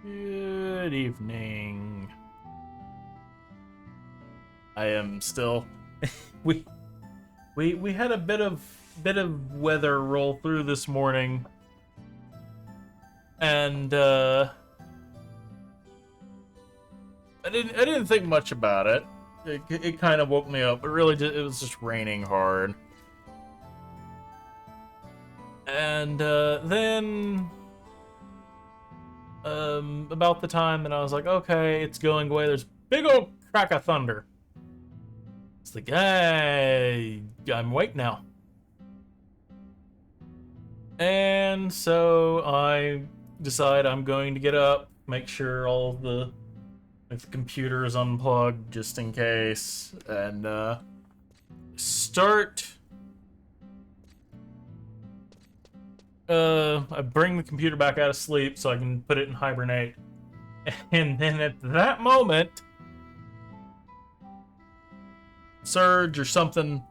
Good evening. I am still we we had a bit of weather roll through this morning. And I didn't think much about it. It kind of woke me up, but really it was just raining hard. And then about the time that I was like, okay, it's going away, there's a big old crack of thunder. It's like, hey, I'm awake now. And so I decide I'm going to get up, make sure all of the computer is unplugged just in case, and start. I bring the computer back out of sleep so I can put it in hibernate. And then at that moment, surge or something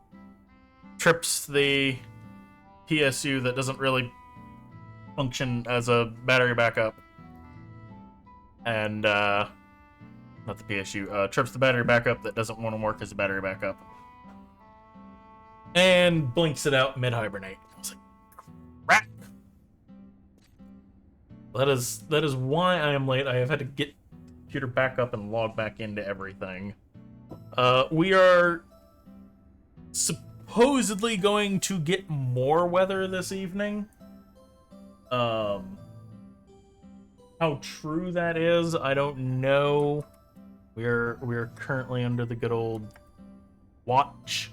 trips the PSU that doesn't really function as a battery backup. And, not the PSU, trips the battery backup that doesn't want to work as a battery backup. And blinks it out mid-hibernate. I was like, crap! That is why I am late. I have had to get the computer back up and log back into everything. We are supposedly going to get more weather this evening. How true that is, I don't know. We're currently under the good old watch.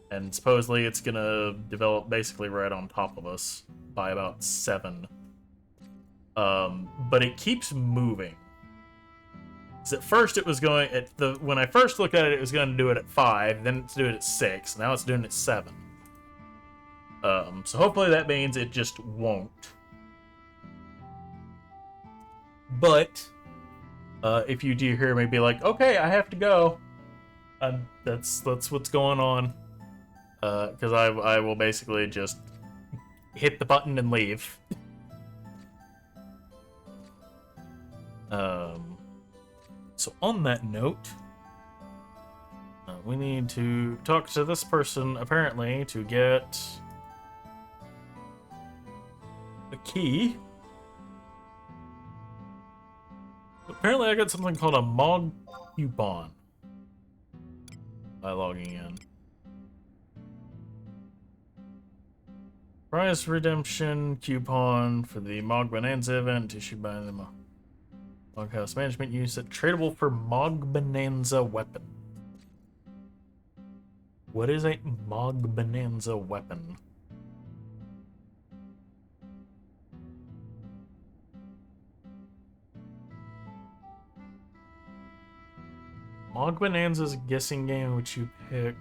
And supposedly it's gonna develop basically right on top of us by about 7. But it keeps moving. So at first it was going when I first looked at it, it was going to do it at 5, then it's doing it at 6, now it's doing it at 7. So hopefully that means it just won't. But if you do hear me be like, okay, I have to go, that's what's going on. Because I will basically just hit the button and leave. So on that note, we need to talk to this person, apparently, to get a key. Apparently I got something called a Mog coupon by logging in. Prize redemption coupon for the Mog Bonanza event issued by the Moghouse Management Unit, tradable for Mog Bonanza weapon. What is a Mog Bonanza weapon? Mog Bonanza is a guessing game in which you pick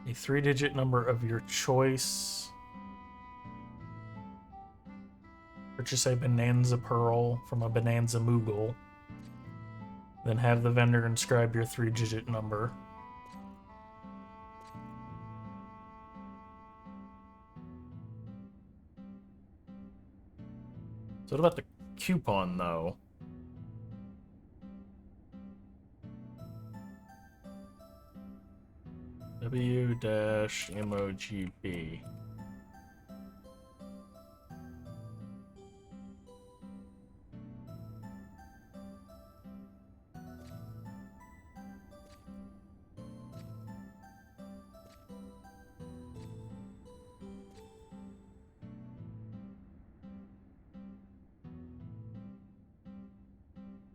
a 3-digit number of your choice. Purchase a Bonanza Pearl from a Bonanza Moogle. Then have the vendor inscribe your 3-digit number. So what about the coupon, though? W-MOGB.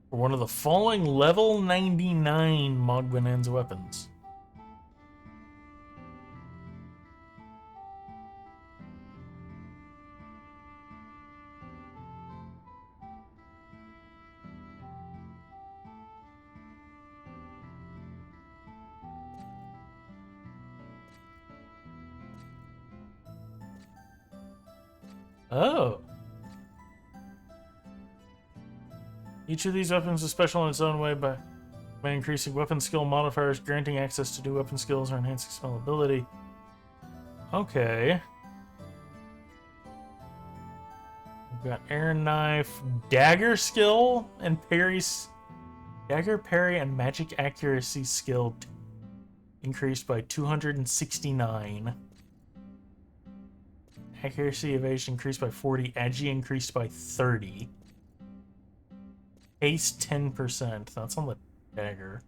For one of the following level 99 Mog Bonanza weapons. Oh. Each of these weapons is special in its own way by increasing weapon skill modifiers, granting access to new weapon skills, or enhancing smellability. Okay. We've got Iron Knife, Dagger skill, and parries. Dagger, parry, and magic accuracy skill increased by 269. Accuracy evasion increased by 40. Agi increased by 30. Haste 10%. That's on the dagger.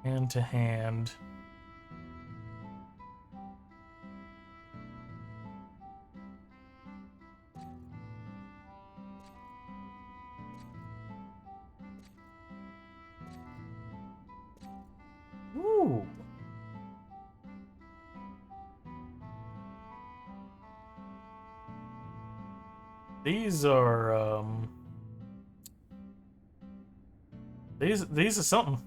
Hand to hand. Ooh. These are these are something.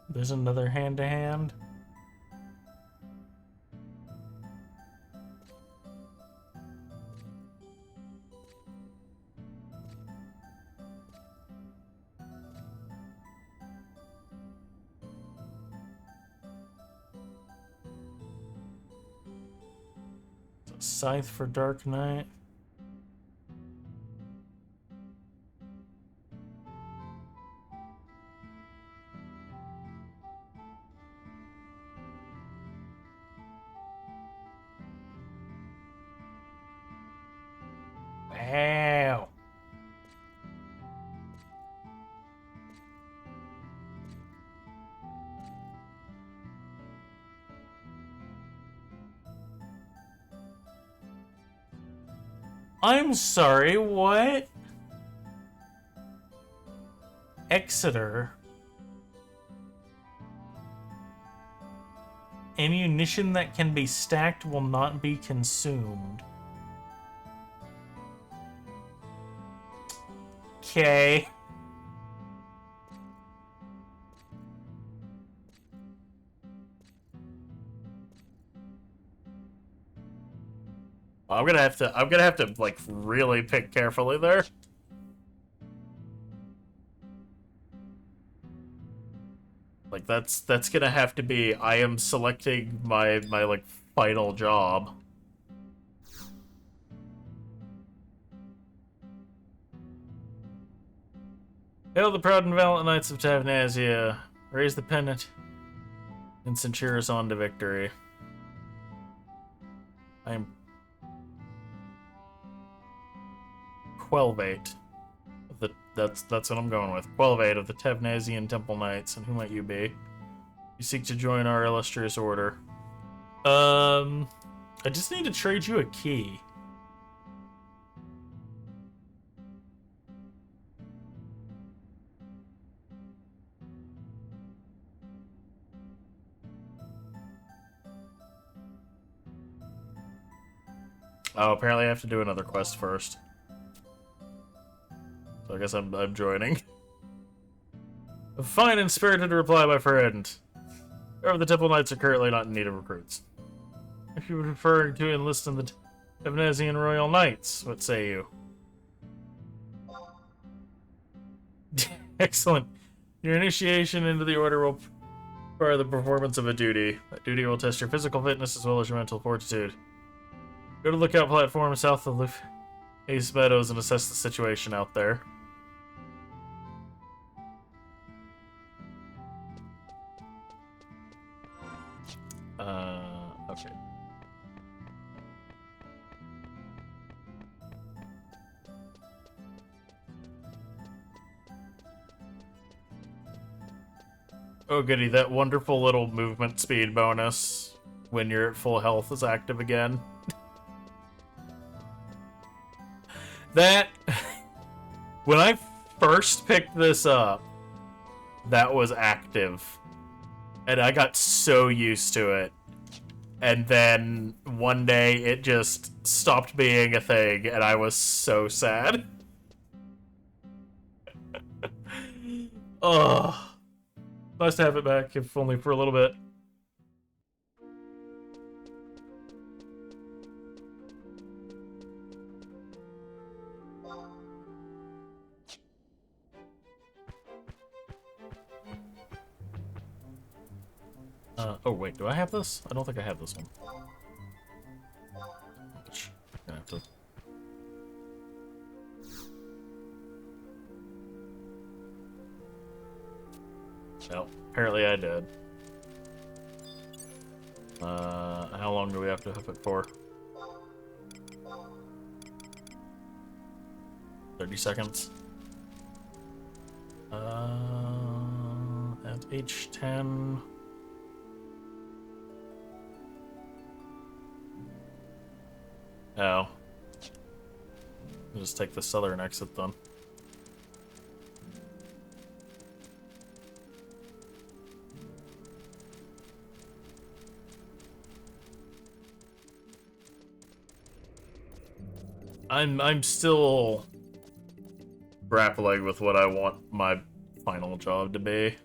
There's another hand to hand. Scythe for Dark Knight. Wow. I'm sorry, what? Exeter. Ammunition that can be stacked will not be consumed. Okay. I'm gonna have to like really pick carefully there. Like that's gonna have to be I am selecting my like final job. Hail the proud and valiant knights of Vana'diel. Raise the pennant and cheer us on to victory. I am Quelvate. That's what I'm going with. Quelvate of the Tevnazian Temple Knights, and who might you be? You seek to join our illustrious order. I just need to trade you a key. Oh, apparently I have to do another quest first. So I guess I'm joining. A fine and spirited reply, my friend. However, the Temple Knights are currently not in need of recruits. If you would prefer to enlist in the Eorzean Royal Knights, what say you? Excellent. Your initiation into the order will require the performance of a duty. That duty will test your physical fitness as well as your mental fortitude. Go to the lookout platform south of Ace Meadows and assess the situation out there. Okay. Oh goody, that wonderful little movement speed bonus when you're at full health is active again. That... when I first picked this up, that was active. And I got so used to it. And then one day it just stopped being a thing, and I was so sad. Ugh. Nice to have it back, if only for a little bit. Oh wait, do I have this? I don't think I have this one. Which, gonna have to... Well, apparently I did. How long do we have to hoof it for? 30 seconds. At H10. Oh. I'll just take the southern exit then. I'm still grappling with what I want my final job to be.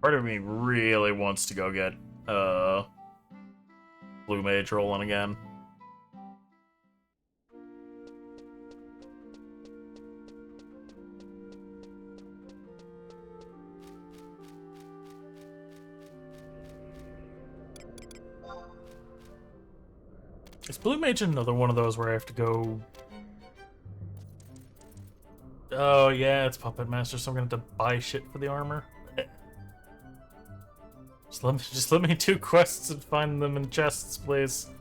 Part of me really wants to go get Blue Mage rolling again. Is Blue Mage another one of those where I have to go... Oh yeah, it's Puppet Master, so I'm gonna have to buy shit for the armor. Just let me do quests and find them in chests, please.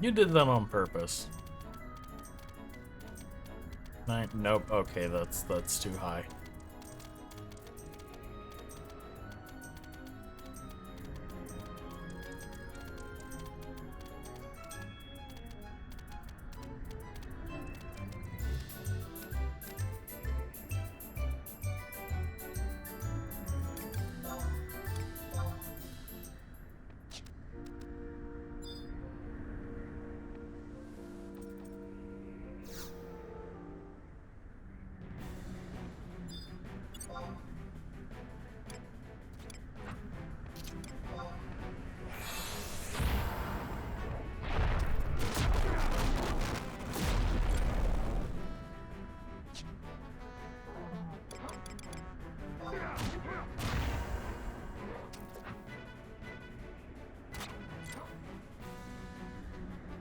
You did that on purpose. Nope. Okay, that's too high.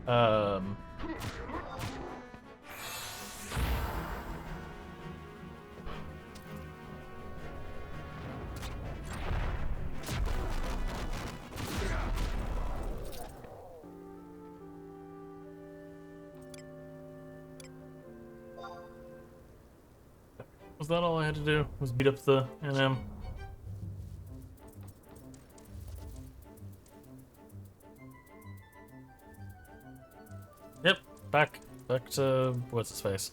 Um... Was that all I had to do? Was beat up the NM? Yep, back to what's his face.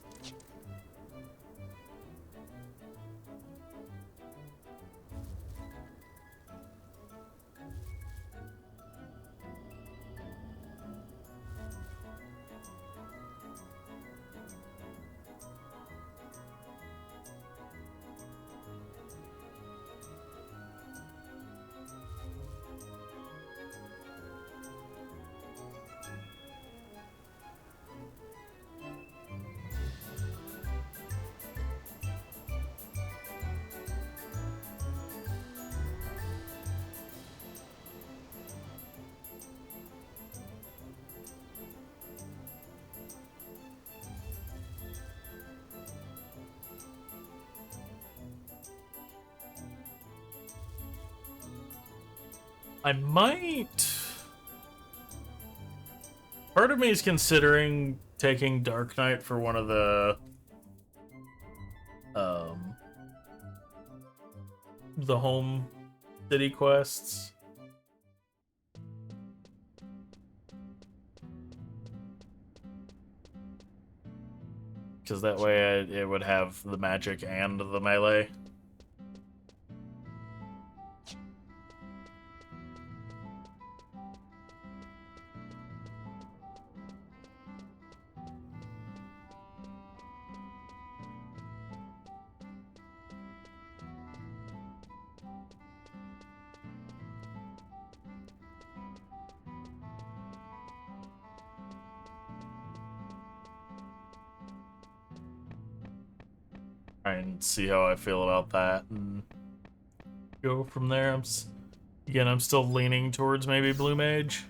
I might... Part of me is considering taking Dark Knight for one of the home city quests. Because that way it would have the magic and the melee. And see how I feel about that and go from there. Again, I'm still leaning towards maybe Blue Mage.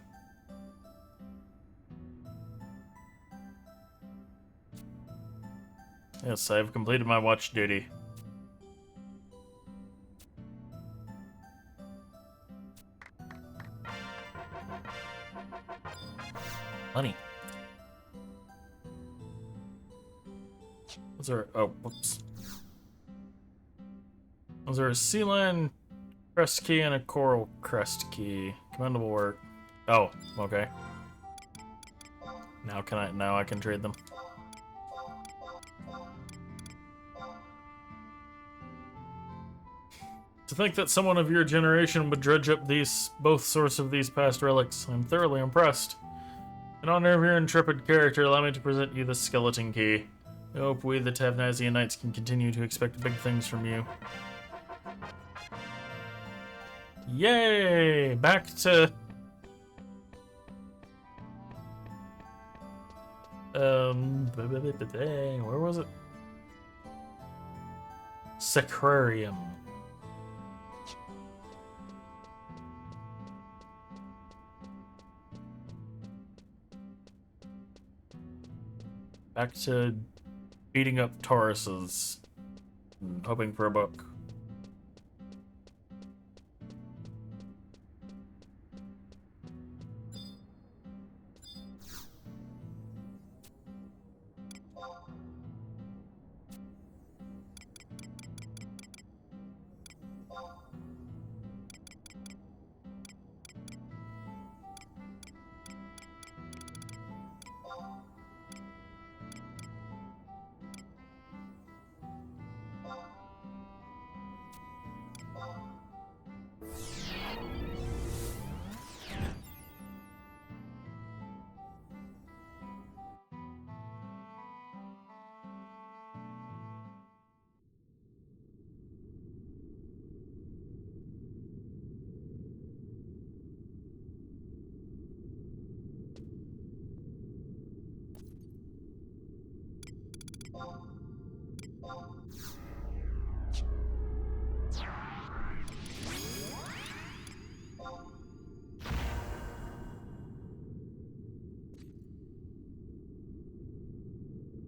Yes, I've completed my watch duty. Money. Was there... Oh, whoops. Was there a sea lion crest key and a coral crest key? Commendable work. Oh, okay. Now I can trade them. To think that someone of your generation would dredge up both sorts of these past relics, I'm thoroughly impressed. In honor of your intrepid character, allow me to present you the skeleton key. I hope we, the Vana'diel Knights, can continue to expect big things from you. Yay! Back to... where was it? Sacrarium. Back to beating up Tauruses. Hoping for a book.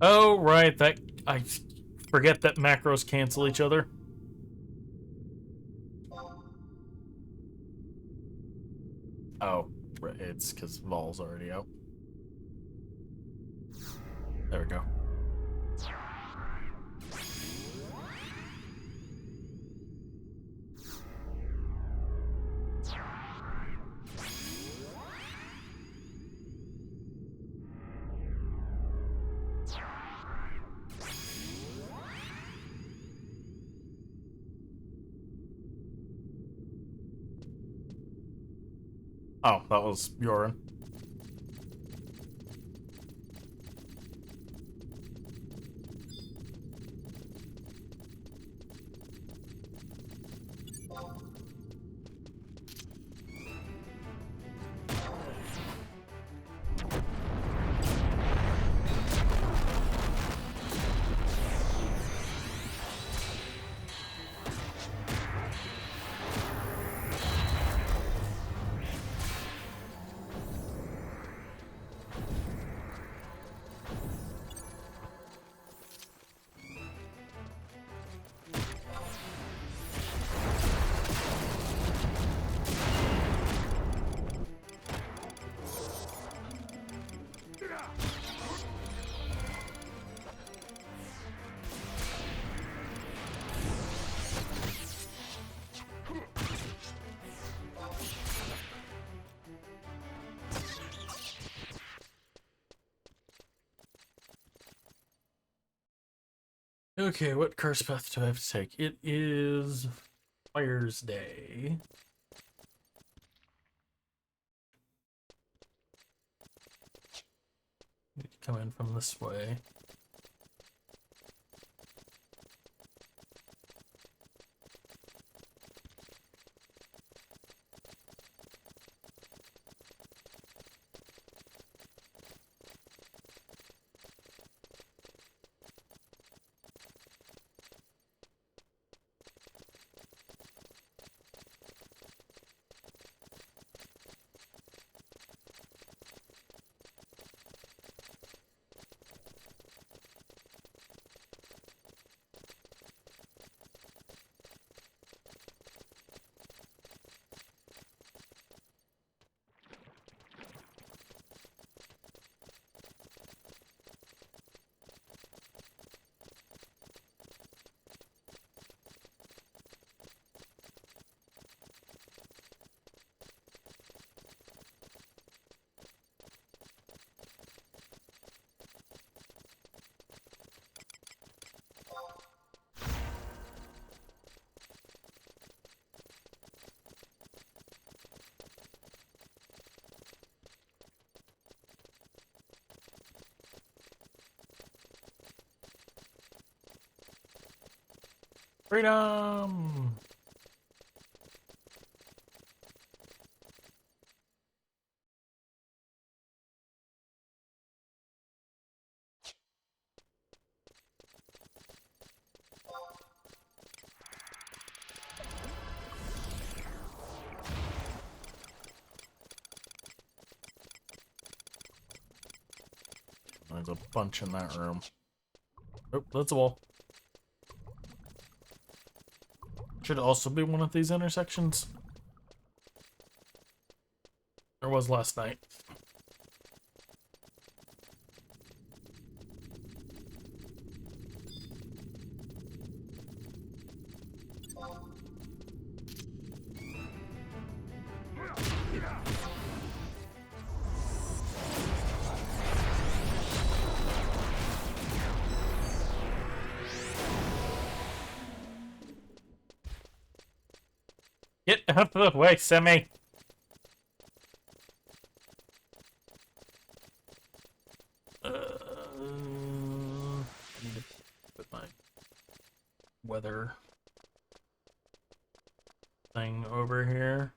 Oh, right, I forget that macros cancel each other. Oh, it's because Vol's already out. There we go. Oh, that was Yorin. Okay, what curse path do I have to take? It is Fire's Day. Need to come in from this way. Freedom! There's a bunch in that room. Oh, that's a wall. Should also be one of these intersections. There was last night. Get out of the way, Semi! I need to put my weather thing over here.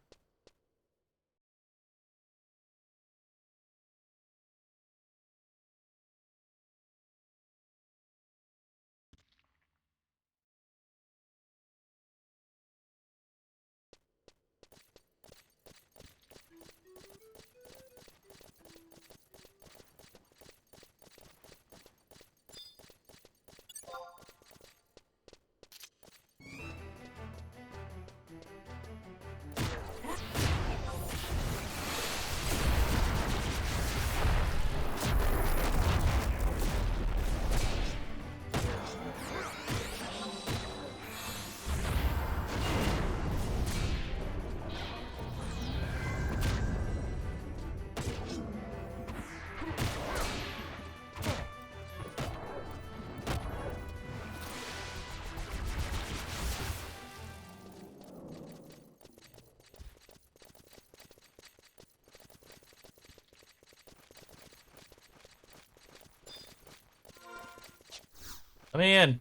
Let me in.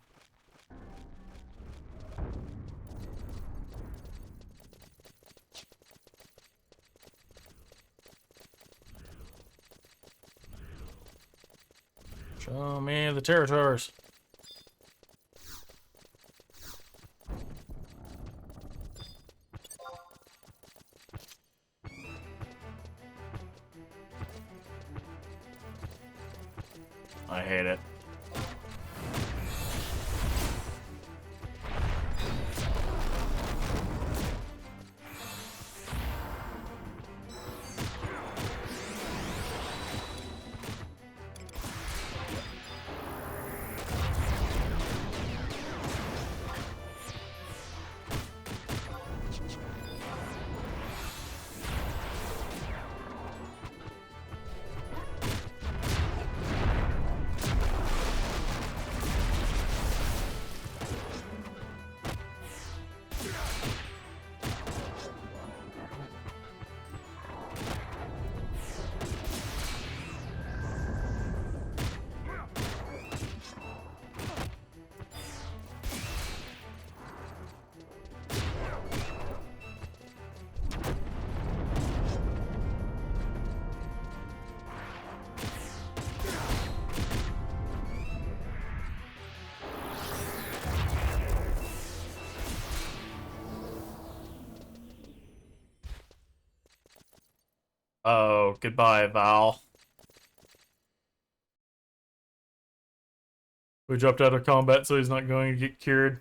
Show me the territories. I hate it. Oh, goodbye, Val. We dropped out of combat, so he's not going to get cured.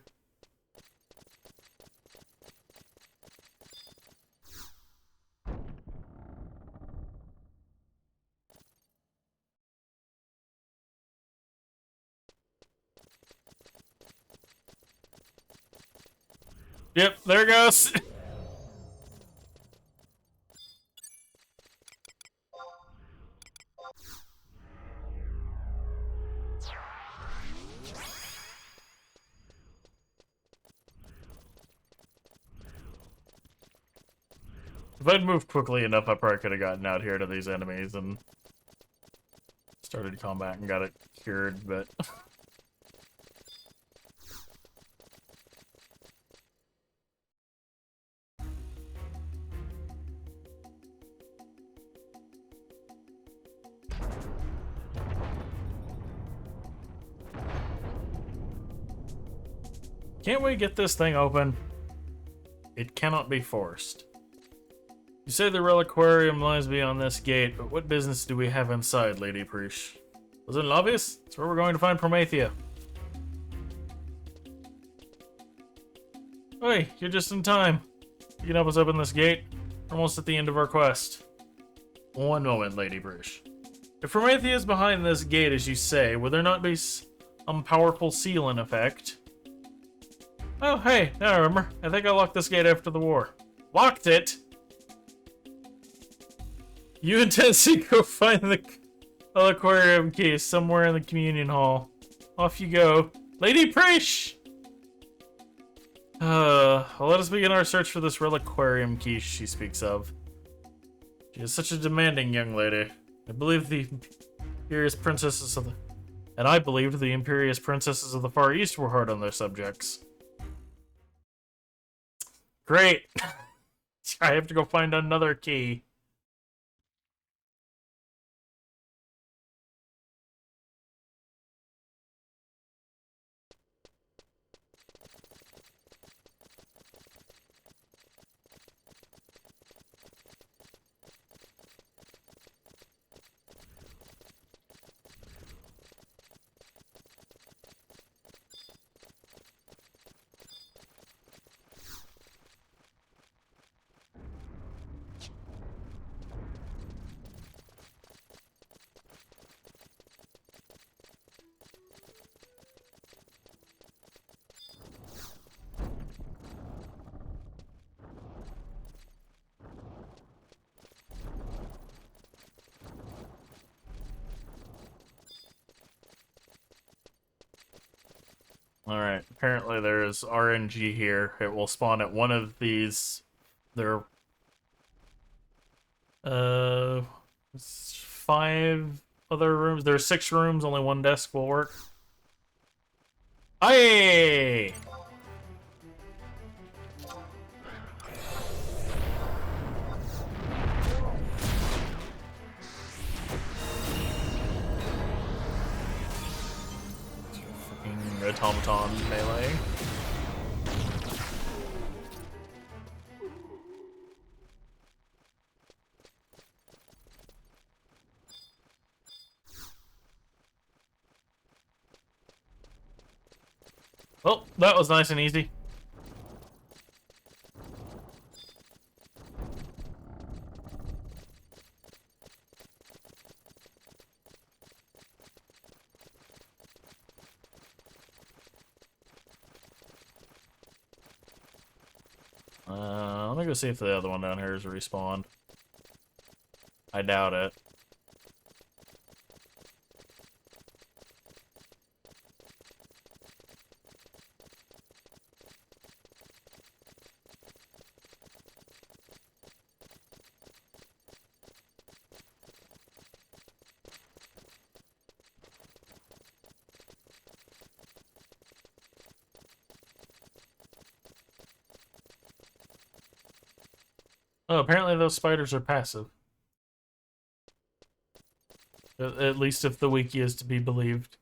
Yep, there it goes. If I'd moved quickly enough, I probably could have gotten out here to these enemies and started combat and got it cured, but... Can't we get this thing open? It cannot be forced. You say the reliquarium lies beyond this gate, but what business do we have inside, Lady Preesh? Wasn't it obvious? It's where we're going to find Promathia. Hey, you're just in time. You can help us open this gate. We're almost at the end of our quest. One moment, Lady Preesh. If Promathia is behind this gate, as you say, would there not be some powerful seal in effect? Oh, hey, now I remember. I think I locked this gate after the war. Locked it? You intend to go find the aquarium key somewhere in the communion hall. Off you go. Lady Preesh! Let us begin our search for this reliquarium key she speaks of. She is such a demanding young lady. I believe the imperious princesses of the... And I believed the imperious princesses of the Far East were hard on their subjects. Great! I have to go find another key. Alright, apparently there is RNG here. It will spawn at one of these. There are 5 other rooms. There are 6 rooms, only 1 desk will work. Aye! Fucking automaton melee. Well, that was nice and easy. Let me go see if the other one down here is respawned. I doubt it. Oh, apparently those spiders are passive. At least if the wiki is to be believed.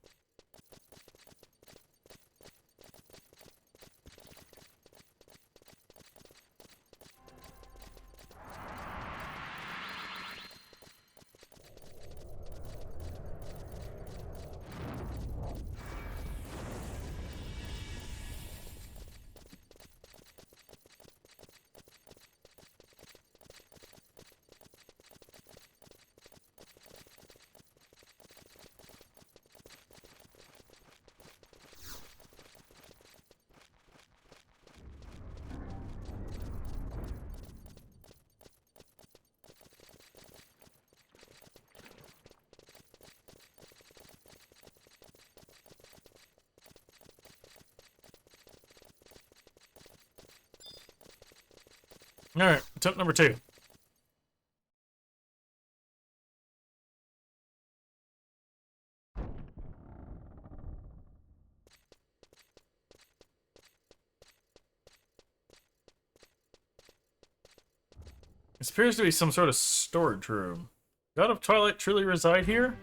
Alright, tip number 2. This appears to be some sort of storage room. God of Twilight truly reside here?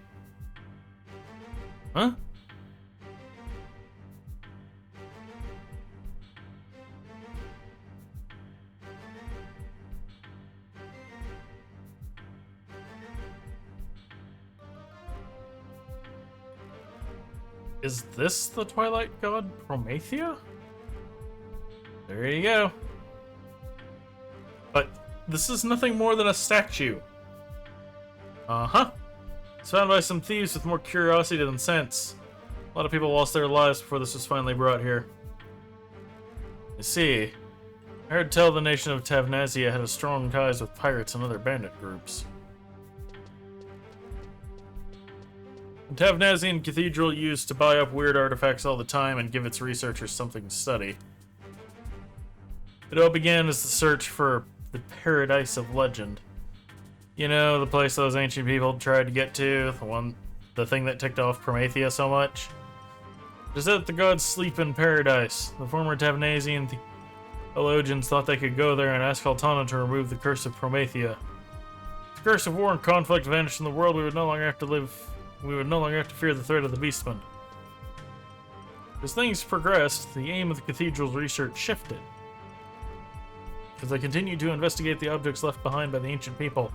Huh? Is this the Twilight God Promathia? There you go. But this is nothing more than a statue. Uh-huh. It's found by some thieves with more curiosity than sense. A lot of people lost their lives before this was finally brought here. You see, I heard tell the nation of Vana'diel had strong ties with pirates and other bandit groups. The Vana'diel Cathedral used to buy up weird artifacts all the time and give its researchers something to study. It all began as the search for the Paradise of Legend. You know, the place those ancient people tried to get to, the thing that ticked off Promathia so much? It is that the gods sleep in paradise. The former Vana'diel theologians thought they could go there and ask Altana to remove the curse of Promathia. If the curse of war and conflict vanished from the world, we would no longer have to fear the threat of the beastmen. As things progressed, the aim of the cathedral's research shifted. As they continued to investigate the objects left behind by the ancient people,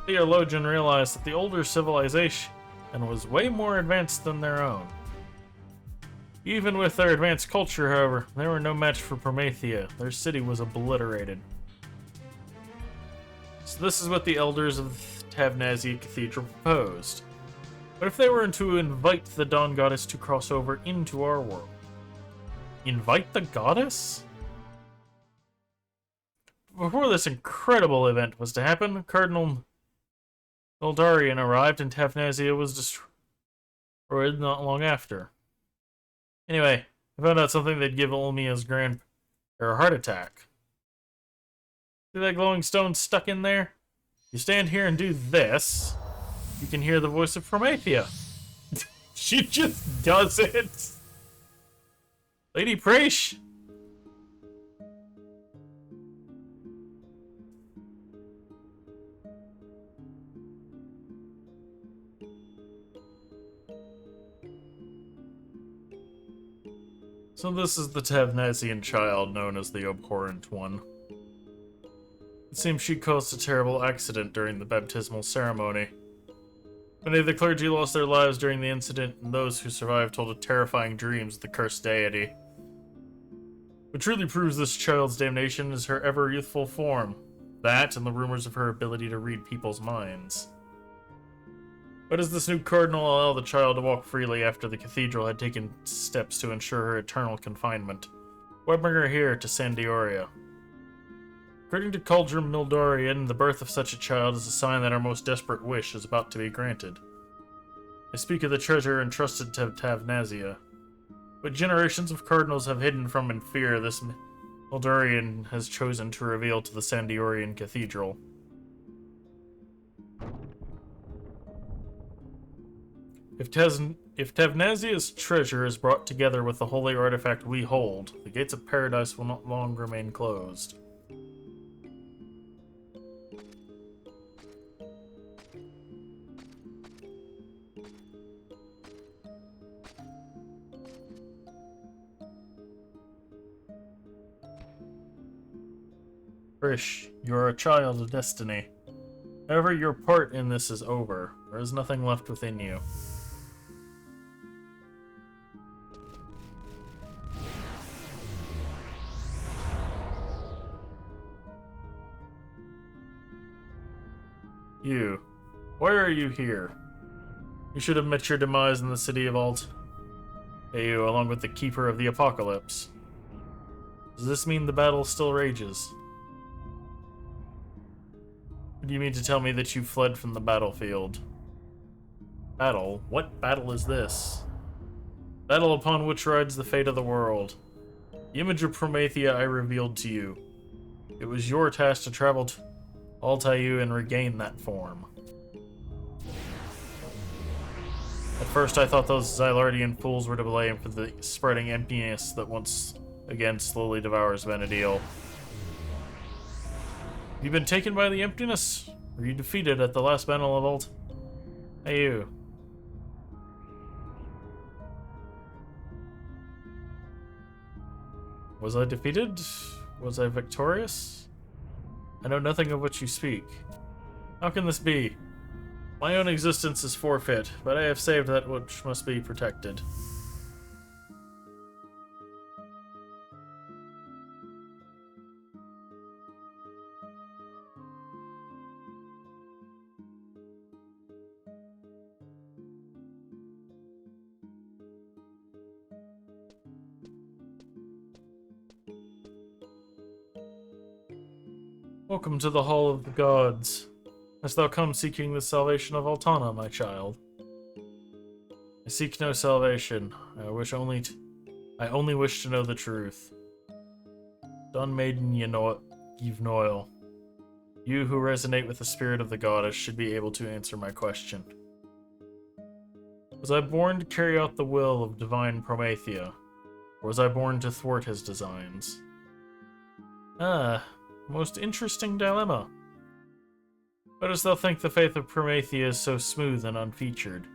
the theologian realized that the older civilization was way more advanced than their own. Even with their advanced culture, however, they were no match for Promathia. Their city was obliterated. So this is what the elders of the Vana'diel Cathedral proposed. What if they were to invite the Dawn Goddess to cross over into our world? Invite the goddess? Before this incredible event was to happen, Cardinal Eldarian arrived and Vana'diel was destroyed not long after. Anyway, I found out something that'd give Olmia's grandpa a heart attack. See that glowing stone stuck in there? You stand here and do this, you can hear the voice of Promathia. She just does it! Lady Presh! So this is the Vana'diel child known as the Abhorrent One. It seems she caused a terrible accident during the baptismal ceremony. Many of the clergy lost their lives during the incident, and those who survived told of terrifying dreams of the cursed deity. What truly proves this child's damnation is her ever-youthful form. That, and the rumors of her ability to read people's minds. Why does this new cardinal allow the child to walk freely after the cathedral had taken steps to ensure her eternal confinement? Why bring her here to Sandioria? According to Cauldron Mildorian, the birth of such a child is a sign that our most desperate wish is about to be granted. I speak of the treasure entrusted to Vana'diel. What generations of cardinals have hidden from in fear, this Mildorian has chosen to reveal to the Sandiorian Cathedral. If Vana'diel's treasure is brought together with the holy artifact we hold, the gates of paradise will not long remain closed. Frisch, you are a child of destiny. However, your part in this is over. There is nothing left within you. You. Why are you here? You should have met your demise in the city of Alt. You, along with the Keeper of the Apocalypse. Does this mean the battle still rages? Do you mean to tell me that you fled from the battlefield? Battle? What battle is this? Battle upon which rides the fate of the world. The image of Promathia I revealed to you. It was your task to travel to Altair and regain that form. At first I thought those Xylardian fools were to blame for the spreading emptiness that once again slowly devours Vana'diel. You been taken by the emptiness? Were you defeated at the last battle of Alt? Hey you. Was I defeated? Was I victorious? I know nothing of what you speak. How can this be? My own existence is forfeit, but I have saved that which must be protected. Welcome to the Hall of the Gods. Hast thou come seeking the salvation of Altana, my child? I seek no salvation. I only wish to know the truth. Dawn Maiden Yvnoil, you who resonate with the spirit of the goddess should be able to answer my question. Was I born to carry out the will of divine Promathia, or was I born to thwart his designs? Ah, most interesting dilemma. Why dost thou think the faith of Promathia is so smooth and unfeatured?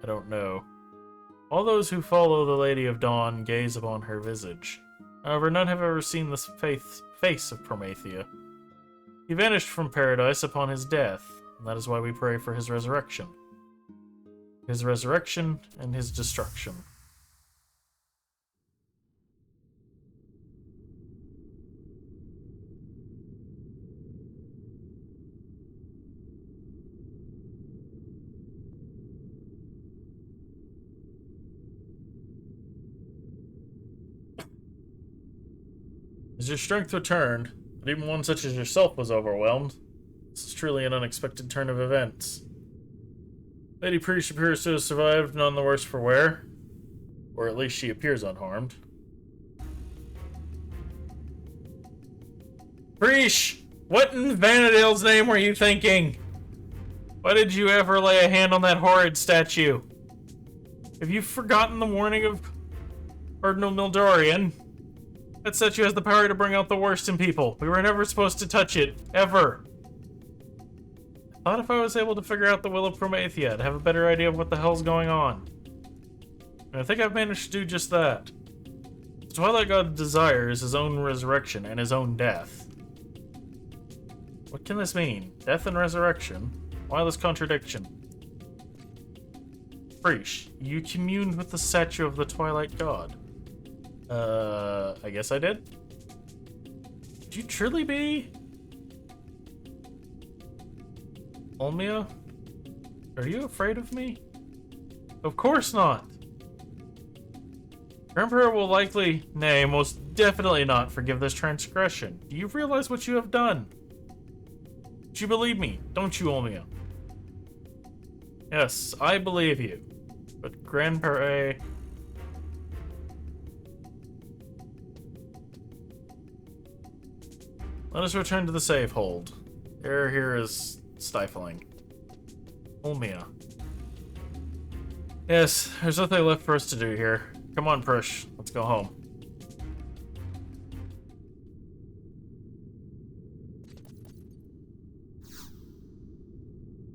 I don't know. All those who follow the Lady of Dawn gaze upon her visage. However, none have ever seen the face of Promathia. He vanished from paradise upon his death, and that is why we pray for his resurrection. His resurrection and his destruction. As your strength returned, but even one such as yourself was overwhelmed, this is truly an unexpected turn of events. Lady Priest appears to have survived, none the worse for wear. Or at least she appears unharmed. Priest! What in Vana'diel's name were you thinking? Why did you ever lay a hand on that horrid statue? Have you forgotten the warning of Cardinal Mildorian? That statue has the power to bring out the worst in people. We were never supposed to touch it. Ever. I thought if I was able to figure out the will of Promathia, I'd have a better idea of what the hell's going on. And I think I've managed to do just that. The Twilight God desires his own resurrection and his own death. What can this mean? Death and resurrection? Why this contradiction? Priest, you communed with the statue of the Twilight God. I guess I did? Would you truly be? Olmia? Are you afraid of me? Of course not! Your Emperor will likely, nay, most definitely not forgive this transgression. Do you realize what you have done? Do you believe me? Don't you, Olmia? Yes, I believe you. But Grandpere... Let us return to the safe hold. Air here is stifling. Olmia. Yes, there's nothing left for us to do here. Come on, Prush. Let's go home.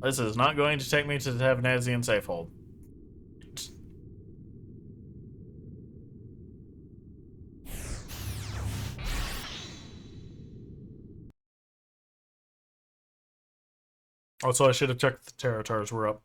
This is not going to take me to the Vana'diel safe hold. Also, I should have checked the Terratars were up.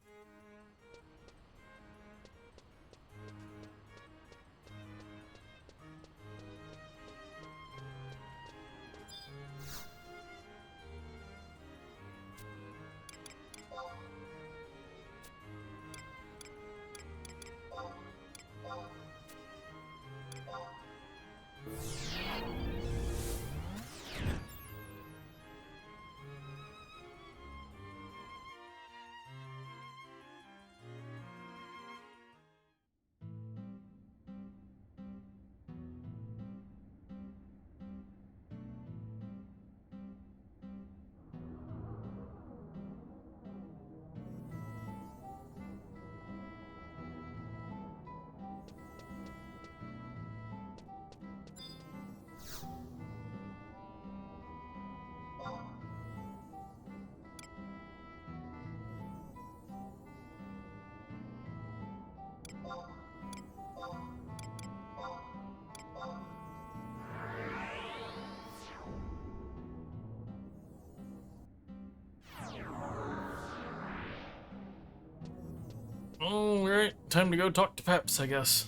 Alright, time to go talk to Peps, I guess.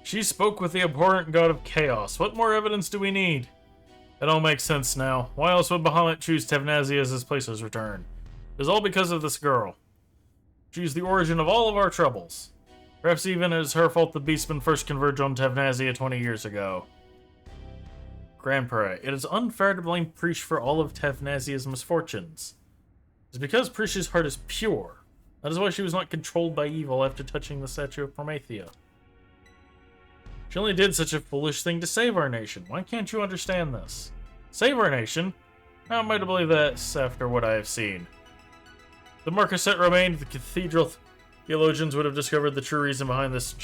She spoke with the abhorrent god of chaos. What more evidence do we need? It all makes sense now. Why else would Bahamut choose Tevnazia as his place's return? It is all because of this girl. She's the origin of all of our troubles. Perhaps even it is her fault the beastmen first converged on Tevnazia 20 years ago. Grandpa, it is unfair to blame Prish for all of Tevnazia's misfortunes. It is because Prish's heart is pure. That is why she was not controlled by evil after touching the statue of Promathia. She only did such a foolish thing to save our nation. Why can't you understand this? Save our nation? How am I to believe this after what I have seen? If the Marquisate remained, the cathedral theologians would have discovered the true reason behind this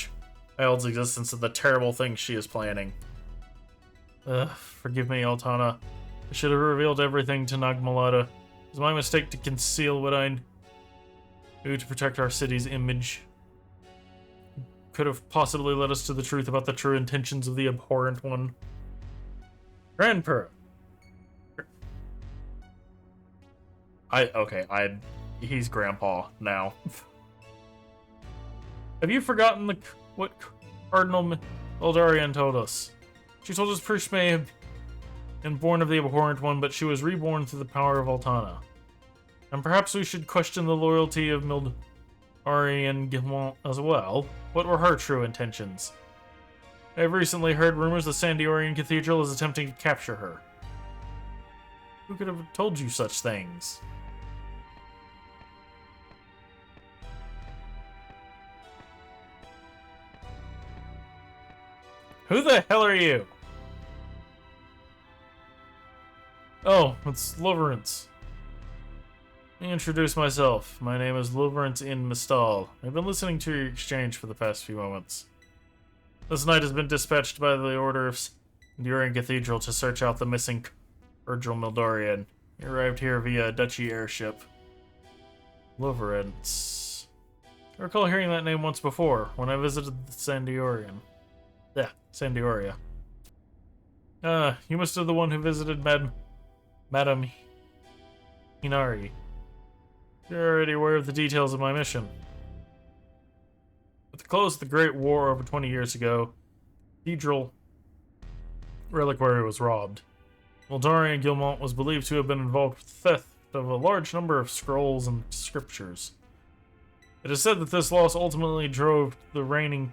child's existence and the terrible things she is planning. Forgive me, Altana. I should have revealed everything to Nagmalada. It was my mistake to conceal what I knew to protect our city's image. Could have possibly led us to the truth about the true intentions of the abhorrent one. Grandpa. He's grandpa now. Have you forgotten what Cardinal Eldarian told us? She told us Prish may have been born of the abhorrent one, but she was reborn through the power of Altana. And perhaps we should question the loyalty of Mildarian Gilmont as well. What were her true intentions? I have recently heard rumors the Sandiorian Cathedral is attempting to capture her. Who could have told you such things? Who the hell are you? Oh, it's Loverance. Let me introduce myself. My name is Loverance in Mistal. I've been listening to your exchange for the past few moments. This knight has been dispatched by the Order of Sandiorian Cathedral to search out the missing Virgil Mildorian. He arrived here via a Duchy airship. Loverance. I recall hearing that name once before, when I visited the Sandiorian. Yeah, Sandioria. You must have the one who visited Madame Hinari. You're already aware of the details of my mission. At the close of the Great War over 20 years ago, the Cathedral Reliquary was robbed. Mildarian Gilmont was believed to have been involved with the theft of a large number of scrolls and scriptures. It is said that this loss ultimately drove the reigning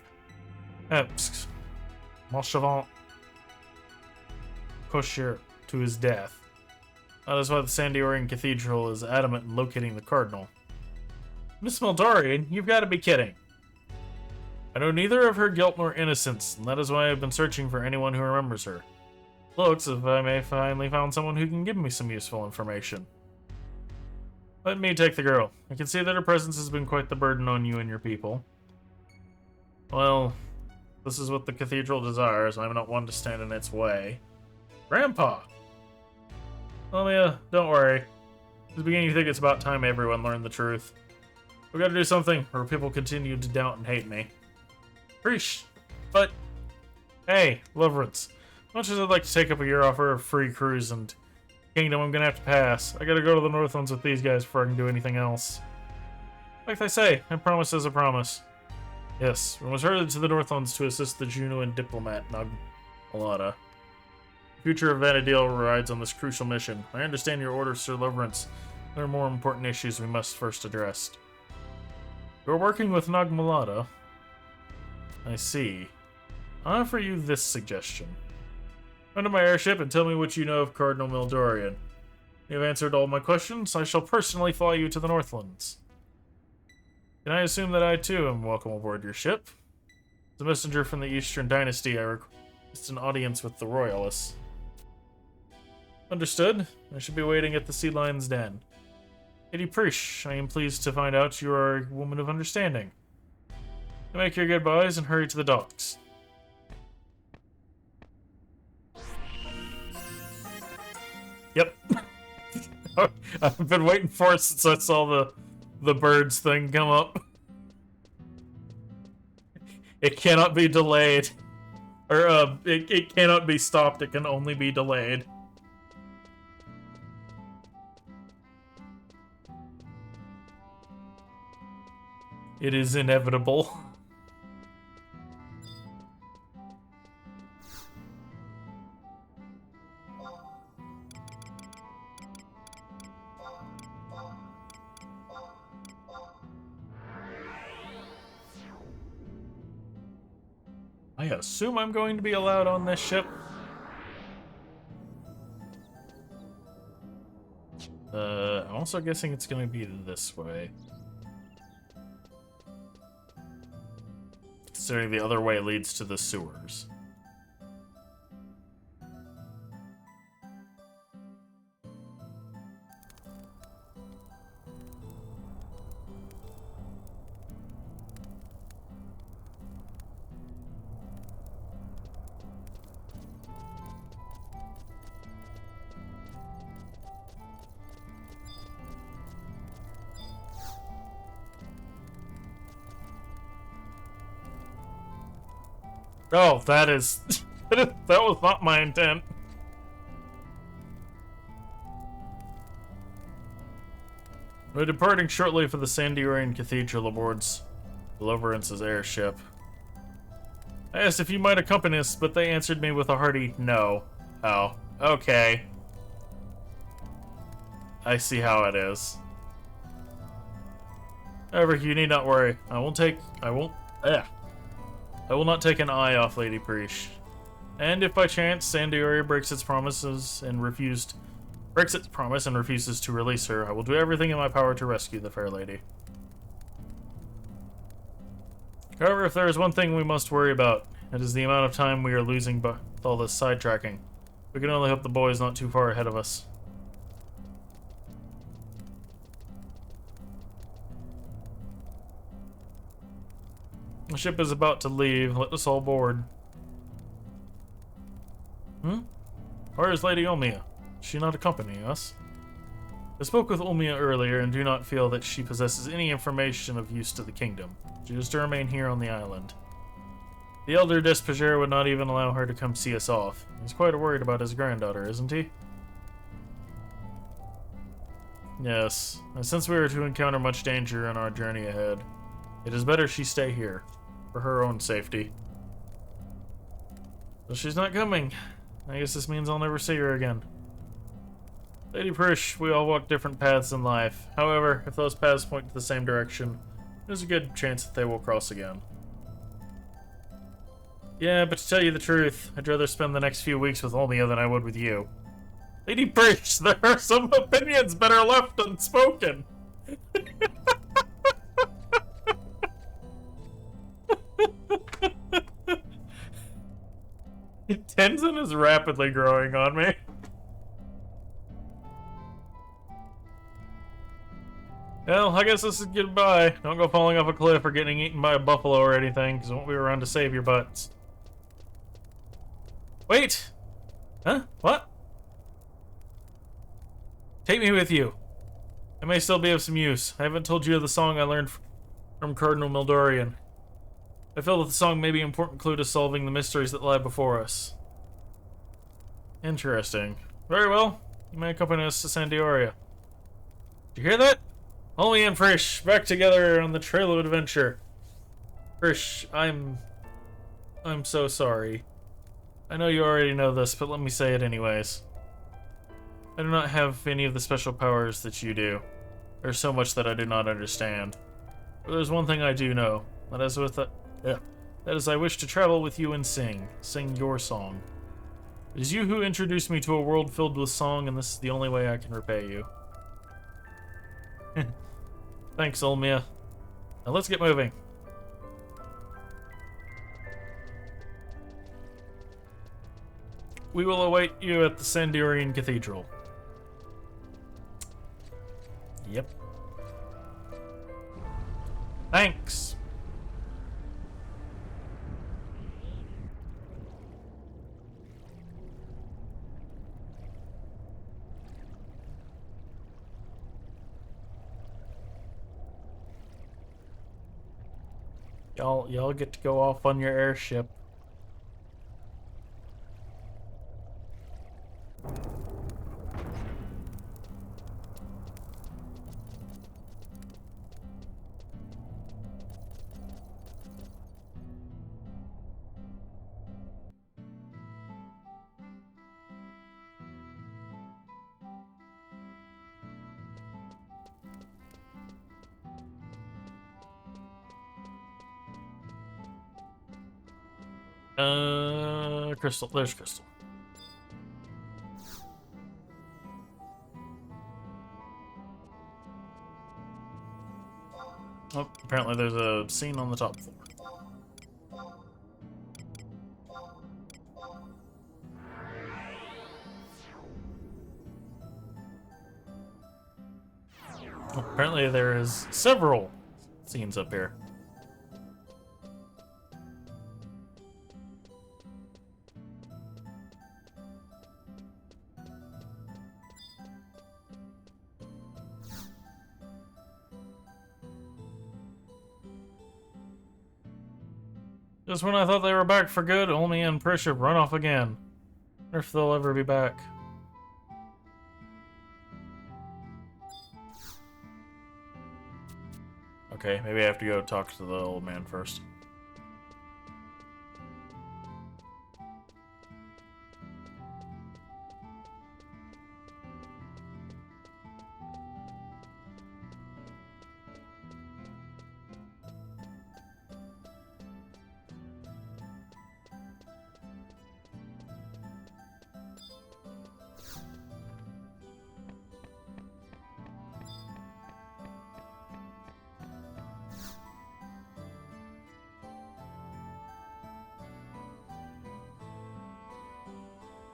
Malchavant Koshir to his death. That is why the Sandiorian Cathedral is adamant in locating the Cardinal. Miss Mildarian, you've got to be kidding. I know neither of her guilt nor innocence, and that is why I've been searching for anyone who remembers her. Looks as if I may finally found someone who can give me some useful information. Let me take the girl. I can see that her presence has been quite the burden on you and your people. Well, this is what the cathedral desires, and I'm not one to stand in its way. Grandpa! Lamia, don't worry. It's beginning to think it's about time everyone learned the truth. We gotta do something, or people continue to doubt and hate me. Preach! But, hey, Loverance. As much as I'd like to take up a year offer of free cruise and kingdom, I'm gonna have to pass. I gotta go to the Northlands with these guys before I can do anything else. Like they say, a promise is a promise. Yes, we must hurry to the Northlands to assist the Junoan diplomat, Nagmalada. The future of Vana'diel rides on this crucial mission. I understand your orders, Sir Loverance. There are more important issues we must first address. You're working with Nagmalada. I see. I'll offer you this suggestion. Come to my airship and tell me what you know of Cardinal Mildorian. You have answered all my questions. I shall personally fly you to the Northlands. Can I assume that I too am welcome aboard your ship? As a messenger from the Eastern Dynasty, I request an audience with the Royalists. Understood. I should be waiting at the Sea Lion's Den. Lady Prish, I am pleased to find out you are a woman of understanding. Make your goodbyes and hurry to the docks. Yep. I've been waiting for it since I saw the birds thing come up. It cannot be delayed. Or, it cannot be stopped, it can only be delayed. It is inevitable. I assume I'm going to be allowed on this ship. I'm also guessing it's going to be this way. Considering the other way leads to the sewers. Oh, that is... that was not my intent. We're departing shortly for the Eorzean Cathedral aboard Deliverance's airship. I asked if you might accompany us, but they answered me with a hearty no. Oh, okay. I see how it is. However, you need not worry. I will not take an eye off Lady Prish. And if by chance Vana'diel breaks its promise and refuses to release her, I will do everything in my power to rescue the fair lady. However, if there is one thing we must worry about, it is the amount of time we are losing with all this sidetracking. We can only hope the boy is not too far ahead of us. The ship is about to leave. Let us all board. Where is Lady Olmia? Is she not accompanying us? I spoke with Olmia earlier and do not feel that she possesses any information of use to the kingdom. She is to remain here on the island. The elder Despager would not even allow her to come see us off. He's quite worried about his granddaughter, isn't he? Yes. And since we are to encounter much danger on our journey ahead, it is better she stay here. For her own safety. But she's not coming. I guess this means I'll never see her again. Lady Prish, we all walk different paths in life. However, if those paths point to the same direction, there's a good chance that they will cross again. Yeah, but to tell you the truth, I'd rather spend the next few weeks with Olmia than I would with you. Lady Prish, there are some opinions better left unspoken. Tension is rapidly growing on me. Well, I guess this is goodbye. Don't go falling off a cliff or getting eaten by a buffalo or anything, because I won't be around to save your butts. Wait! Huh? What? Take me with you. I may still be of some use. I haven't told you of the song I learned from Cardinal Mildorian. I feel that the song may be an important clue to solving the mysteries that lie before us. Interesting. Very well. You may accompany us to Vana'diel. Did you hear that? Olmia and Prish, back together on the trail of adventure. Prish, I'm so sorry. I know you already know this, but let me say it anyways. I do not have any of the special powers that you do. There's so much that I do not understand. But there's one thing I do know. That is I wish to travel with you and sing your song. It is you who introduced me to a world filled with song, and this is the only way I can repay you. Thanks, Olmia. Now let's get moving. We will await you at the Eorzean Cathedral. Yep. Y'all get to go off on your airship. Crystal. There's Crystal. Oh, apparently there's a scene on the top floor. Oh, apparently there is several scenes up here. Just when I thought they were back for good, Olmi and Prish have run off again. Wonder if they'll ever be back. Okay, maybe I have to go talk to the old man first.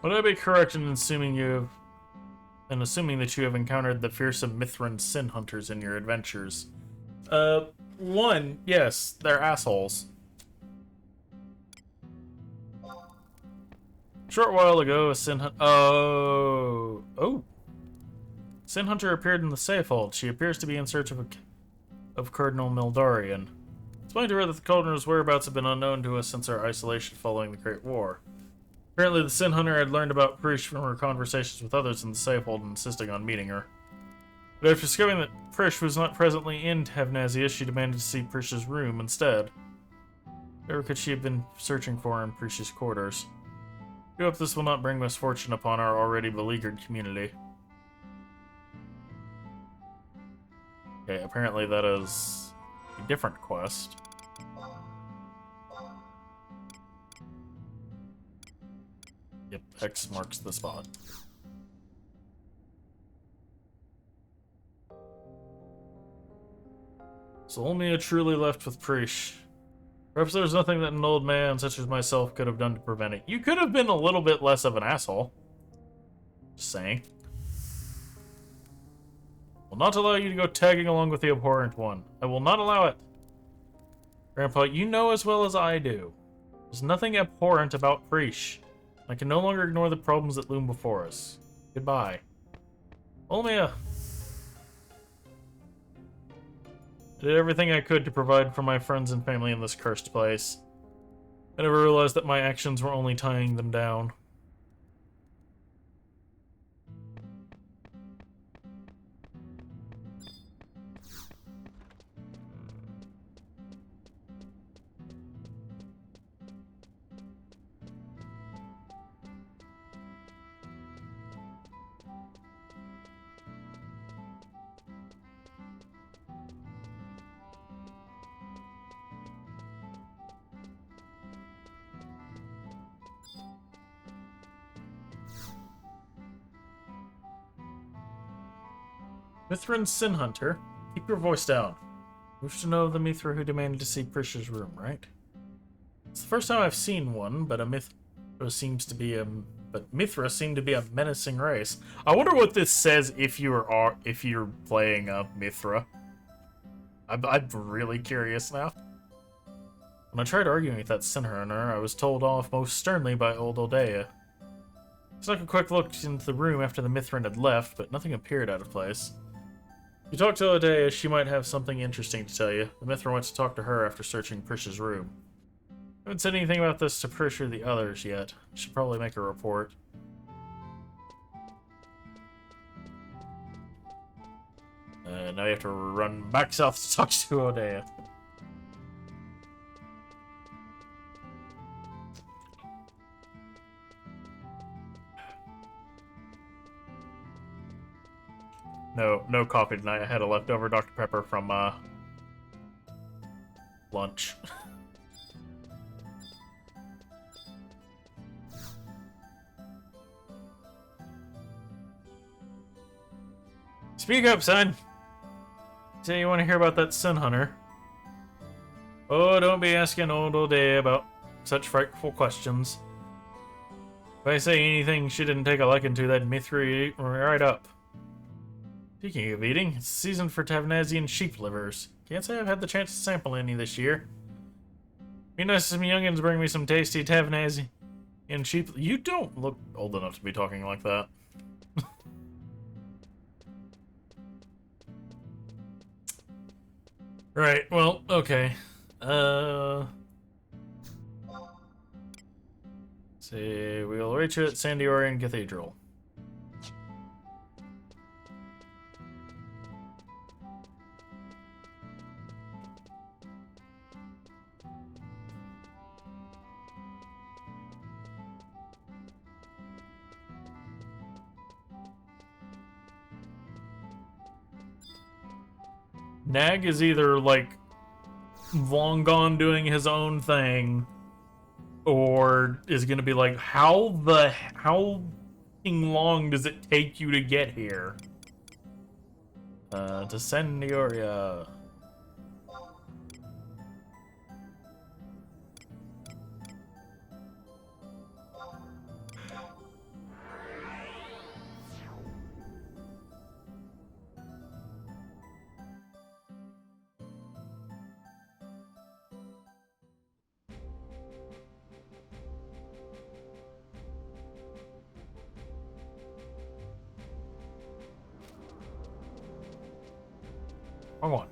Would I be correct in assuming that you have encountered the fearsome Mithran sin hunters in your adventures? One, yes, they're assholes. A short while ago, a sin Sin hunter appeared in the Ze'ev. She appears to be in search of Cardinal Mildarian. Explained to her that the Cardinal's whereabouts have been unknown to us since our isolation following the Great War. Apparently, the Sin Hunter had learned about Prish from her conversations with others in the Safehold, insisting on meeting her. But after discovering that Prish was not presently in Tavnazia, she demanded to see Prish's room instead. Where could she have been searching for in Prish's quarters? We hope this will not bring misfortune upon our already beleaguered community. Okay, apparently that is a different quest. Yep, X marks the spot. So Olmia truly left with Prish. Perhaps there's nothing that an old man such as myself could have done to prevent it. You could have been a little bit less of an asshole. Just saying. Will not allow you to go tagging along with the abhorrent one. I will not allow it. Grandpa, you know as well as I do. There's nothing abhorrent about Prish. I can no longer ignore the problems that loom before us. Goodbye. Olmia. I did everything I could to provide for my friends and family in this cursed place. I never realized that my actions were only tying them down. Mithran Sin Hunter, keep your voice down. You wish to know the Mithra who demanded to see Prish's room, right? It's the first time I've seen one, but Mithra seems to be a menacing race. I wonder what this says if you're playing Mithra. I'm really curious now. When I tried arguing with that Sin Hunter, I was told off most sternly by old Oldea. I took a quick look into the room after the Mithran had left, but nothing appeared out of place. You talk to Odeya, she might have something interesting to tell you. The Mithra went to talk to her after searching Prish's room. I haven't said anything about this to Prish or the others yet. Should probably make a report. Now you have to run back south to talk to Odeya. No coffee tonight. I had a leftover Dr. Pepper from, lunch. Speak up, son! Say you want to hear about that Sun Hunter. Oh, don't be asking old Odeya about such frightful questions. If I say anything she didn't take a liking to, that Mithra eat right up. Speaking of eating, it's season for Tavnazian sheep livers. Can't say I've had the chance to sample any this year. Be nice if some youngins bring me some tasty Tavnazian sheep. You don't look old enough to be talking like that. Right, well, okay. See, we'll reach you at Eorzean Cathedral. Nag is either, like, long gone doing his own thing, or is gonna be like, how long does it take you to get here? To Senioria. Come on.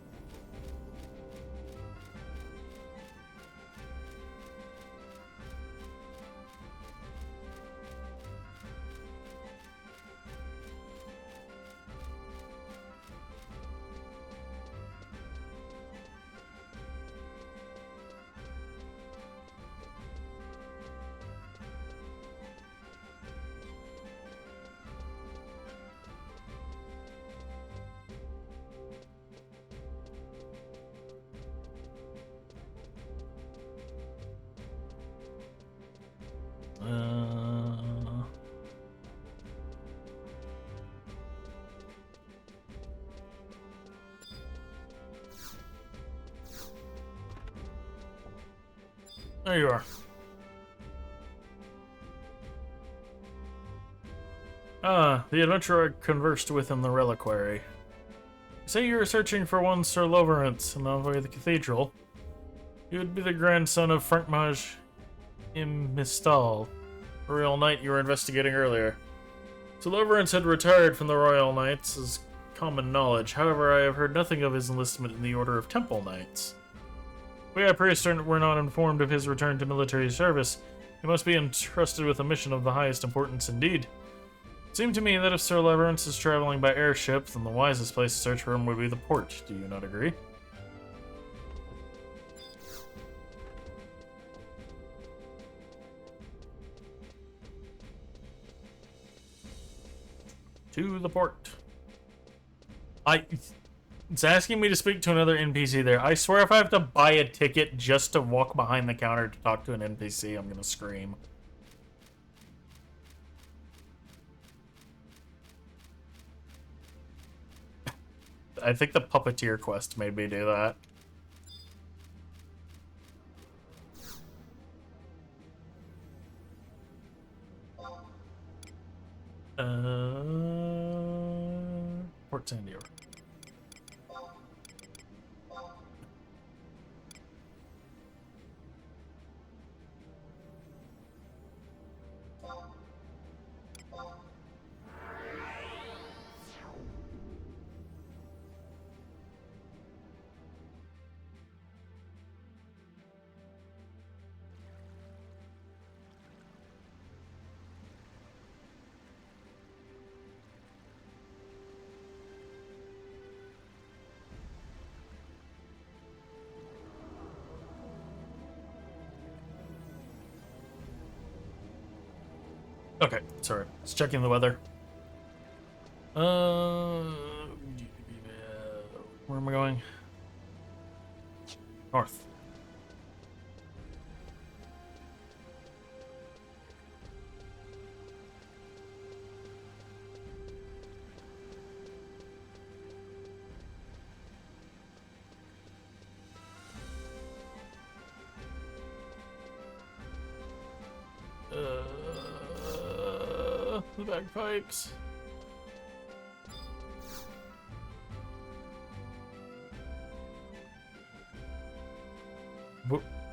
There you are. The adventurer I conversed with in the reliquary. You say you were searching for one Sir Loverance in the cathedral. He would be the grandson of Frankmaj Mistal, the Royal Knight you were investigating earlier. Sir Loverance had retired from the Royal Knights as common knowledge. However, I have heard nothing of his enlistment in the Order of Temple Knights. We at priests were not informed of his return to military service. He must be entrusted with a mission of the highest importance indeed. It seemed to me that if Sir Leverance is traveling by airship, then the wisest place to search for him would be the port. Do you not agree? To the port. It's asking me to speak to another NPC there. I swear if I have to buy a ticket just to walk behind the counter to talk to an NPC, I'm gonna scream. I think the puppeteer quest made me do that. Port Sandior. Okay, sorry. Just checking the weather. Where am I going? North. The bagpipes.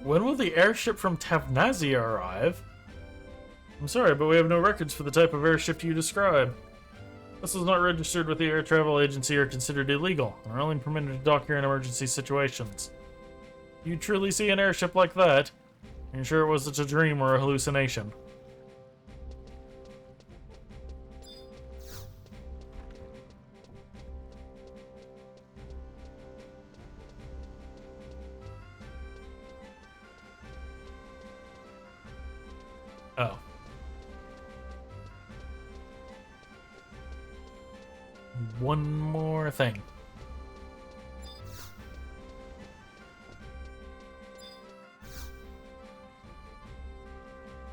When will the airship from Vana'diel arrive? I'm sorry, but we have no records for the type of airship you describe. This is not registered with the air travel agency or considered illegal, and are only permitted to dock here in emergency situations. You truly see an airship like that? Are you sure it wasn't a dream or a hallucination? Oh. One more thing.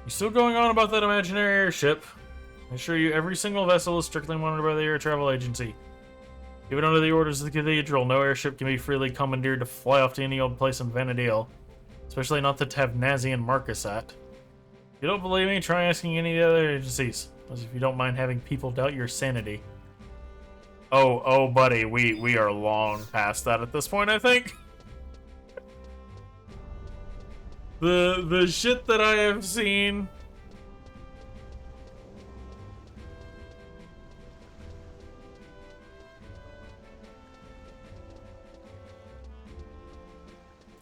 You still going on about that imaginary airship? I assure you, every single vessel is strictly monitored by the air travel agency. Even under the orders of the cathedral, no airship can be freely commandeered to fly off to any old place in Vana'diel, especially not the Tavnazian Marcusat. If you don't believe me, try asking any of the other agencies, as if you don't mind having people doubt your sanity. Oh, buddy, we are long past that at this point, I think. The shit that I have seen.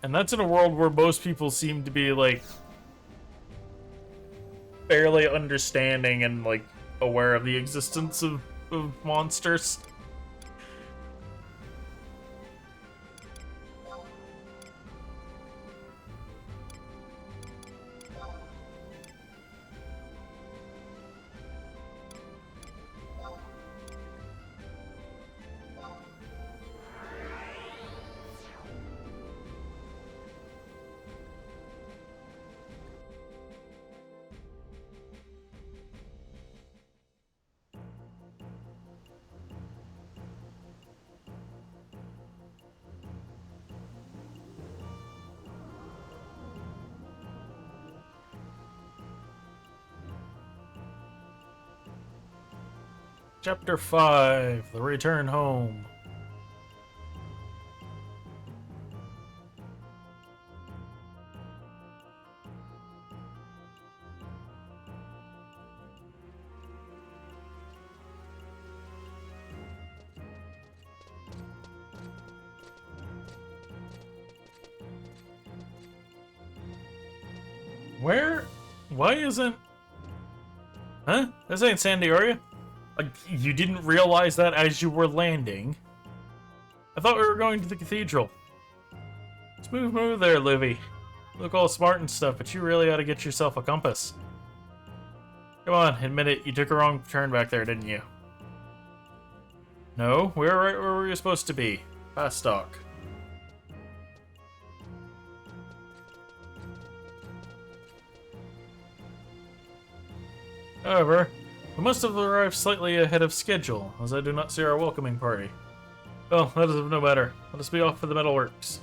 And that's in a world where most people seem to be, like, fairly understanding and, like, aware of the existence of monsters. Chapter 5, The Return Home. Where? Why isn't... Huh? This ain't San Dioria? You didn't realize that as you were landing? I thought we were going to the cathedral. Smooth move there, Livy. Look all smart and stuff, but you really ought to get yourself a compass. Come on, admit it, you took a wrong turn back there, didn't you? No, we were right where we were supposed to be. Past dock. However, we must have arrived slightly ahead of schedule, as I do not see our welcoming party. Well, that is of no matter. Let us be off for the metalworks.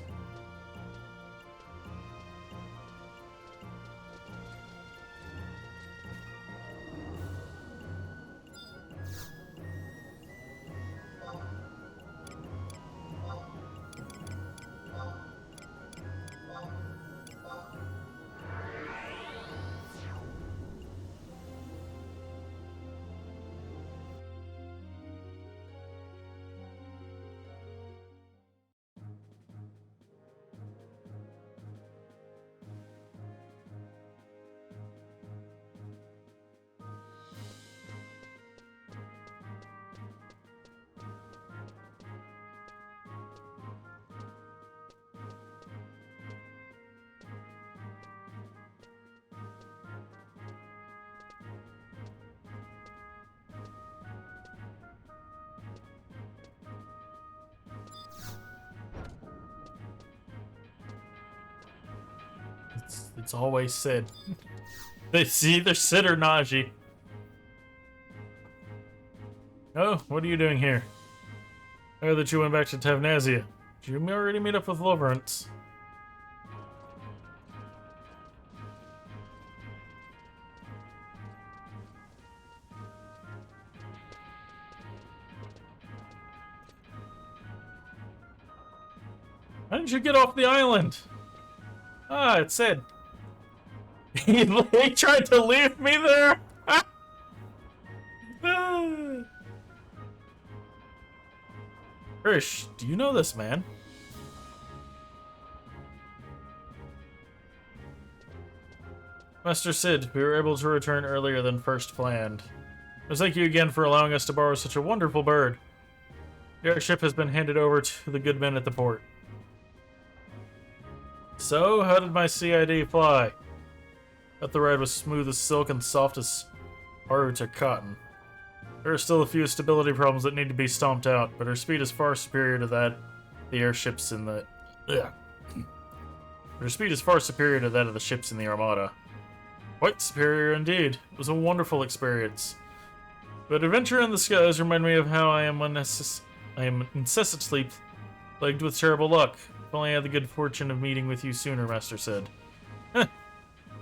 It's always Sid. It's either Sid or Najee. Oh, what are you doing here? I heard that you went back to Tavnazia. Did you already meet up with Loverance? How did you get off the island? Ah, it's Sid. He tried to leave me there? Krish, do you know this man? Master Sid, we were able to return earlier than first planned. Thank you again for allowing us to borrow such a wonderful bird. The airship has been handed over to the good men at the port. So, how did my CID fly? Thought the ride was smooth as silk and soft as roots or cotton. There are still a few stability problems that need to be stomped out, but her speed is far superior to that of the airships in the... Her speed is far superior to that of the ships in the Armada. Quite superior indeed. It was a wonderful experience. But adventure in the skies remind me of how I am incessantly plagued with terrible luck. If only I had the good fortune of meeting with you sooner, Master said.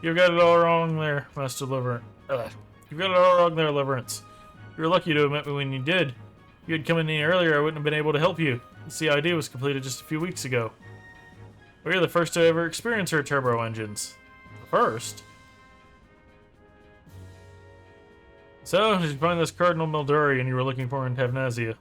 You've got it all wrong there, Master Liverance. You've got it all wrong there, Liverance. You were lucky to have met me when you did. If you had come in earlier, I wouldn't have been able to help you. The CID was completed just a few weeks ago. We are the first to ever experience her turbo engines. The first? So, did you find this Cardinal Mildurian you were looking for in Tavnazia?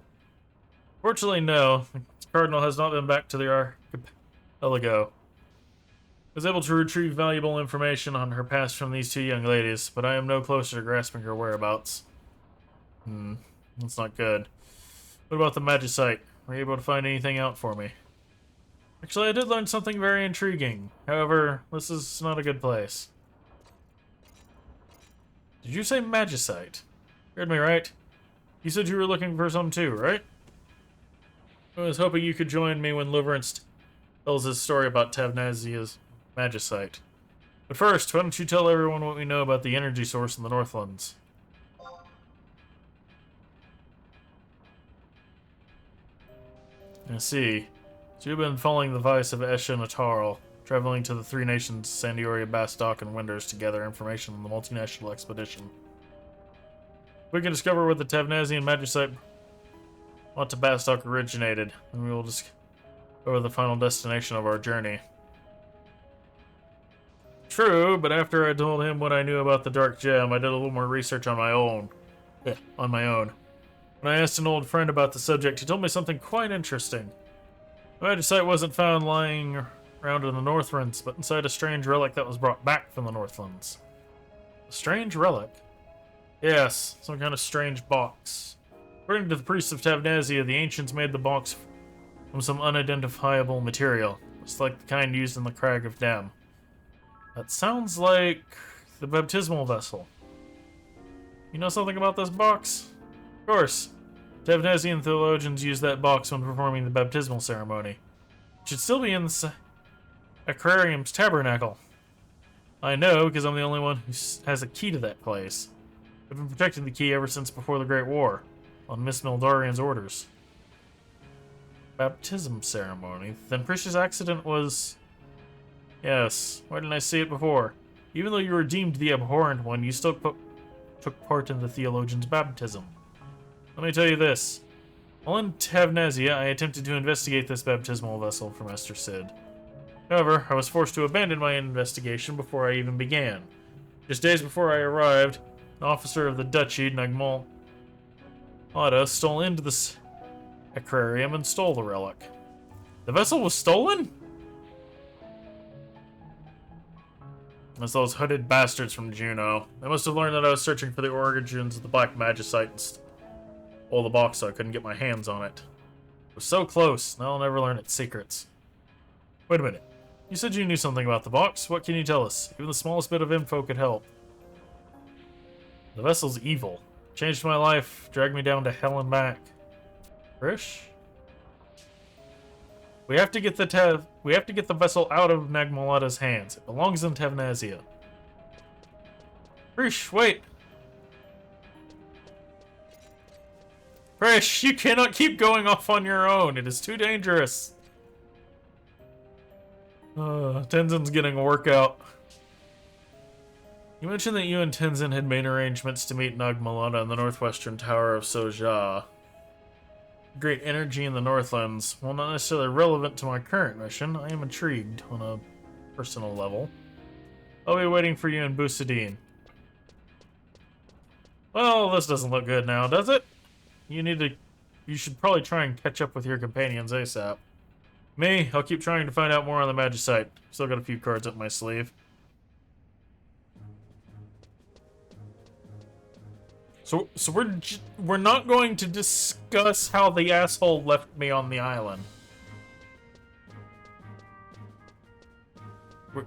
Fortunately, no. The Cardinal has not been back to the Archipelago. I was able to retrieve valuable information on her past from these two young ladies, but I am no closer to grasping her whereabouts. That's not good. What about the Magicite? Were you able to find anything out for me? Actually, I did learn something very intriguing. However, this is not a good place. Did you say Magicite? You heard me right? You said you were looking for some too, right? I was hoping you could join me when Liverance tells his story about Tavnazia's Magicite. But first, why don't you tell everyone what we know about the energy source in the Northlands? I see. So you've been following the advice of Esha and Atarl, traveling to the three nations, Sandioria, Bastok, and Winders to gather information on the multinational expedition. We can discover where the Tavnazian Magicite brought to Bastok originated, and we will discover the final destination of our journey. True, but after I told him what I knew about the Dark Gem, I did a little more research on my own. When I asked an old friend about the subject, he told me something quite interesting. The Magicite wasn't found lying around in the Northlands, but inside a strange relic that was brought back from the Northlands. A strange relic? Yes, some kind of strange box. According to the priests of Tavnazia, the ancients made the box from some unidentifiable material. It's like the kind used in the Crag of Dam. That sounds like the baptismal vessel. You know something about this box? Of course. Tavnazian theologians use that box when performing the baptismal ceremony. It should still be in the Aquarium's tabernacle. I know, because I'm the only one who has a key to that place. I've been protecting the key ever since before the Great War, on Miss Mildarian's orders. Baptism ceremony? Then Precious accident was... Yes, why didn't I see it before? Even though you were deemed the abhorrent one, you still took part in the theologian's baptism. Let me tell you this. While in Tavnazia, I attempted to investigate this baptismal vessel for Master Sid. However, I was forced to abandon my investigation before I even began. Just days before I arrived, an officer of the Duchy, Nagmal Ada, stole into the aquarium and stole the relic. The vessel was stolen? It's those hooded bastards from Juno. They must have learned that I was searching for the origins of the Black Magicite and stole the box so I couldn't get my hands on it. It was so close, now I'll never learn its secrets. Wait a minute. You said you knew something about the box. What can you tell us? Even the smallest bit of info could help. The vessel's evil. Changed my life, dragged me down to hell and back. Krish? We have to get the vessel out of Nagmalada's hands. It belongs in Vana'diel. Frisch, wait. Frisch, you cannot keep going off on your own. It is too dangerous. Tenzin's getting a workout. You mentioned that you and Tenzin had made arrangements to meet Nagmalada in the northwestern tower of Soja. Great energy in the Northlands. While not necessarily relevant to my current mission, I am intrigued on a personal level. I'll be waiting for you in Busadine. Well, this doesn't look good now, does it? You should probably try and catch up with your companions ASAP. Me, I'll keep trying to find out more on the Magicite. Still got a few cards up my sleeve. So we're not going to discuss how the asshole left me on the island.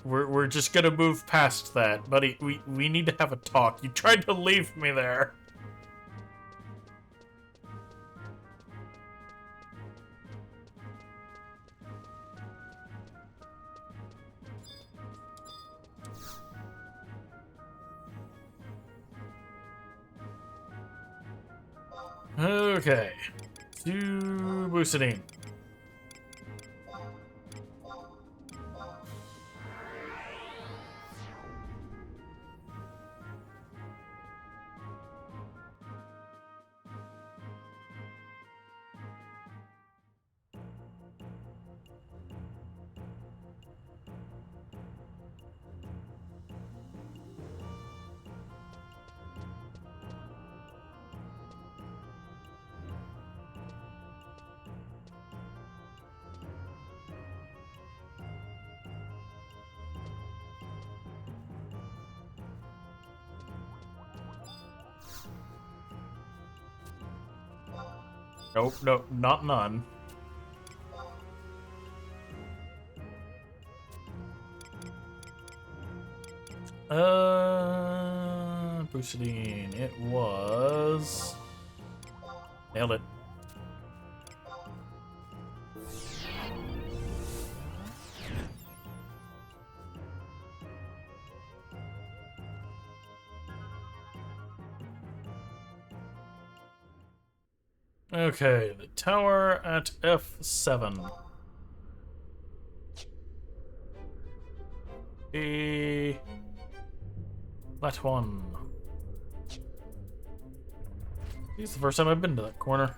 We're just gonna move past that, buddy. We need to have a talk. You tried to leave me there. Okay. To Busadine. Nope, nope, not none. Busadine. It was... Nailed it. Okay, the tower at F7. That one. This is the first time I've been to that corner.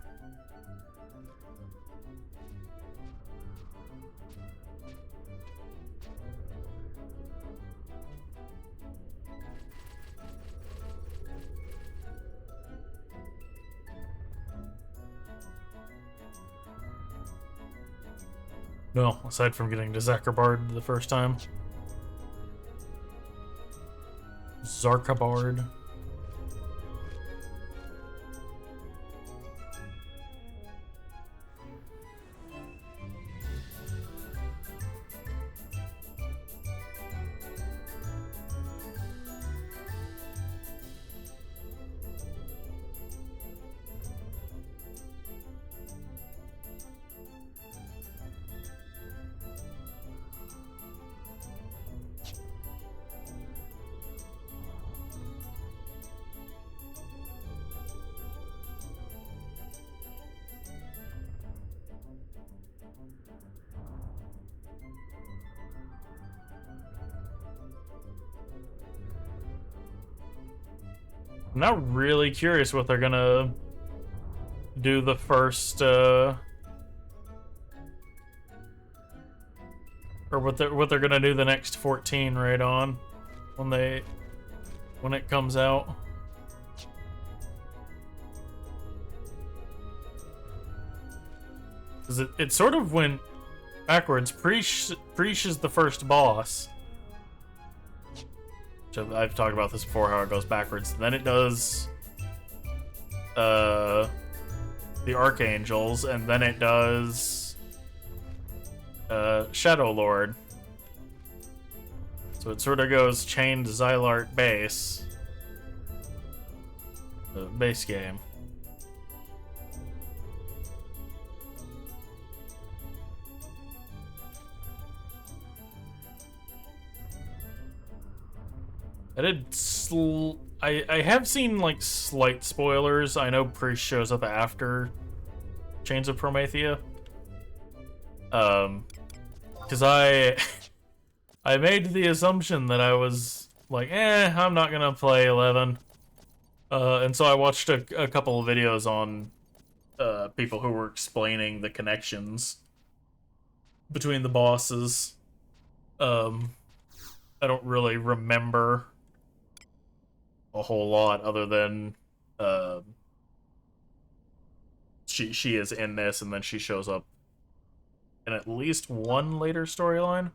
No, aside from getting to Zakarbard the first time. Zarkabard. I'm now really curious what they're gonna do the first, or what they're gonna do the next 14 raid on when it comes out. Cause it sort of went backwards. Preesh is the first boss. I've talked about this before, how it goes backwards. Then it does the Archangels, and then it does Shadow Lord. So it sort of goes chained Xylart base. The base game. I did I have seen like slight spoilers. I know Priest shows up after Chains of Promathia. Because I made the assumption that I was like, I'm not gonna play 11. And so I watched a couple of videos on people who were explaining the connections between the bosses. I don't really remember a whole lot other than she is in this, and then she shows up in at least one later storyline.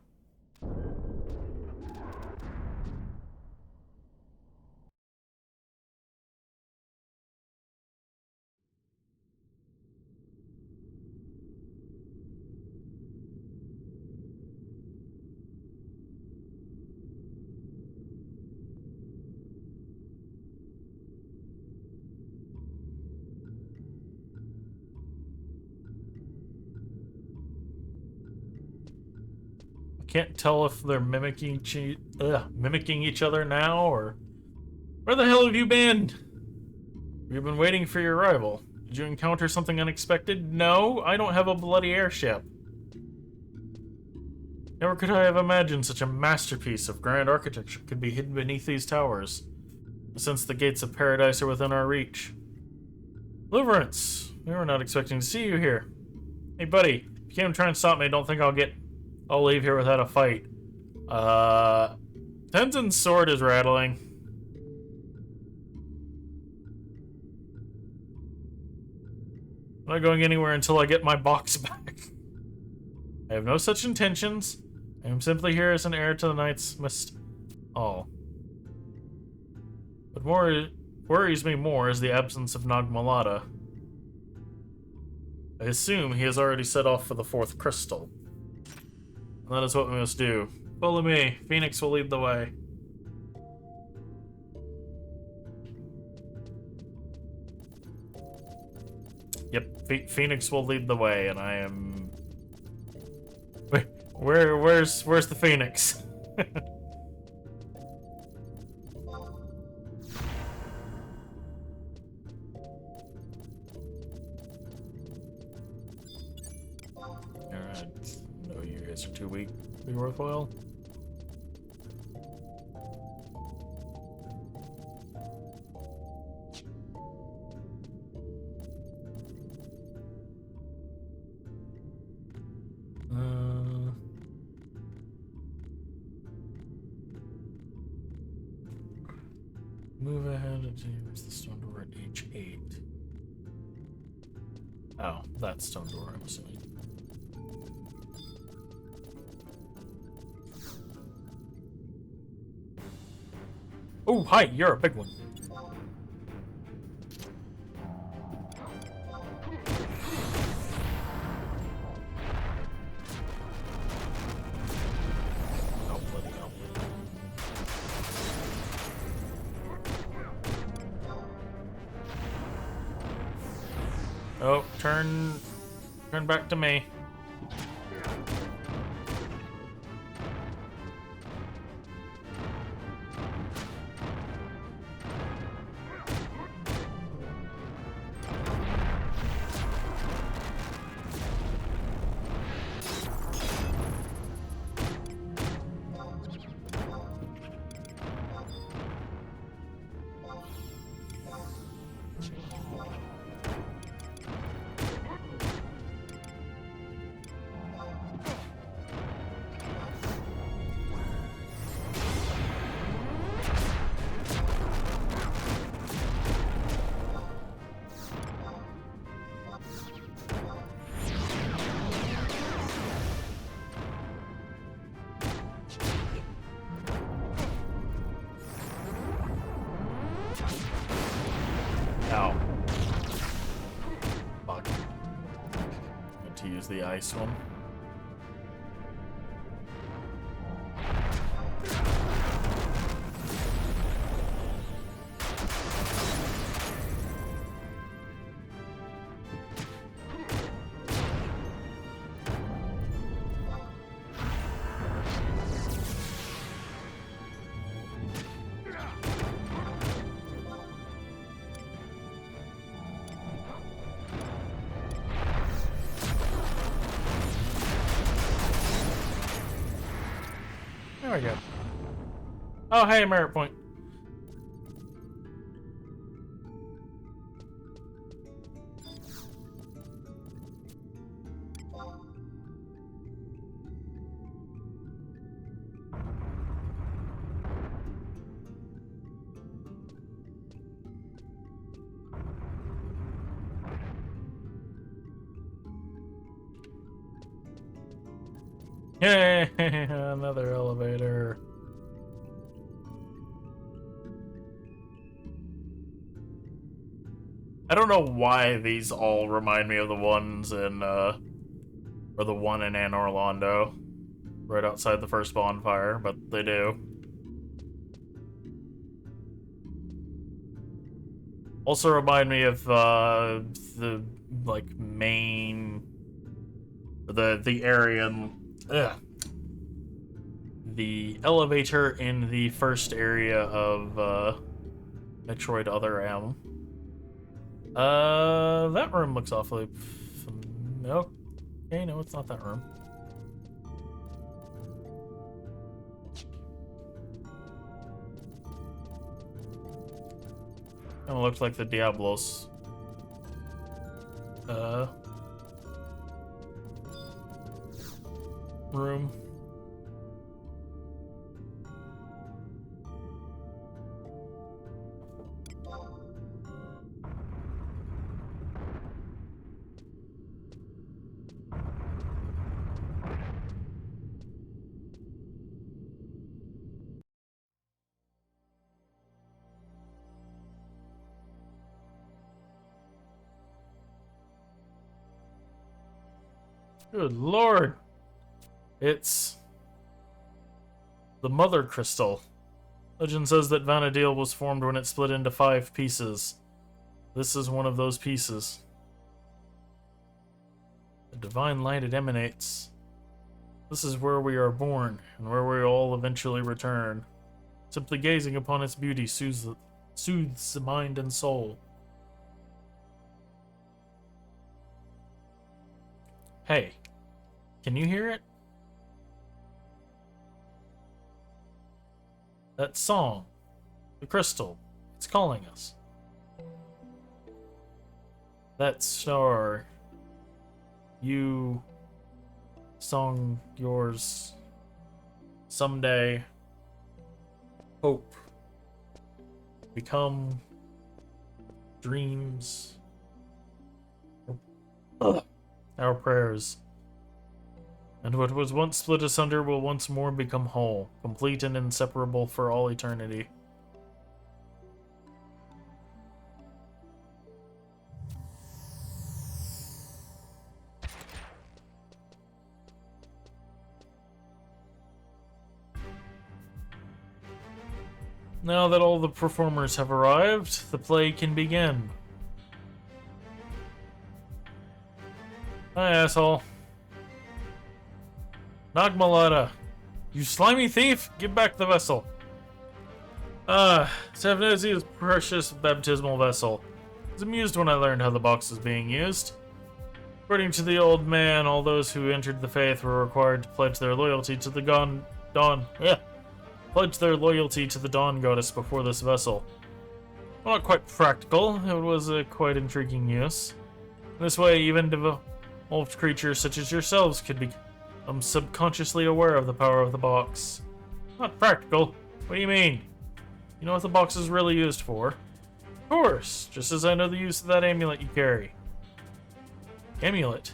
Can't tell if they're mimicking each other now, or where the hell have you been? We've been waiting for your arrival. Did you encounter something unexpected? No, I don't have a bloody airship. Never could I have imagined such a masterpiece of grand architecture could be hidden beneath these towers. Since the gates of paradise are within our reach. Deliverance! We were not expecting to see you here. Hey buddy, if you can't try and stop me, don't think I'll leave here without a fight. Tenzin's sword is rattling. I'm not going anywhere until I get my box back. I have no such intentions. I am simply here as an heir to the Knight's mist. Oh. What worries me more is the absence of Nagmalada. I assume he has already set off for the 4th crystal. And that is what we must do. Follow me. Phoenix will lead the way. Yep, Phoenix will lead the way, and I am... Wait, where's the Phoenix? Alright. No, you guys are too weak to be worthwhile. Move ahead and use the stone door at H8. Oh, that stone door, I'm assuming. Oh, hi, you're a big one. Oh, bloody hell. Oh, turn back to me. Ow. Fuck. Need to use the ice one. There we go. Oh, hey, merit point. Yay! Another elevator. I don't know why these all remind me of the ones in, or the one in Anne Orlando, right outside the first bonfire, but they do. Also remind me of, the, like, main... The area in... Ugh. The elevator in the first area of, Metroid Other M. That room looks awfully... No. Okay, no, it's not that room. Kinda looks like the Diablos. Room. Good lord. It's the Mother Crystal. Legend says that Vana'diel was formed when it split into 5 pieces. This is one of those pieces. The divine light it emanates. This is where we are born, and where we all eventually return. Simply gazing upon its beauty soothes the mind and soul. Hey, can you hear it? That song, the crystal, it's calling us. That star, you song yours someday, hope, become dreams, our prayers. And what was once split asunder will once more become whole, complete and inseparable for all eternity. Now that all the performers have arrived, the play can begin. Hi, asshole. Nagmalada, you slimy thief! Give back the vessel. Ze'ev's precious baptismal vessel. I was amused when I learned how the box was being used. According to the old man, all those who entered the faith were required to pledge their loyalty to the pledge their loyalty to the Dawn Goddess before this vessel. Well, not quite practical, it was a quite intriguing use. In this way, even evolved creatures such as yourselves could be I'm subconsciously aware of the power of the box. Not practical? What do you mean? You know what the box is really used for? Of course, just as I know the use of that amulet you carry. Amulet?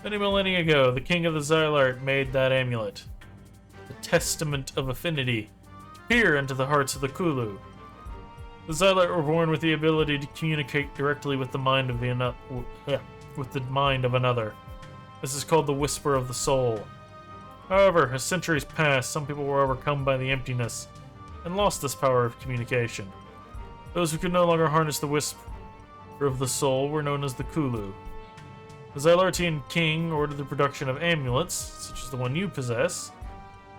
Many millennia ago, the king of the Ze'ev made that amulet. The testament of affinity, to peer into the hearts of the Kulu. The Ze'ev were born with the ability to communicate directly with the mind of another. This is called the Whisper of the Soul. However, as centuries passed, some people were overcome by the emptiness and lost this power of communication. Those who could no longer harness the Whisper of the Soul were known as the Kulu. The Ze'ev king ordered the production of amulets, such as the one you possess,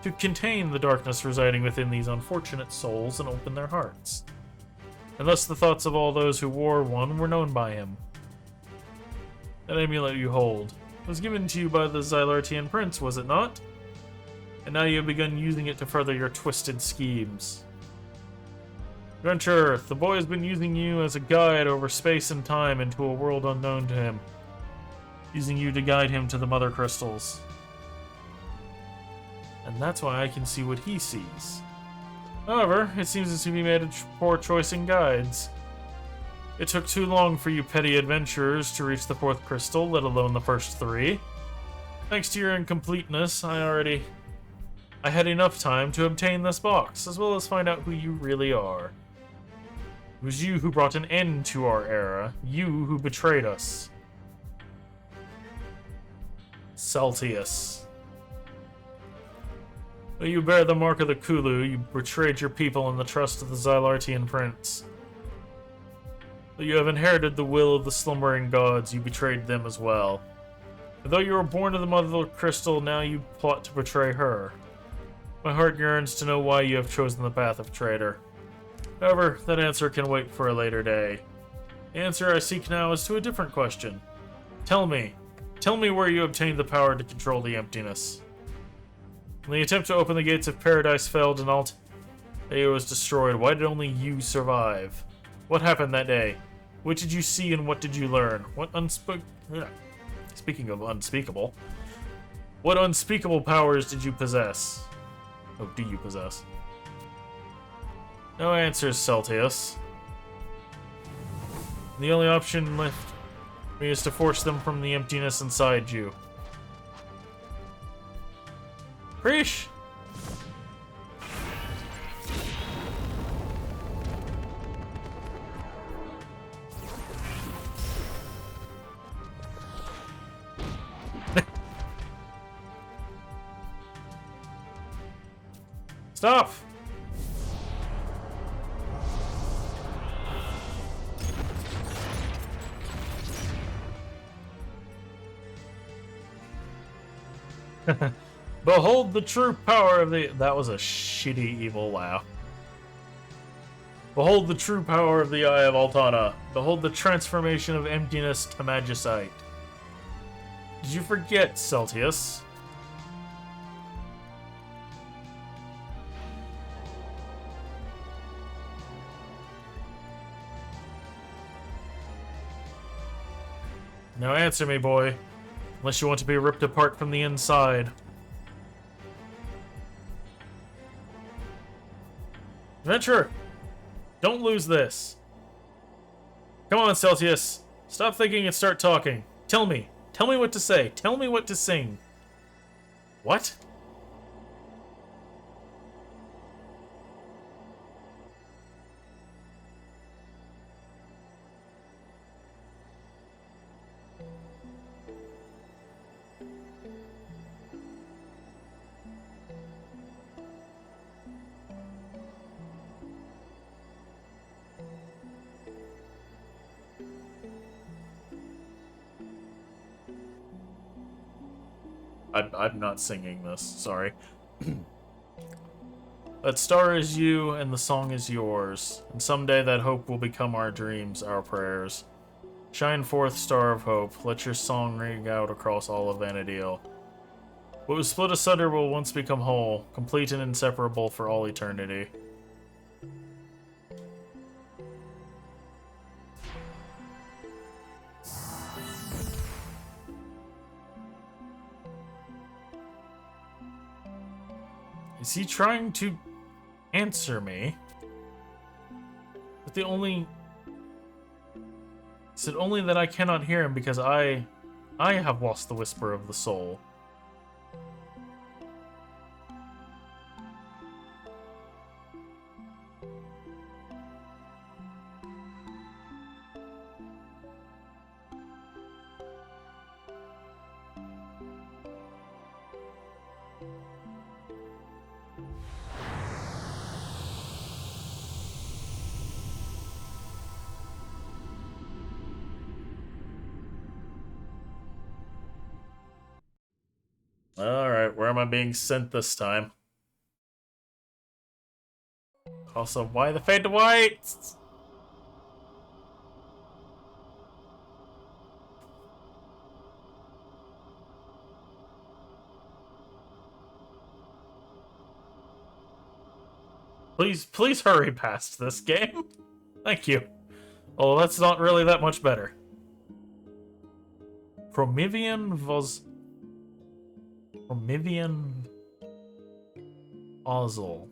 to contain the darkness residing within these unfortunate souls and open their hearts. And thus the thoughts of all those who wore one were known by him. That amulet you hold was given to you by the Ze'ev prince, was it not? and now you have begun using it to further your twisted schemes. Adventurer, the boy has been using you as a guide over space and time into a world unknown to him, using you to guide him to the Mother Crystals. And that's why I can see what he sees. However, it seems as if he made a poor choice in guides. It took too long for you petty adventurers to reach the 4th crystal, let alone the first 3. Thanks to your incompleteness, I had enough time to obtain this box, as well as find out who you really are. It was you who brought an end to our era, you who betrayed us. Celtius. Though you bear the mark of the Kulu, you betrayed your people and the trust of the Xylartian prince. Though you have inherited the will of the slumbering gods, you betrayed them as well. And though you were born to the Mother Crystal, now you plot to betray her. My heart yearns to know why you have chosen the path of traitor. However, that answer can wait for a later day. The answer I seek now is to a different question. Tell me where you obtained the power to control the emptiness. When the attempt to open the gates of paradise failed and Altair was destroyed, why did only you survive? What happened that day? What did you see and what did you learn? Speaking of unspeakable, what unspeakable powers did you possess? Oh, do you possess? No answers, Celtius. The only option left for me is to force them from the emptiness inside you. Preesh! Stop! Behold the true power of the... That was a shitty evil laugh. Behold the true power of the Eye of Altana. Behold the transformation of emptiness to magicite. Did you forget, Celtius? Now answer me, boy. Unless you want to be ripped apart from the inside. Adventurer! Don't lose this. Come on, Celtius. Stop thinking and start talking. Tell me. Tell me what to say. Tell me what to sing. What? I'm not singing this, sorry. That star is you, and the song is yours. And someday that hope will become our dreams, our prayers. Shine forth, star of hope. Let your song ring out across all of Vana'diel. What was split asunder will once become whole, complete and inseparable for all eternity. Is he trying to answer me? But the only... Is it only that I cannot hear him because I have lost the whisper of the soul? Alright, where am I being sent this time? Also, why the fade to white? Please hurry past this game. Thank you. Oh, that's not really that much better. Promathia Ozzel.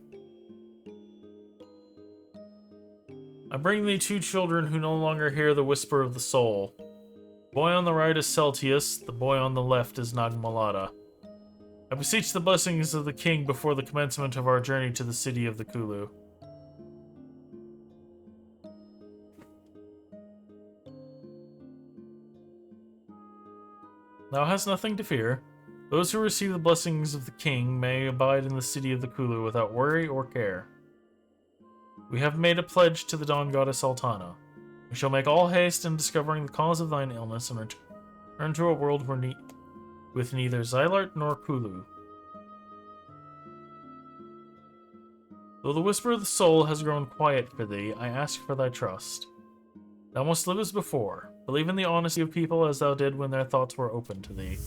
I bring thee two children who no longer hear the whisper of the soul. The boy on the right is Celtius, the boy on the left is Nagmalada. I beseech the blessings of the king before the commencement of our journey to the city of the Kulu. Thou hast nothing to fear. Those who receive the blessings of the king may abide in the city of the Kulu without worry or care. We have made a pledge to the Dawn Goddess Altana. We shall make all haste in discovering the cause of thine illness and return to a world with neither Xylart nor Kulu. Though the whisper of the soul has grown quiet for thee, I ask for thy trust. Thou must live as before. Believe in the honesty of people as thou did when their thoughts were open to thee.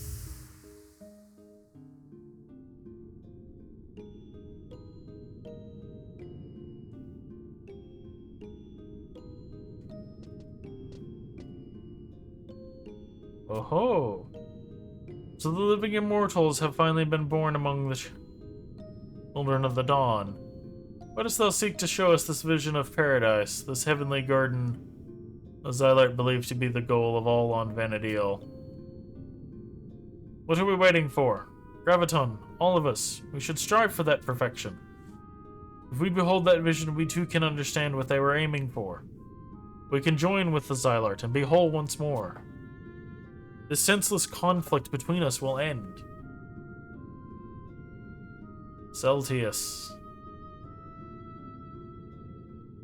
Oh-ho! So the living immortals have finally been born among the children of the dawn. Why dost thou seek to show us this vision of paradise, this heavenly garden the Xylart believes to be the goal of all on Vana'diel? What are we waiting for? Graviton, all of us, we should strive for that perfection. If we behold that vision, we too can understand what they were aiming for. We can join with the Xylart and be whole once more. This senseless conflict between us will end. Celtius.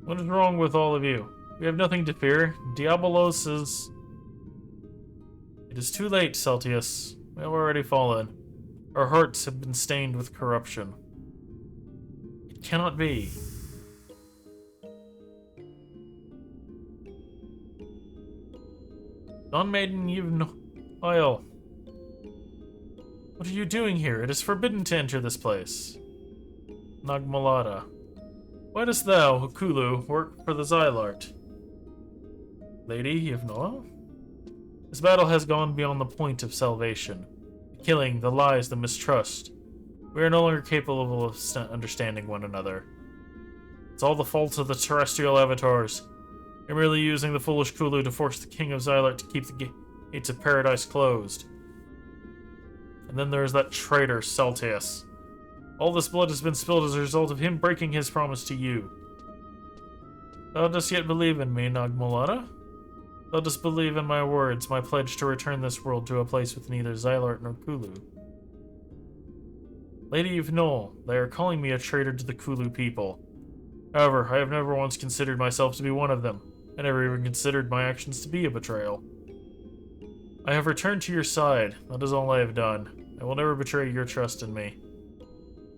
What is wrong with all of you? We have nothing to fear. Diabolos is... It is too late, Celtius. We have already fallen. Our hearts have been stained with corruption. It cannot be. Dawn Maiden, you've no... Oil. What are you doing here? It is forbidden to enter this place. Nagmalada. Why dost thou, Kulu, work for the Xylart? Lady Yevnoa? This battle has gone beyond the point of salvation. The killing, the lies, the mistrust. We are no longer capable of understanding one another. It's all the fault of the terrestrial avatars. They're merely using the foolish Kulu to force the king of Xylart to keep the gates of paradise closed. And then there's that traitor, Celtius. All this blood has been spilled as a result of him breaking his promise to you. Thou dost yet believe in me, Nagmalada? Thou dost believe in my words, my pledge to return this world to a place with neither Xylart nor Kulu. Lady of Noel, they are calling me a traitor to the Kulu people. However, I have never once considered myself to be one of them. I never even considered my actions to be a betrayal. I have returned to your side. That is all I have done. I will never betray your trust in me.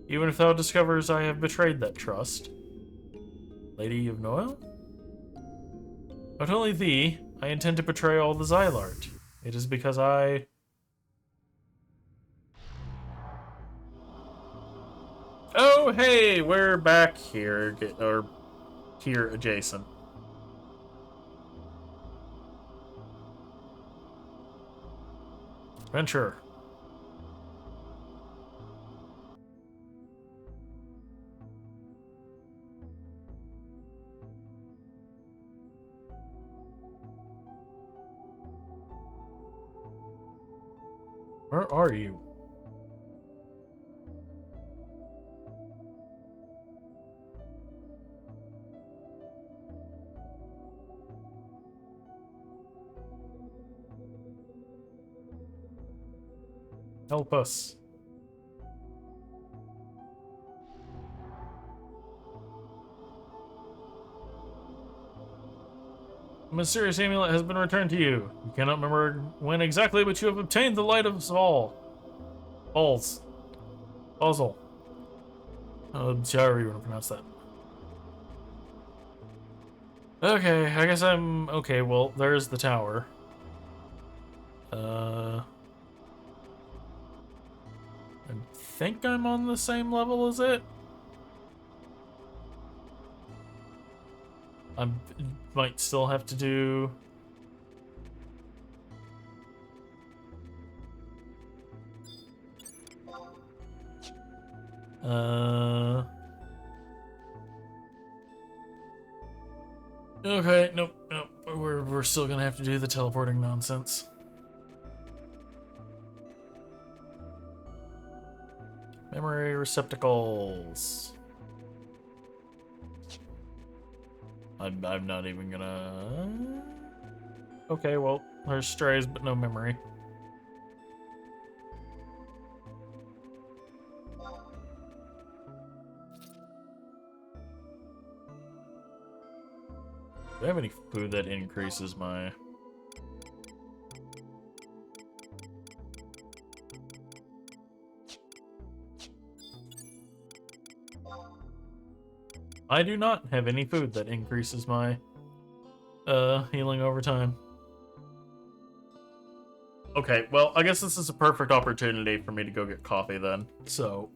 Even if thou discovers I have betrayed that trust. Lady of Noel? Not only thee, I intend to betray all the Xylart. It is because I... Oh, hey, we're back here, or here adjacent. Venture. Where are you? Help us. The mysterious amulet has been returned to you. You cannot remember when exactly, but you have obtained the light of all. Balls. Puzzle. However you want to pronounce that. Okay, I guess I'm... Okay, well, there's the tower. I think I'm on the same level as it. I might still have to do... Okay, nope. We're still gonna have to do the teleporting nonsense. Memory receptacles. I'm not even gonna... Okay, well, there's strays, but no memory. Do I have any food that increases my... I do not have any food that increases my healing over time. Okay, well, I guess this is a perfect opportunity for me to go get coffee then. So,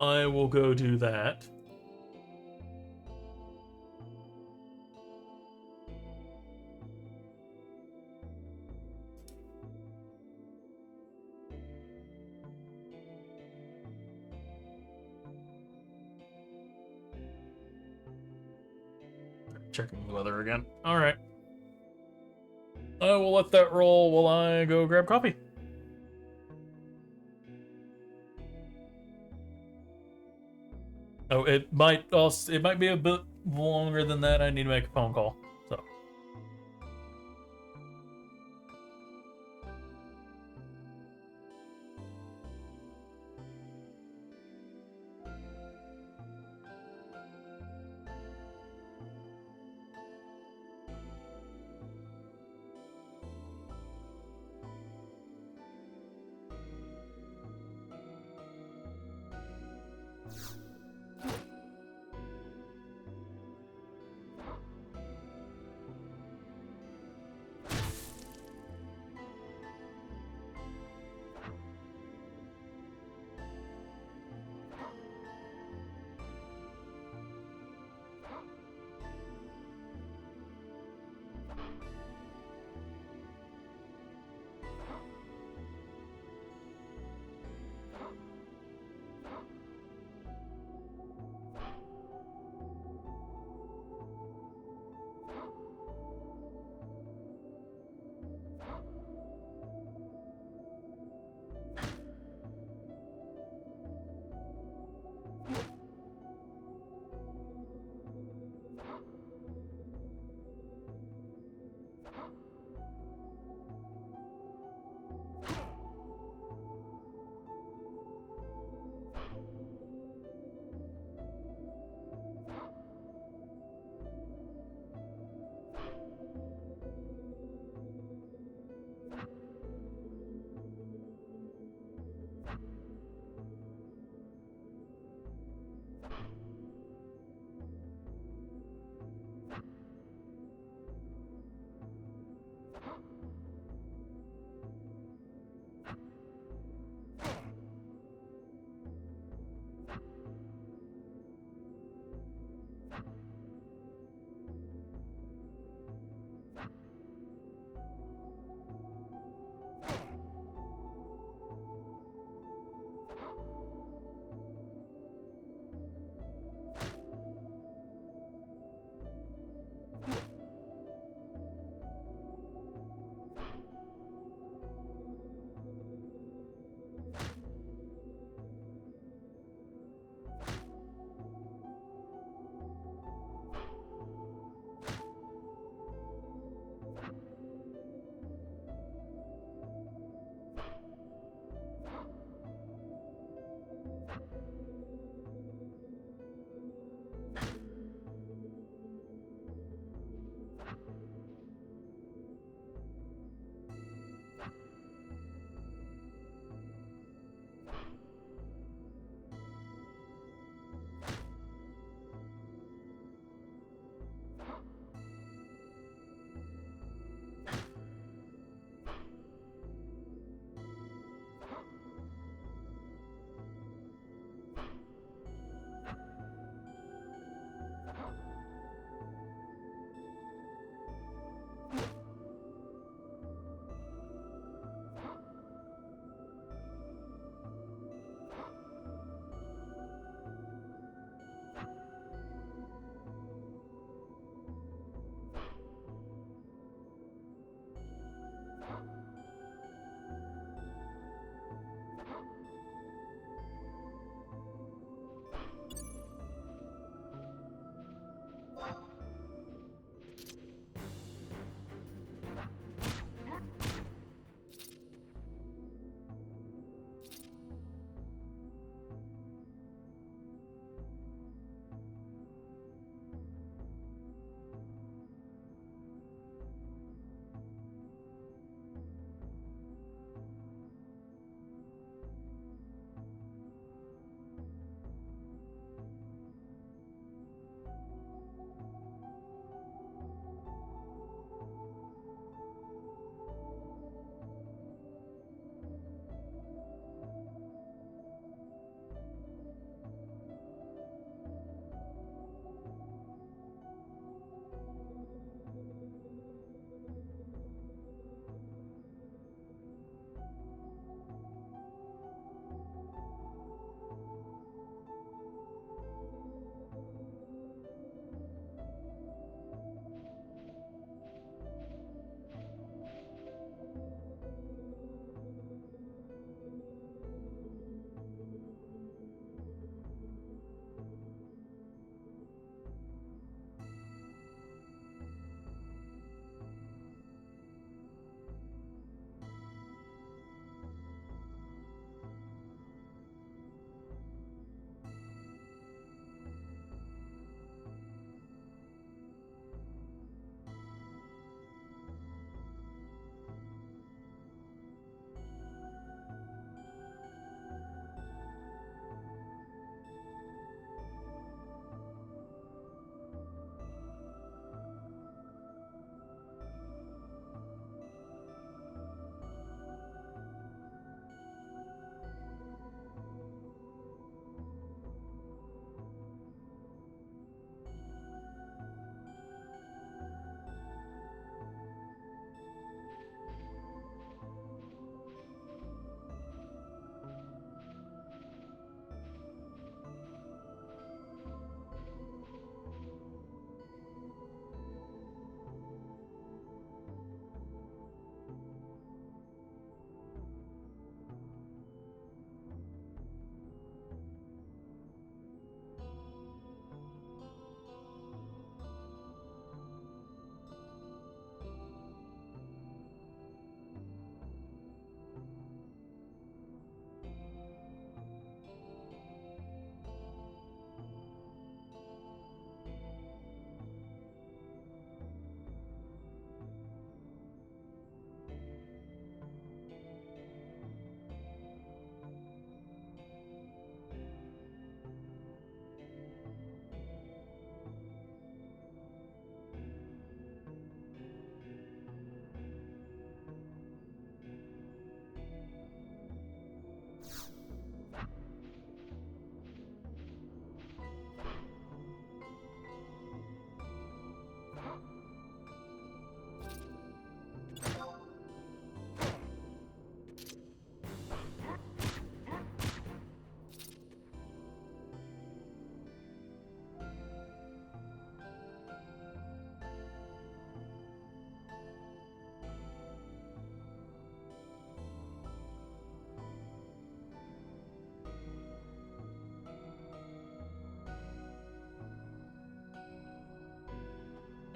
I will go do that. Checking the weather again. Alright. I will let that roll while I go grab coffee. Oh, it might be a bit longer than that. I need to make a phone call. So.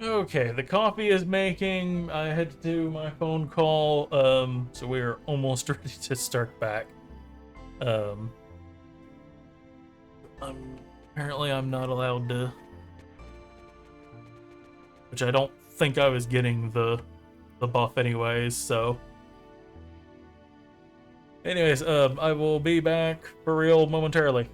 Okay, the coffee is making. I had to do my phone call, so we're almost ready to start back. Um, apparently I'm not allowed to, which I don't think I was getting the buff anyways. So, anyways, I will be back for real momentarily.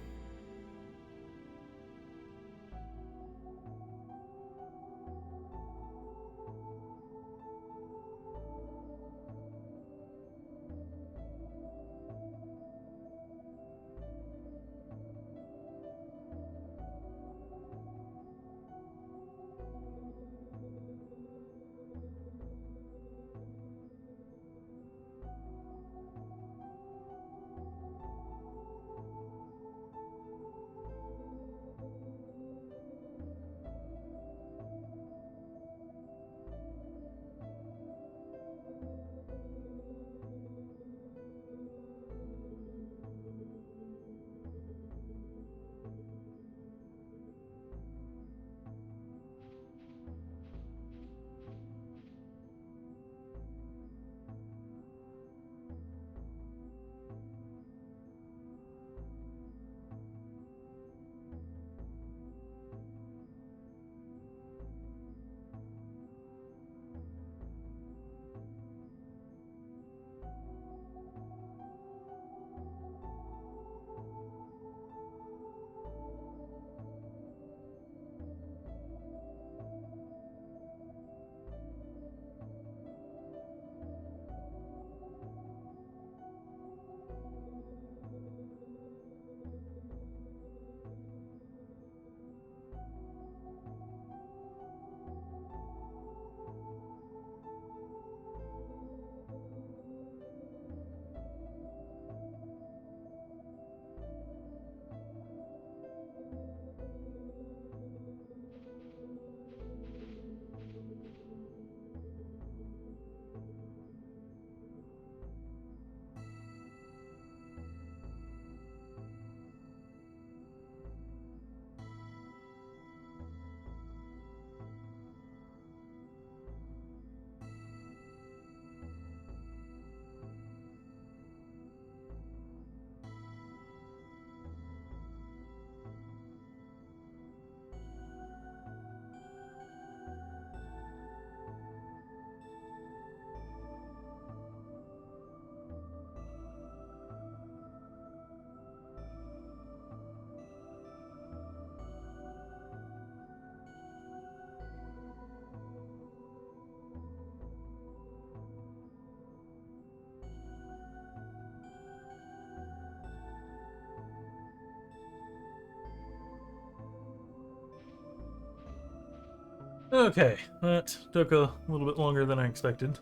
Okay, that took a little bit longer than I expected.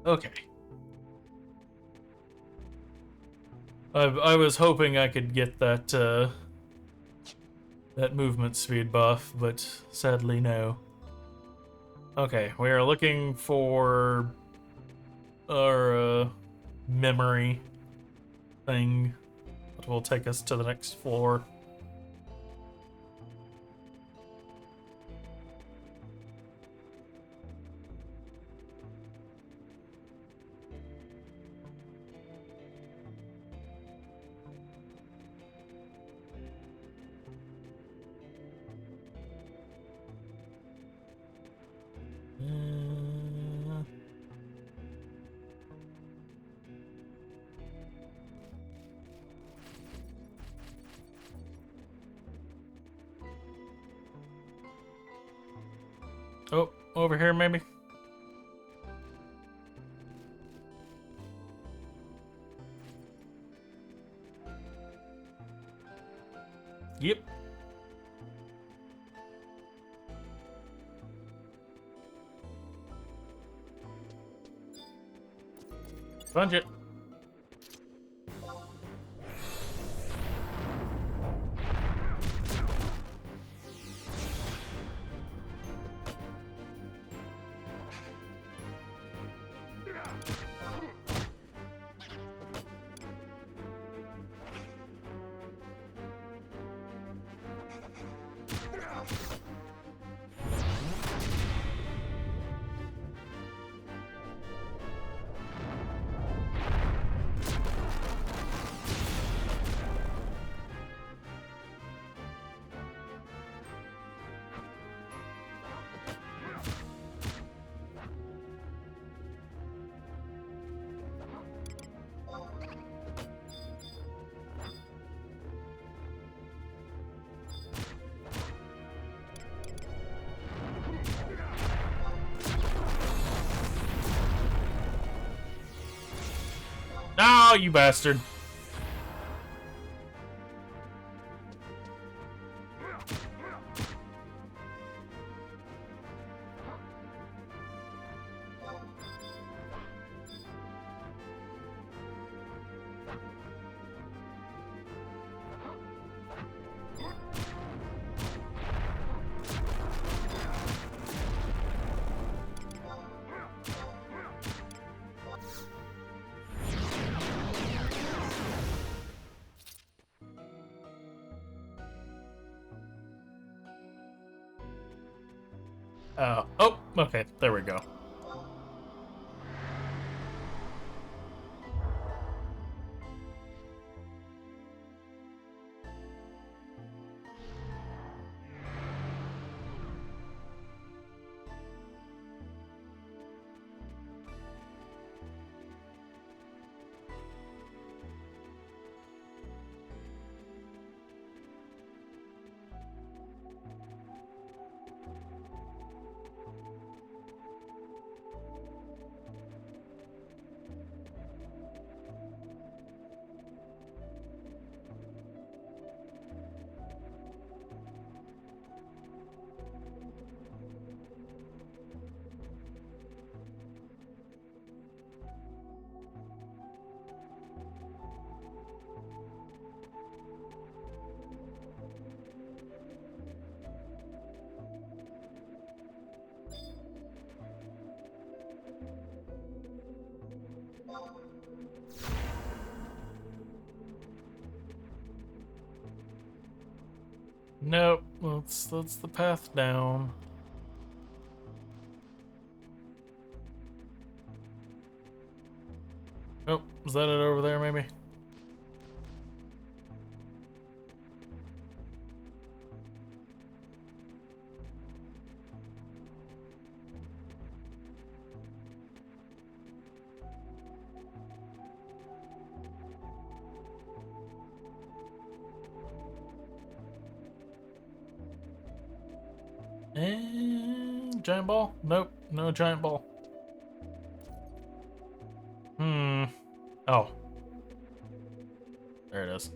Okay. I was hoping I could get that that movement speed buff, but sadly no. Okay, we are looking for our memory thing that will take us to the next floor. Oh, over here maybe? Yep. Sponge it. No, you bastard. Oh, okay, there we go. Nope, that's the path down. Oh, is that it over there, maybe? And giant ball? Nope, no giant ball. Oh. There it is.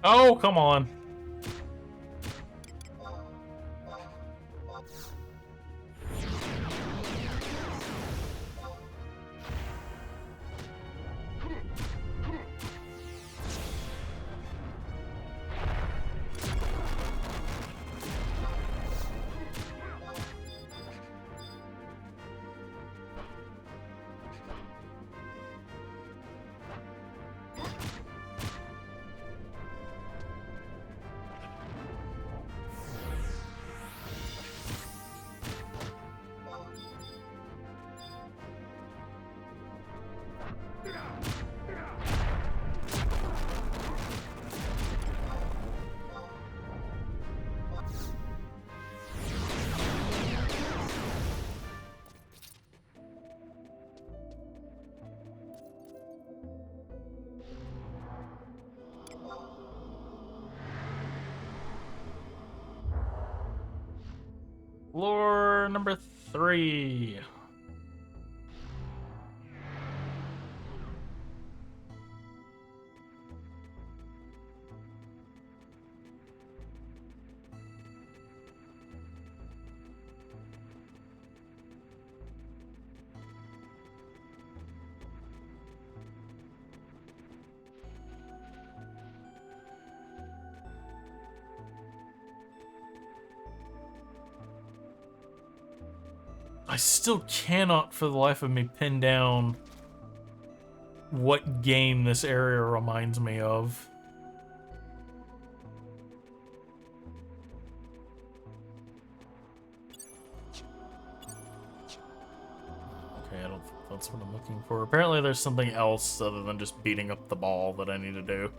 Oh, come on. Lore number 3. I still cannot for the life of me pin down what game this area reminds me of. Okay, I don't think that's what I'm looking for. Apparently there's something else other than just beating up the ball that I need to do.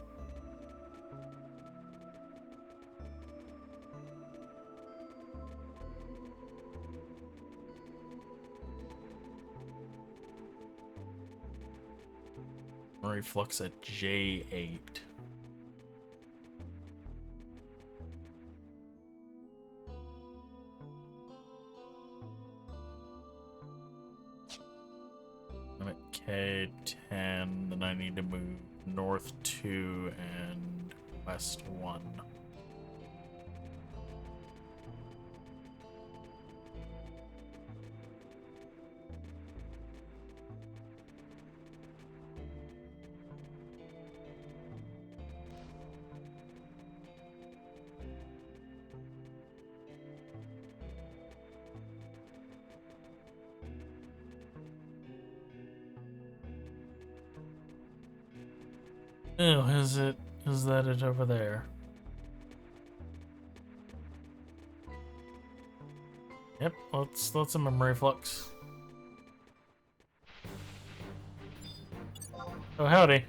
Reflux at J8. I'm at K10, then I need to move north 2 and west 1. Oh, is that it over there? Yep, let's a memory flux. Oh, howdy.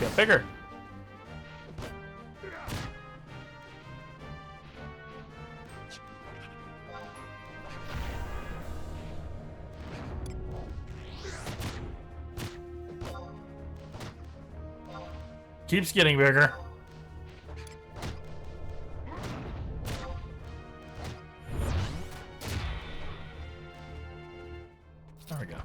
Get bigger. Keeps getting bigger. There we go.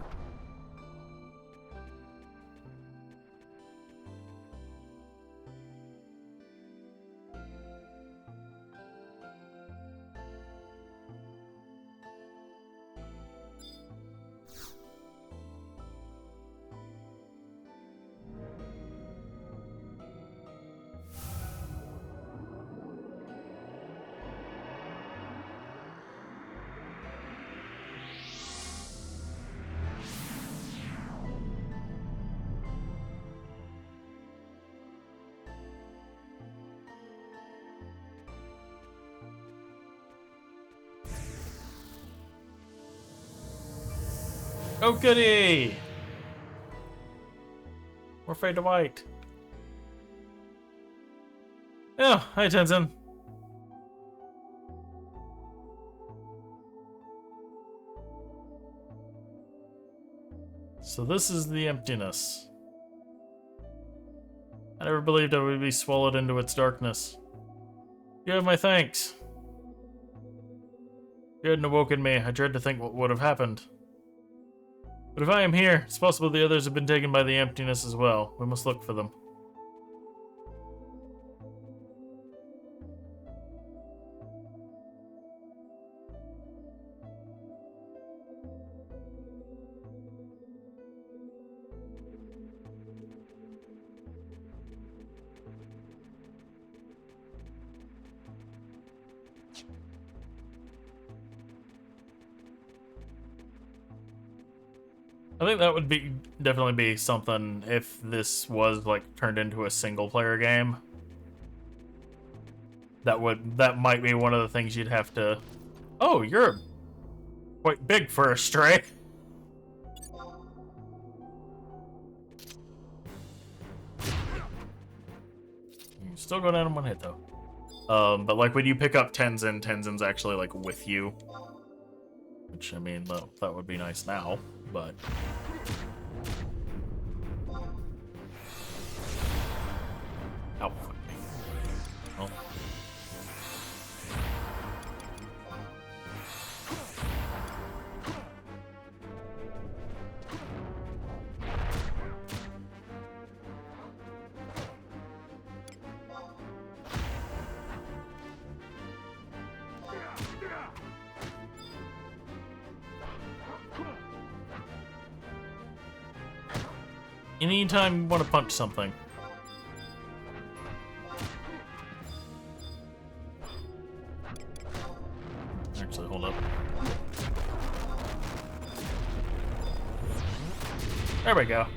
Oh, goody! We're fade to white. Oh, hi, Tenzin. So this is the emptiness. I never believed I would be swallowed into its darkness. You have my thanks. If you hadn't awoken me, I dread to think what would have happened. But if I am here, it's possible the others have been taken by the emptiness as well. We must look for them. I think that would definitely be something if this was like turned into a single player game. That might be one of the things you'd have to. Oh, you're quite big for a stray. Still go down in one hit, though. But, like, when you pick up Tenzin's actually, like, with you. Which, I mean, that would be nice now, but... Oh, fuck me. Oh. Anytime you want to punch something. Actually, hold up. There we go.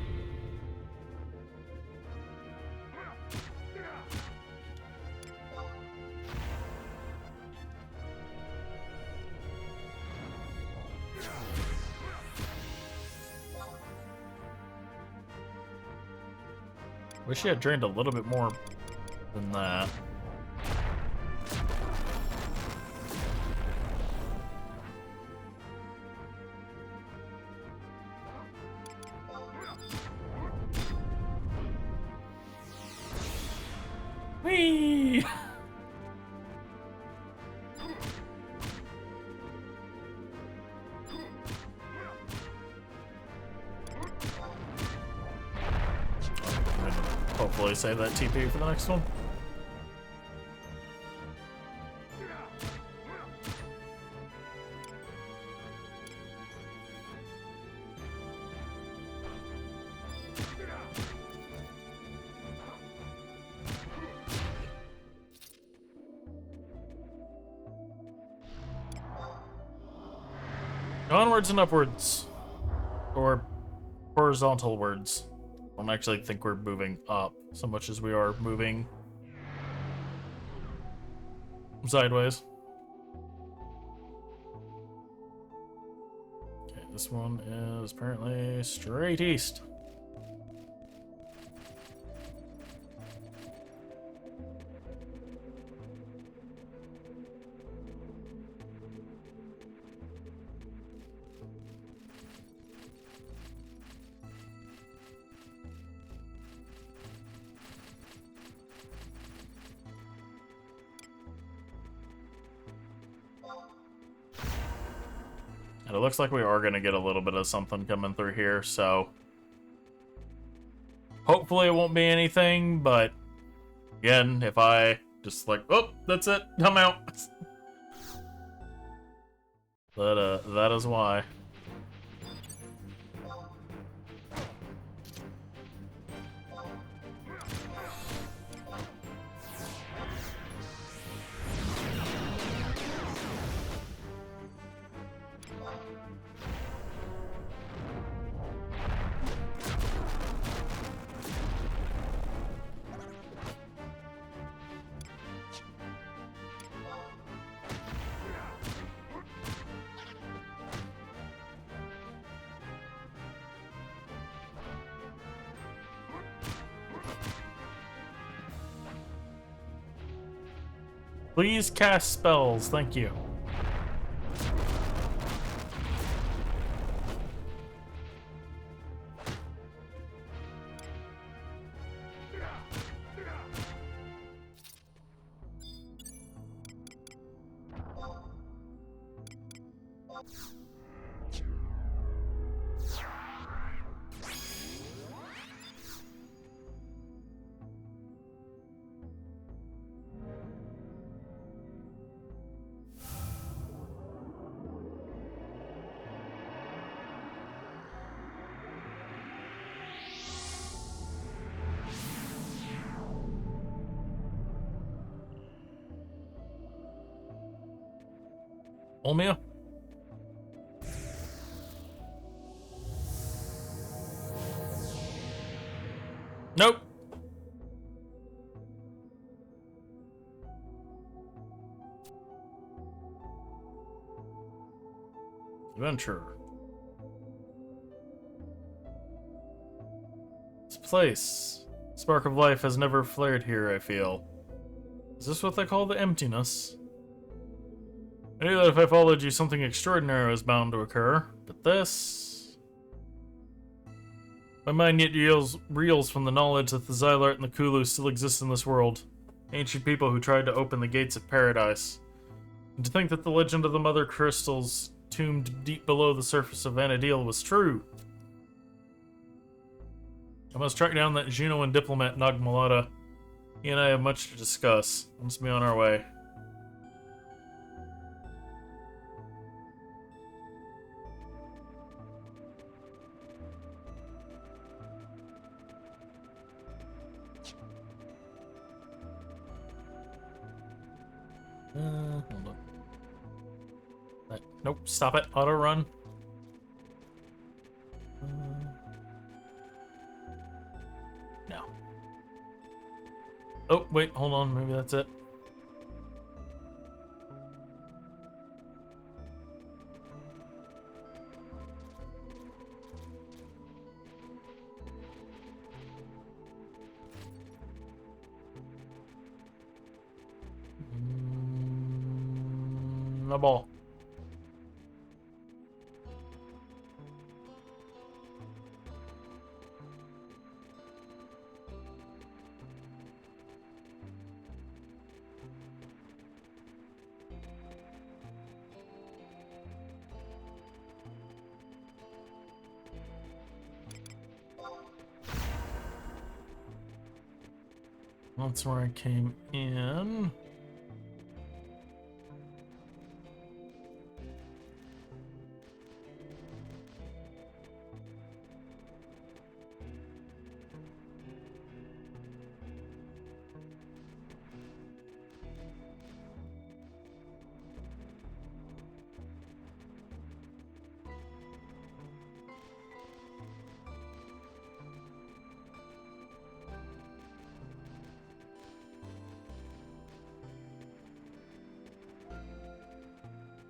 Wish he had drained a little bit more than that. Whee! Hopefully save that TP for the next one. Onwards and upwards. Or horizontal words. I don't actually think we're moving up so much as we are moving sideways. Okay, this one is apparently straight east. And it looks like we are going to get a little bit of something coming through here, so... Hopefully it won't be anything, but... Again, if I just like, oh, that's it, I'm out. But, that is why. Please cast spells, thank you. Olmia? Nope. Adventure. This place. Spark of life has never flared here, I feel. Is this what they call the emptiness? I knew that if I followed you, something extraordinary was bound to occur, but this... My mind yet reels from the knowledge that the Xylart and the Kulu still exist in this world. Ancient people who tried to open the gates of paradise. And to think that the legend of the Mother Crystals tombed deep below the surface of Vana'diel was true. I must track down that Junoan diplomat Nagmalata. He and I have much to discuss. Let's be on our way. Hold on. Nope, stop it. Auto run. No. Oh, wait, hold on. Maybe that's it. The ball. That's where I came in.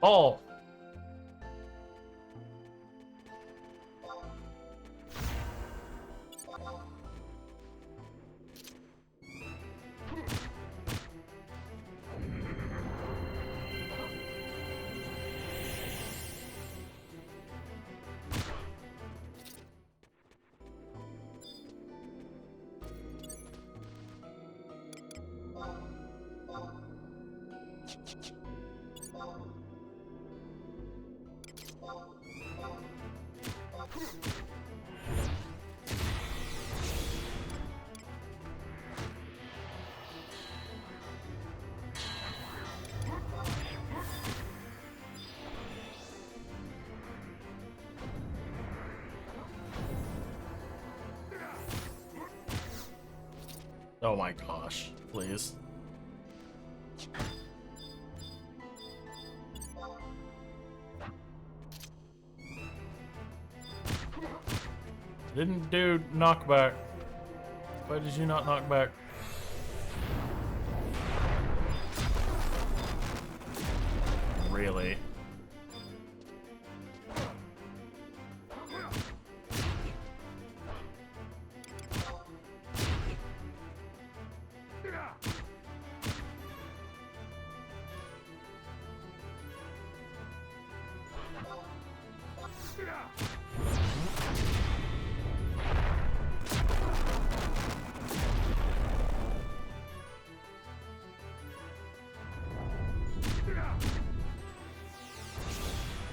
Ball. Oh my gosh, please. Didn't do knockback. Why did you not knock back? Really?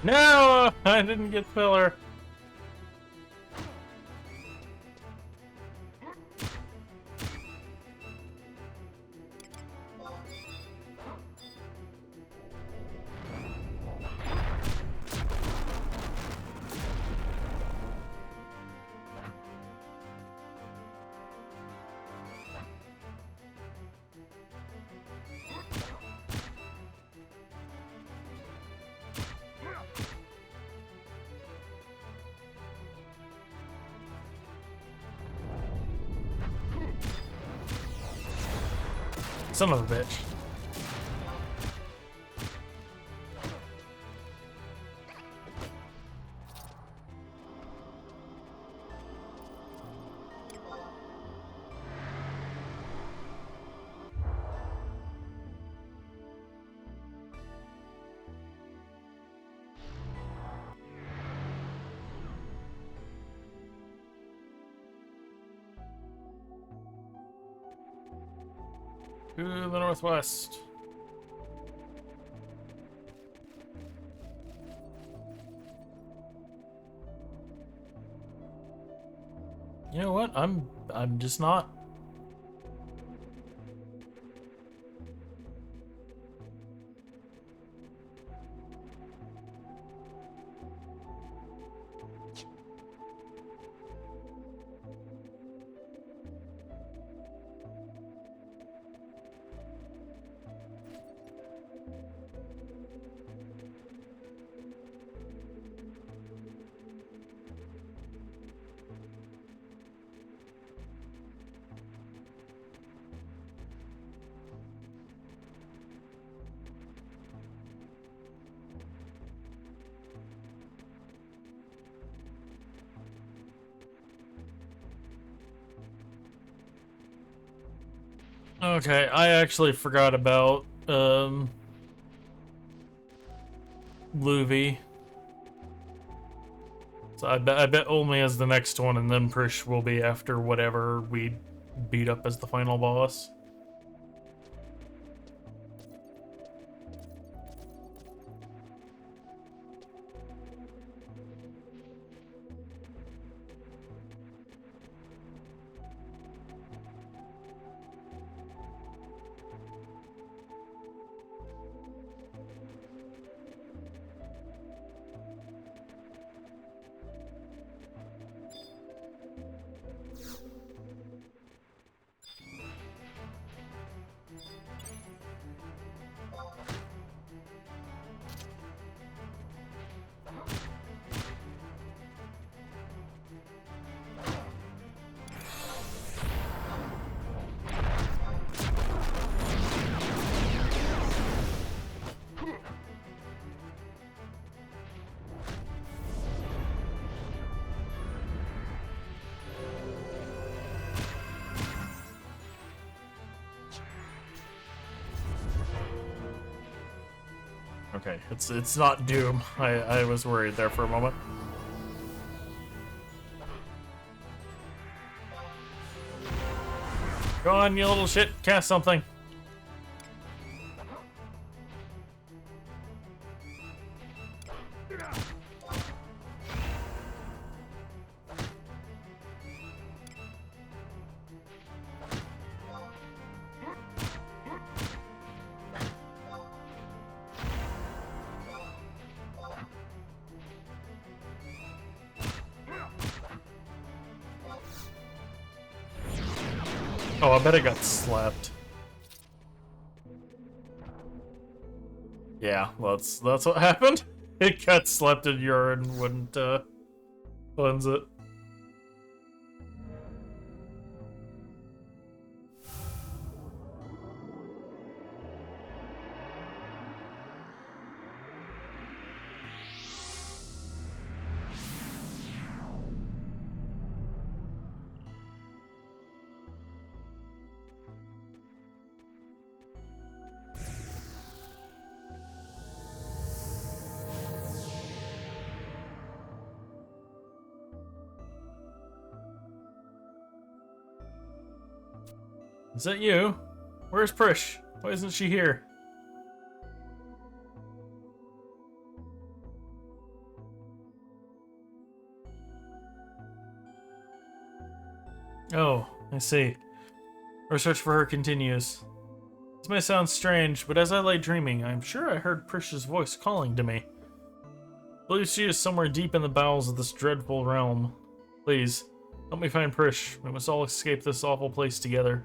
No! I didn't get filler. Son of a bitch. To the northwest. You know what? I'm just not. Okay, I actually forgot about Luvi. So I bet only as the next one, and then Prish will be after whatever we beat up as the final boss. Okay, it's not Doom. I was worried there for a moment. Go on, you little shit, cast something. Oh, I bet I got slapped. Yeah, that's what happened. It got slapped in urine and wouldn't cleanse it. Is that you? Where's Prish? Why isn't she here? Oh, I see. Our search for her continues. This may sound strange, but as I lay dreaming, I'm sure I heard Prish's voice calling to me. I believe she is somewhere deep in the bowels of this dreadful realm. Please, help me find Prish. We must all escape this awful place together.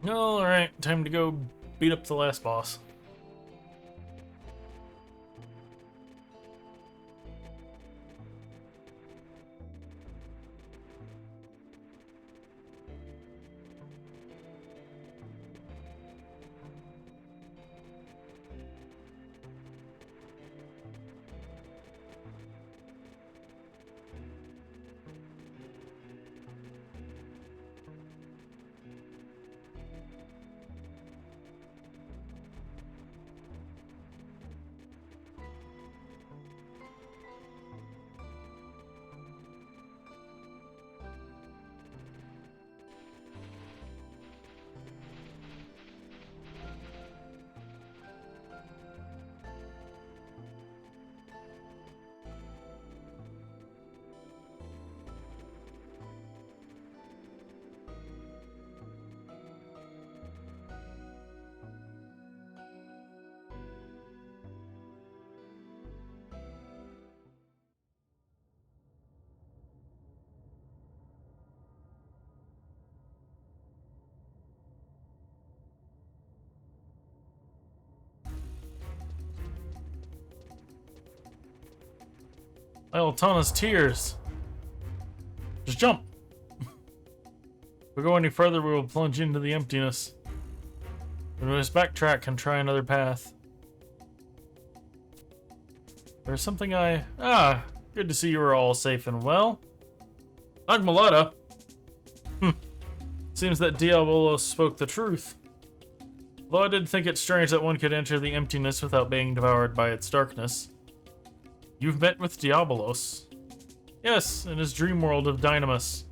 Alright, time to go beat up the last boss. Altana's tears. Just jump. If we go any further, we will plunge into the emptiness. We must backtrack and try another path. There's something good to see you are all safe and well. Agmalata. Seems that Diabolos spoke the truth. Though I did think it strange that one could enter the emptiness without being devoured by its darkness. You've met with Diabolos. Yes, in his dream world of Dynamis.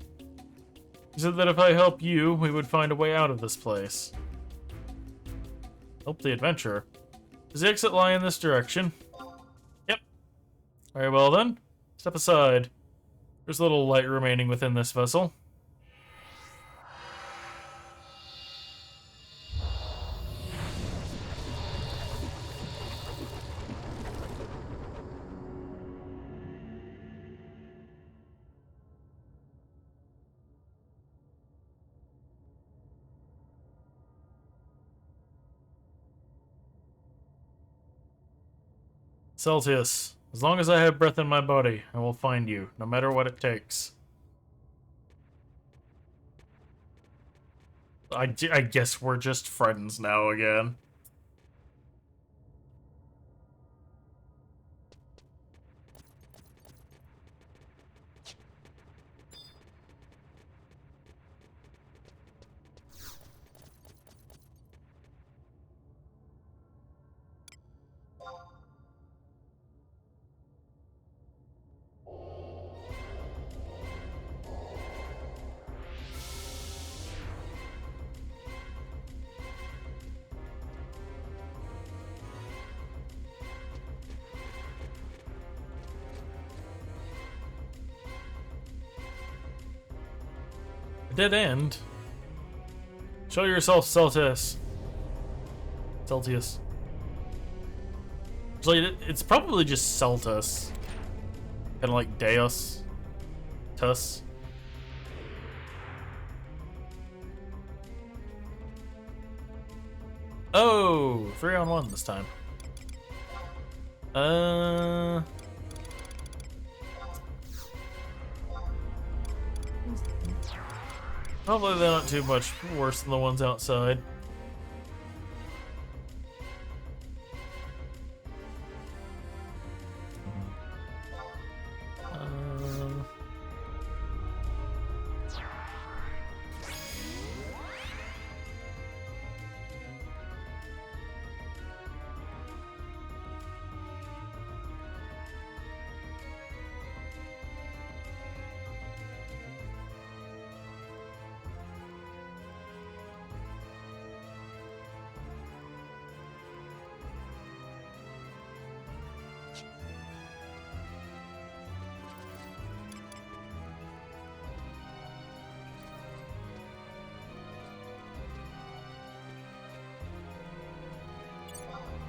He said that if I help you, we would find a way out of this place. Help the adventurer. Does the exit lie in this direction? Yep. Very well then. Step aside. There's little light remaining within this vessel. Celtius, as long as I have breath in my body, I will find you, no matter what it takes. I guess we're just friends now again. Dead end. Show yourself, Celtius. Celtius. Actually, it's probably just Celtus. Kind of like Deus. Tus. Oh, 3-on-1 this time. Hopefully they're not too much worse than the ones outside.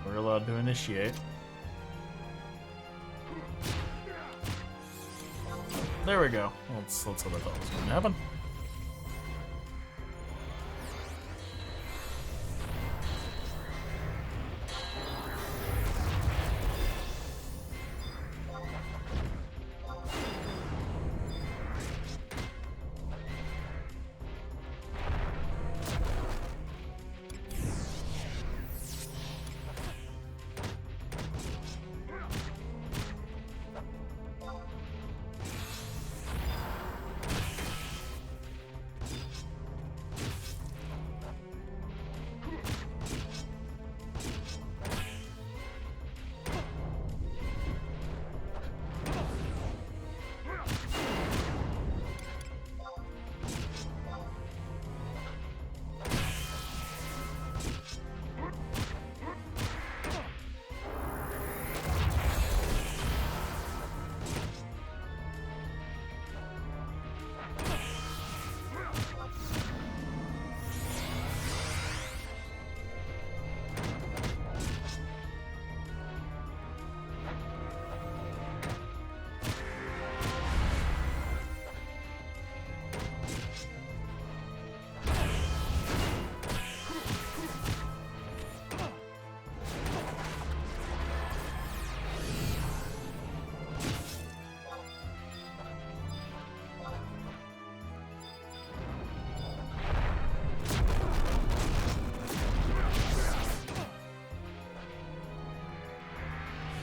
We're allowed to initiate. There we go. That's what I thought was going to happen.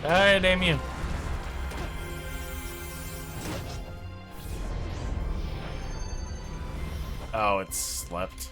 Die, Damien. Oh, it slept.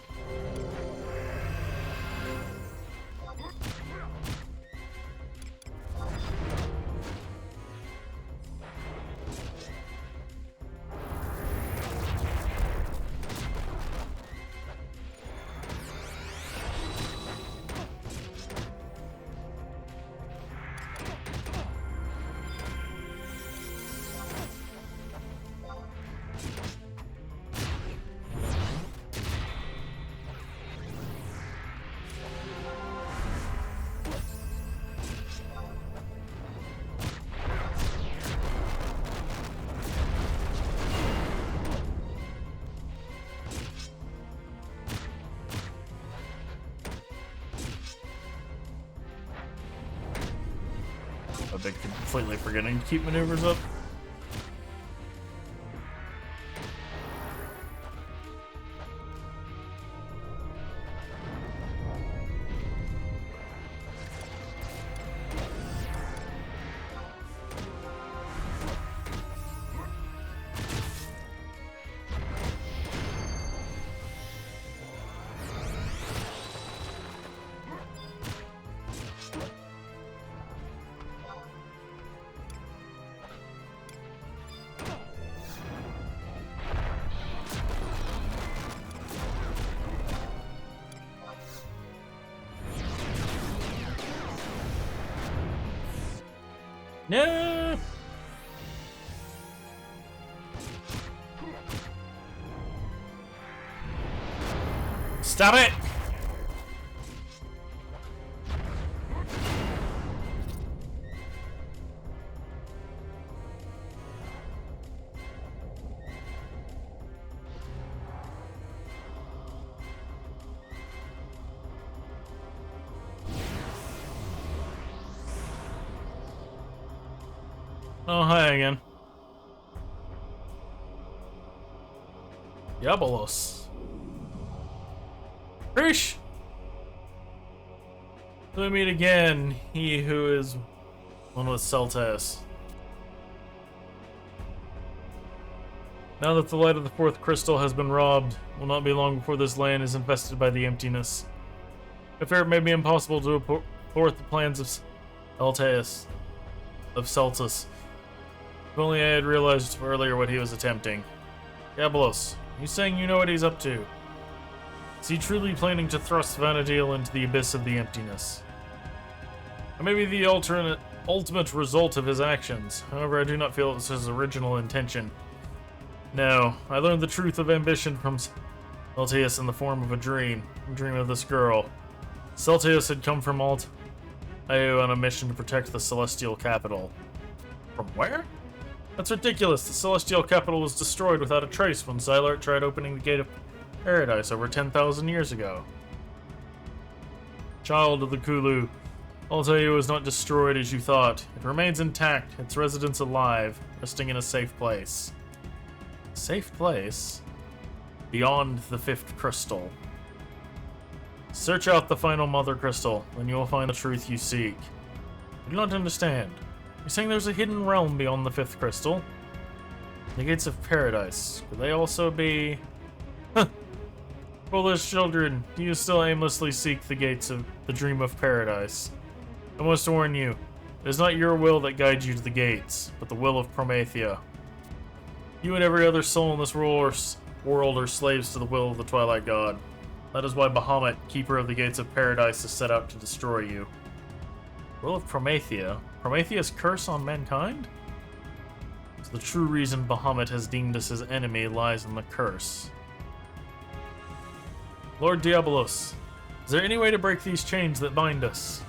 I've been completely forgetting to keep maneuvers up. No! Stop it! Oh, hi again. Diabolos. Krish! We meet again, he who is one with Celtas. Now that the light of the fourth crystal has been robbed, it will not be long before this land is infested by the emptiness. I fear it may be impossible to thwart the plans of Celtas. If only I had realized earlier what he was attempting. Diabolos, you saying you know what he's up to? Is he truly planning to thrust Vana'diel into the abyss of the emptiness? Or maybe the ultimate result of his actions. However, I do not feel it was his original intention. No, I learned the truth of ambition from Celtius in the form of a dream of this girl. Celtius had come from Io on a mission to protect the celestial capital. From where? That's ridiculous. The celestial capital was destroyed without a trace when Xylart tried opening the gate of paradise over 10,000 years ago. Child of the Kulu, Io is not destroyed as you thought. It remains intact, its residents alive, resting in a safe place. Safe place? Beyond the fifth crystal. Search out the final mother crystal, and you will find the truth you seek. I do not understand. You're saying there's a hidden realm beyond the fifth crystal? The gates of paradise. Could they also be... Huh. Foolish children, do you still aimlessly seek the gates of the dream of paradise? I must warn you, it is not your will that guides you to the gates, but the will of Promathia. You and every other soul in this world are slaves to the will of the Twilight God. That is why Bahamut, keeper of the gates of paradise, is set out to destroy you. Will of Promathia? Promethea's curse on mankind? So the true reason Bahamut has deemed us his enemy lies in the curse. Lord Diabolos, is there any way to break these chains that bind us?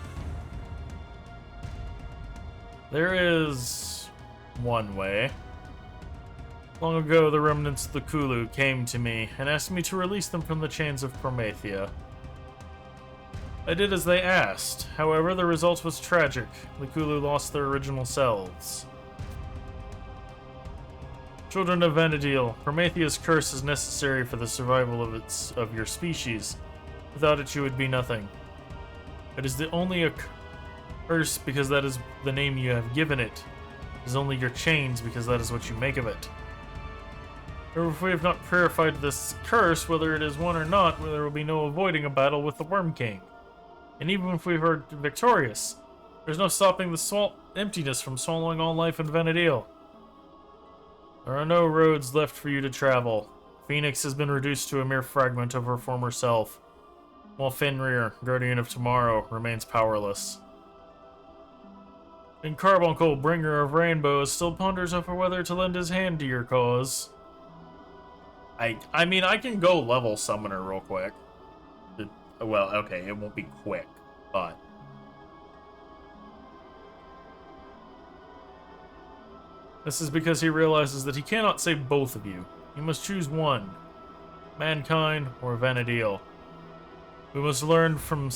There is one way. Long ago, the remnants of the Kulu came to me and asked me to release them from the chains of Promathia. I did as they asked. However, the result was tragic. The Kulu lost their original selves. Children of Vana'diel, Promethea's curse is necessary for the survival of your species. Without it, you would be nothing. It is the only First, because that is the name you have given it. It is only your chains, because that is what you make of it. Or if we have not purified this curse, whether it is one or not, there will be no avoiding a battle with the Worm King. And even if we are victorious, there's no stopping the emptiness from swallowing all life in Vana'diel. There are no roads left for you to travel. Phoenix has been reduced to a mere fragment of her former self, while Fenrir, Guardian of Tomorrow, remains powerless. And Carbuncle, Bringer of Rainbows, still ponders over whether to lend his hand to your cause. I mean, I can go level Summoner real quick. Well, okay, it won't be quick, but... This is because he realizes that he cannot save both of you. You must choose one. Mankind or Vana'diel. We must learn from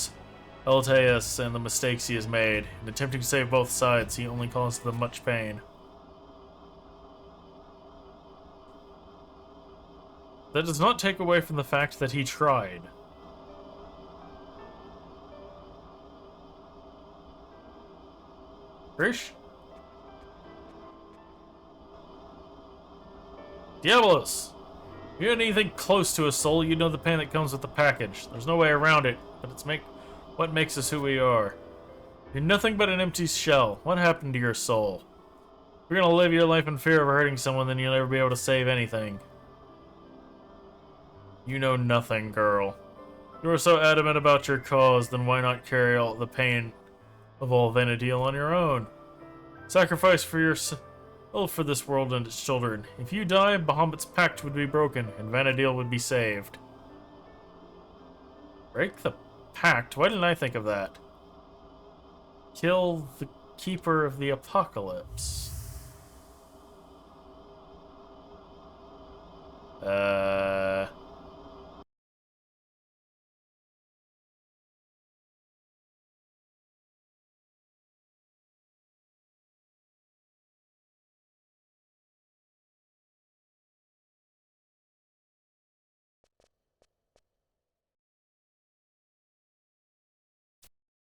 Eorzean and the mistakes he has made. In attempting to save both sides, he only caused them much pain. That does not take away from the fact that he tried. Rish? Diabolos! If you had anything close to a soul, you'd know the pain that comes with the package. There's no way around it, but it's what makes us who we are. You're nothing but an empty shell. What happened to your soul? If you're gonna live your life in fear of hurting someone, then you'll never be able to save anything. You know nothing, girl. You are so adamant about your cause, then why not carry all the pain of all Vana'diel on your own? Sacrifice for yourself for this world and its children. If you die, Bahamut's pact would be broken, and Vana'diel would be saved. Break the pact? Why didn't I think of that? Kill the Keeper of the Apocalypse.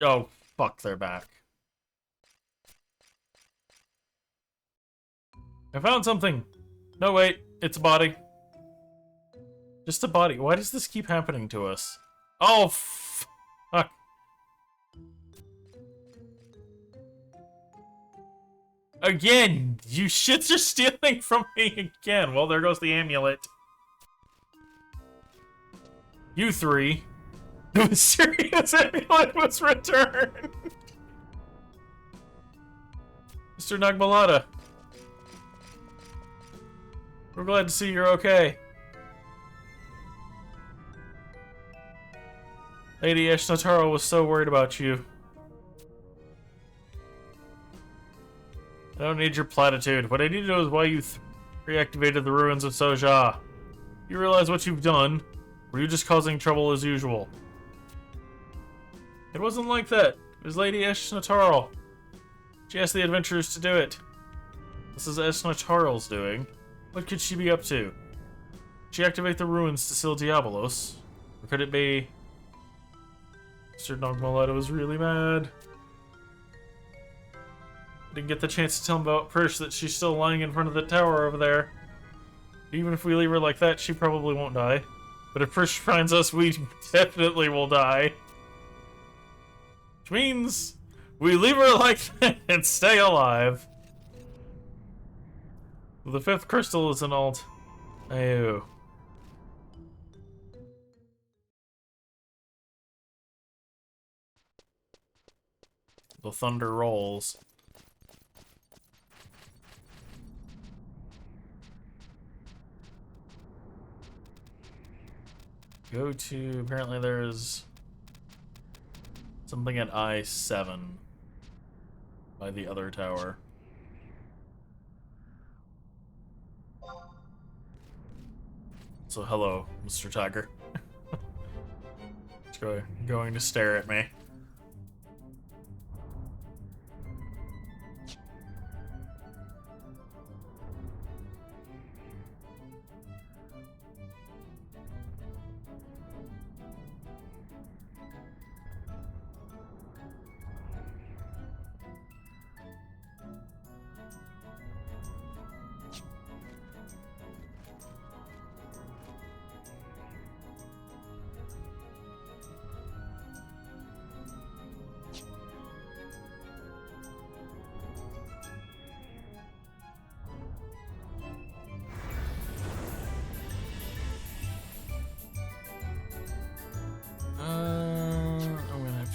Oh, fuck, they're back. I found something! No, wait, it's a body. Just a body. Why does this keep happening to us? Oh, fuck. Again! You shits are stealing from me again! Well, there goes the amulet. You three. The mysterious amulet was returned! Mr. Nagmalata. We're glad to see you're okay. Lady Eshnotaro was so worried about you. I don't need your platitude. What I need to know is why you reactivated the ruins of Soja. You realize what you've done? Were you just causing trouble as usual? It wasn't like that. It was Lady Eshnotaro. She asked the adventurers to do it. This is Esnotaro's doing. What could she be up to? Did she activate the ruins to seal Diabolos? Or could it be... Mr. Nagmalata was really mad. I didn't get the chance to tell him about Prish that she's still lying in front of the tower over there. Even if we leave her like that, she probably won't die. But if Prish finds us, we definitely will die. Which means we leave her like that and stay alive. The fifth crystal is an alt. Ew. The thunder rolls. Go to... Apparently there's... something at I-7. By the other tower. So hello, Mr. Tiger. It's going to stare at me.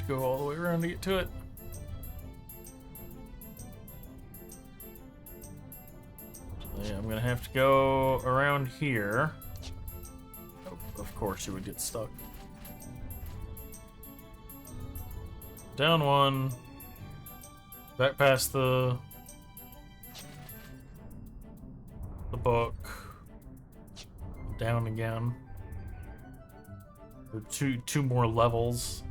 go all the way around to get to it. So yeah, I'm gonna have to go around here. Oh, of course you would get stuck. Down one. Back past the book. Down again. Or two more levels.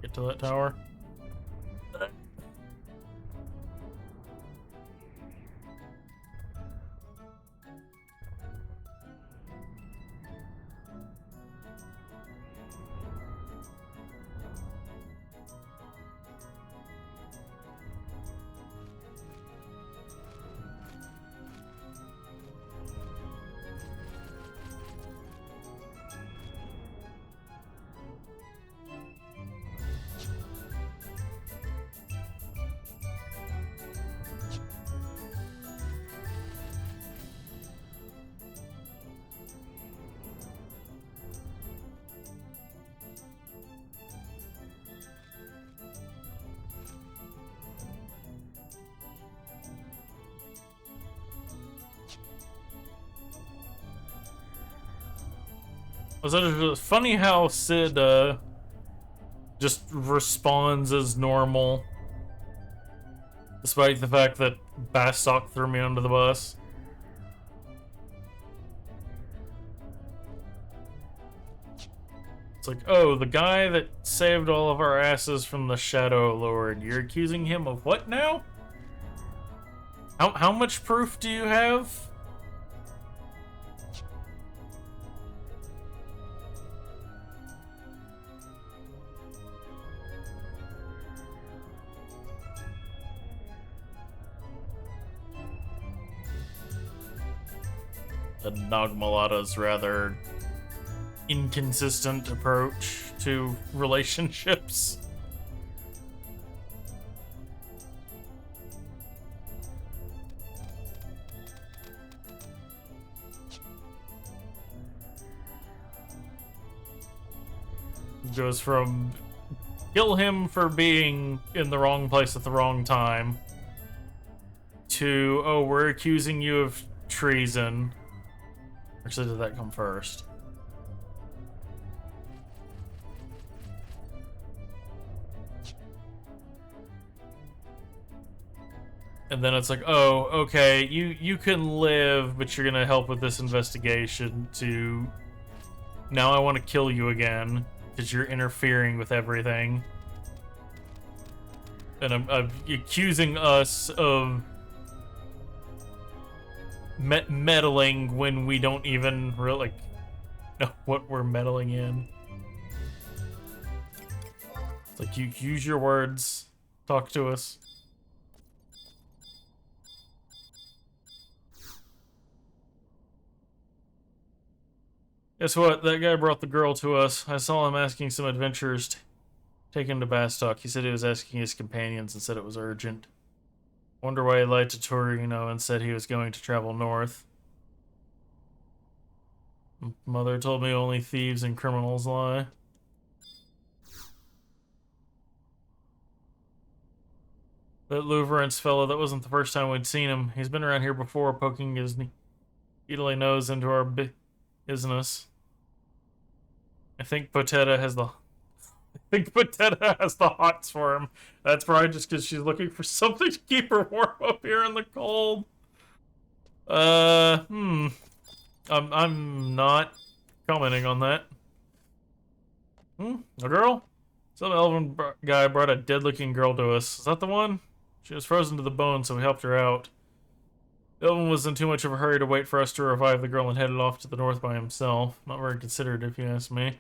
Get to that tower. It's funny how Sid just responds as normal, despite the fact that Bastok threw me under the bus. It's like, oh, the guy that saved all of our asses from the Shadow Lord, you're accusing him of what now? How much proof do you have? The Nagmalata's rather inconsistent approach to relationships. Goes from kill him for being in the wrong place at the wrong time to, oh, we're accusing you of treason. Actually, did that come first? And then it's like, oh, okay, you can live, but you're gonna help with this investigation to... Now I want to kill you again, because you're interfering with everything. And I'm accusing us of meddling when we don't even really know what we're meddling in. It's like, you use your words, talk to us. Guess what? That guy brought the girl to us. I saw him asking some adventurers to take him to Bastok. He said he was asking his companions and said it was urgent. Wonder why he lied to Torino and said he was going to travel north. Mother told me only thieves and criminals lie. That Louverance fellow, that wasn't the first time we'd seen him. He's been around here before, poking his needly nose into our business. I think Potetta has the hots for him. That's probably just because she's looking for something to keep her warm up here in the cold. I'm not commenting on that. A girl? Some elven guy brought a dead-looking girl to us. Is that the one? She was frozen to the bone, so we helped her out. The elven was in too much of a hurry to wait for us to revive the girl and headed off to the north by himself. Not very considerate, if you ask me.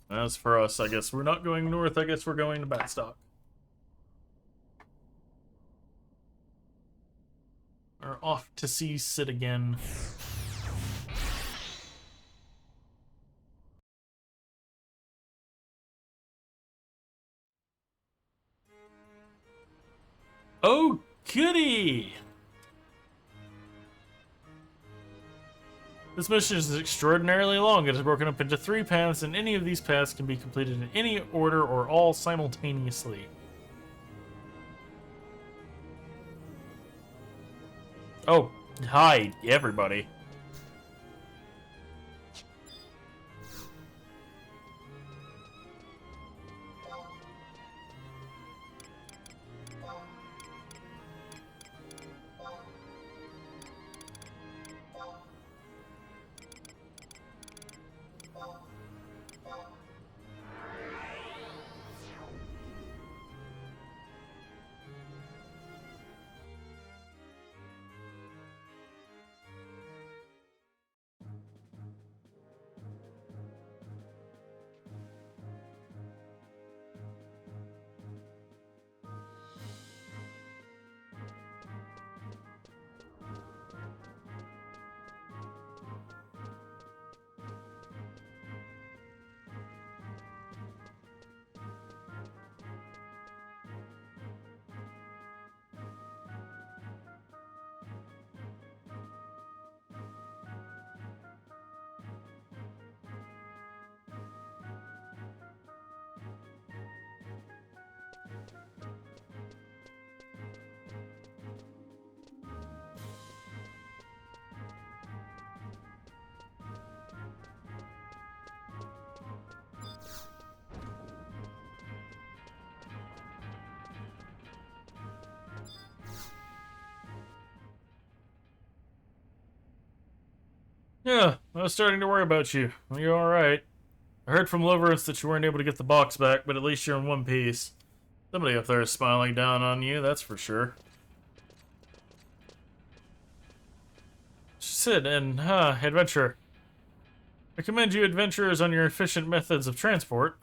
As for us, I guess we're not going north. I guess we're going to Bastok. We're off to see Sid again. Oh, goody! This mission is extraordinarily long. It is broken up into 3 paths, and any of these paths can be completed in any order or all simultaneously. Oh, hi, everybody. Yeah, I was starting to worry about you. Are you alright? I heard from Liverance that you weren't able to get the box back, but at least you're in one piece. Somebody up there is smiling down on you, that's for sure. Sid and, adventurer. I commend you adventurers on your efficient methods of transport.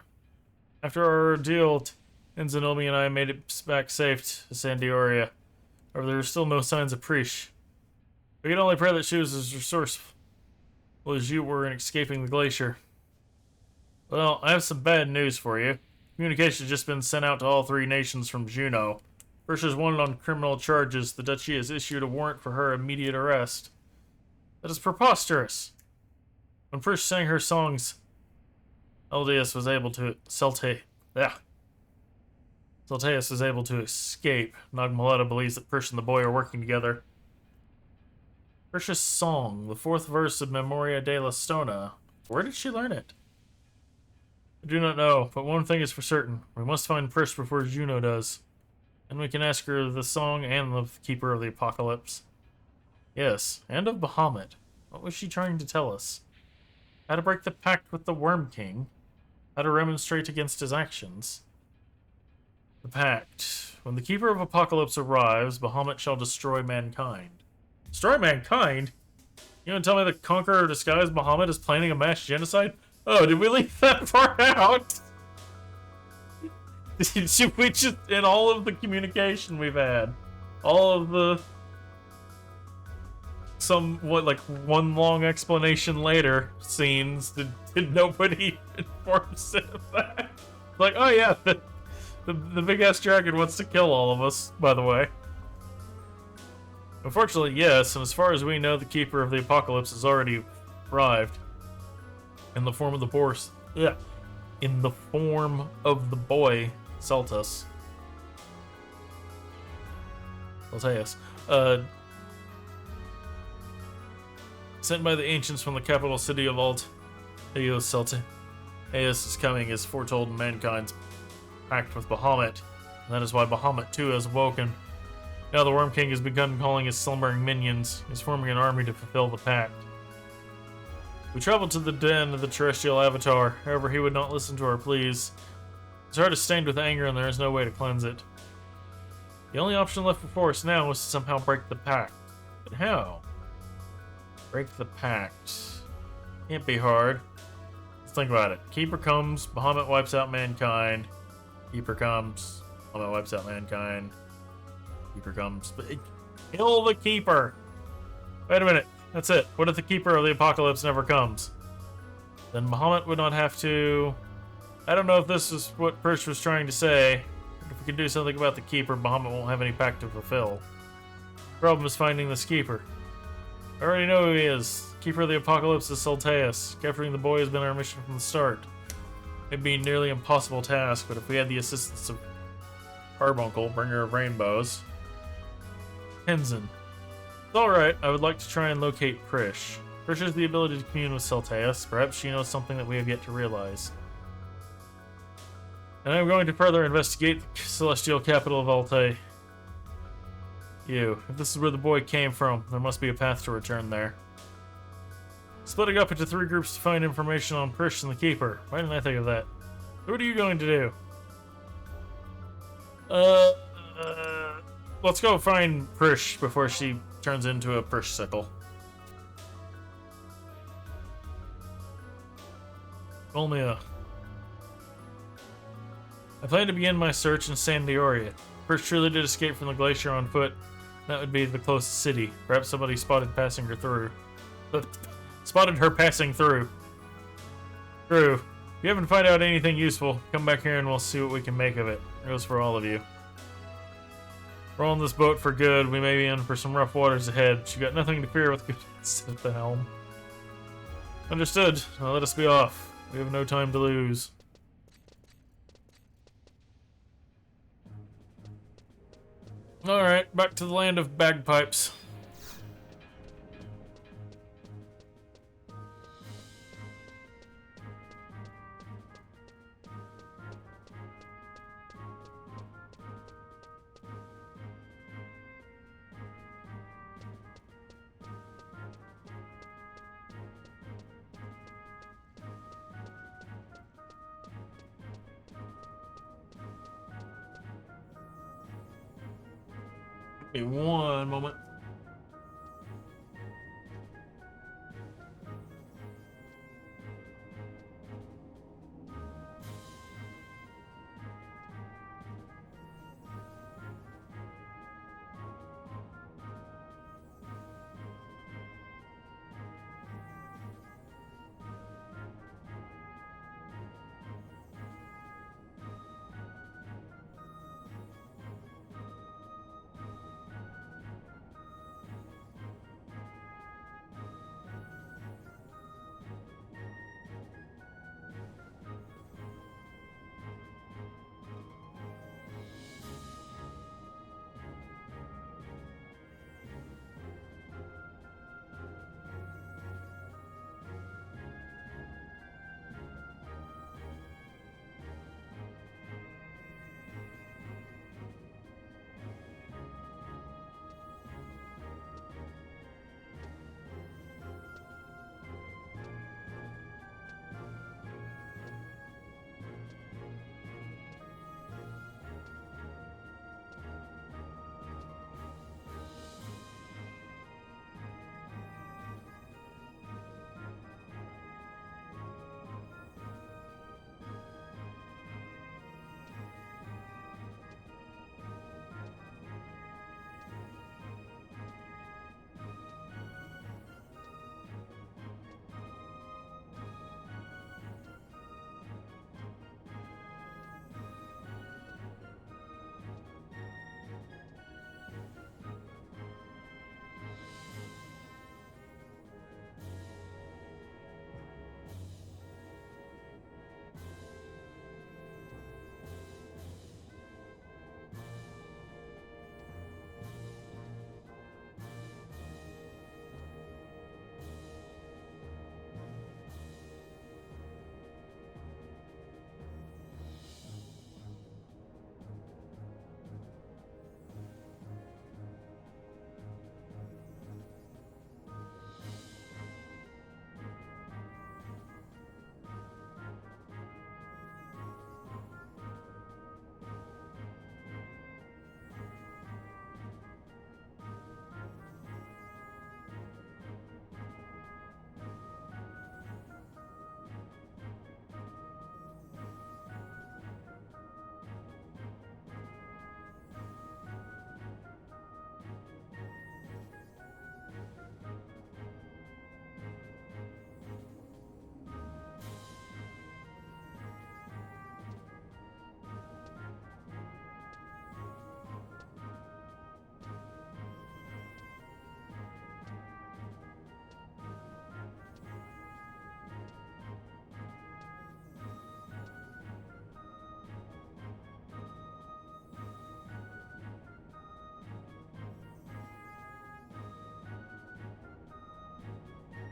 After our ordeal, Enzanomi and I made it back safe to Sandioria. However, there are still no signs of Preesh. We can only pray that she was as resourceful as you were in escaping the glacier. Well, I have some bad news for you. Communication has just been sent out to all 3 nations from Juneau. First is wanted on criminal charges. The Duchy has issued a warrant for her immediate arrest. That is preposterous. When Prish sang her songs, Celteus was able to escape. Nagmaletta believes that Prish and the boy are working together. Prish's song, the 4th verse of Memoria de la Stona. Where did she learn it? I do not know, but one thing is for certain. We must find Prish before Juno does. And we can ask her the song and the Keeper of the Apocalypse. Yes, and of Bahamut. What was she trying to tell us? How to break the pact with the Worm King. How to remonstrate against his actions. The pact. When the Keeper of Apocalypse arrives, Bahamut shall destroy mankind. Destroy mankind? You want to tell me the Conqueror disguised Bahamut is planning a mass genocide? Oh, did we leave that part out? Should we just, in all of the communication we've had, all of the like one long explanation later scenes, did nobody inform Sid of that? Like, oh yeah, the big ass dragon wants to kill all of us, by the way. Unfortunately, yes, and as far as we know, the Keeper of the Apocalypse has already arrived. In the form of the Boris. Yeah. In the form of the boy, Celteus. Sent by the ancients from the capital city of Alt. Celteus is coming as foretold in mankind's pact with Bahamut. And that is why Bahamut too has awoken. Now the Worm King has begun calling his slumbering minions. He's forming an army to fulfill the pact. We traveled to the den of the terrestrial avatar, however he would not listen to our pleas. His heart is stained with anger and there is no way to cleanse it. The only option left before us now is to somehow break the pact. But how? Break the pact. Can't be hard. Let's think about it. Keeper comes, Bahamut wipes out mankind. Keeper comes, Bahamut wipes out mankind. Keeper comes. Kill the Keeper! Wait a minute. That's it. What if the Keeper of the Apocalypse never comes? Then Bahamut would not have to... I don't know if this is what Prish was trying to say. But if we can do something about the Keeper, Bahamut won't have any pact to fulfill. The problem is finding this Keeper. I already know who he is. Keeper of the Apocalypse is Sultaeus. Capturing the boy has been our mission from the start. It'd be a nearly impossible task, but if we had the assistance of Carbuncle, bringer of rainbows. Tenzin. It's alright, I would like to try and locate Prish. Prish has the ability to commune with Sultaeus. Perhaps she knows something that we have yet to realize. And I'm going to further investigate the celestial capital of Altae. If this is where the boy came from, there must be a path to return there. Splitting up into 3 groups to find information on Prish and the Keeper. Why didn't I think of that? What are you going to do? Let's go find Prish before she turns into a Prish sickle. Olmia. I plan to begin my search in Sandioria. Prish truly did escape from the glacier on foot. That would be the closest city. Perhaps somebody spotted her passing through. True. If you haven't found out anything useful, come back here and we'll see what we can make of it. It goes for all of you. We're on this boat for good. We may be in for some rough waters ahead. But you got nothing to fear with goodness at the helm. Understood. Now let us be off. We have no time to lose. Alright, back to the land of bagpipes. Give me one moment.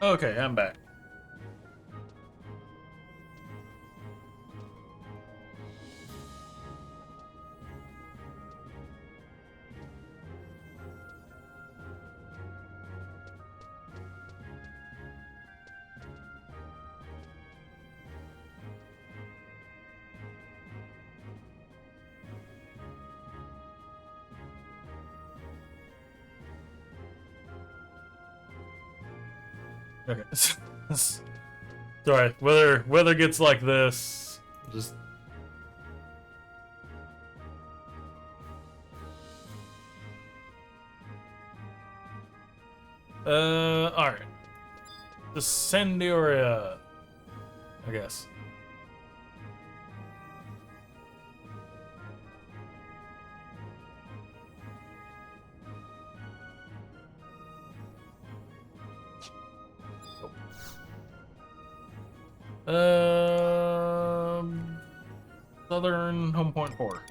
Okay, I'm back. Okay. Sorry, weather gets like this. Just alright. Descendoria, I guess. Southern Home Point 4.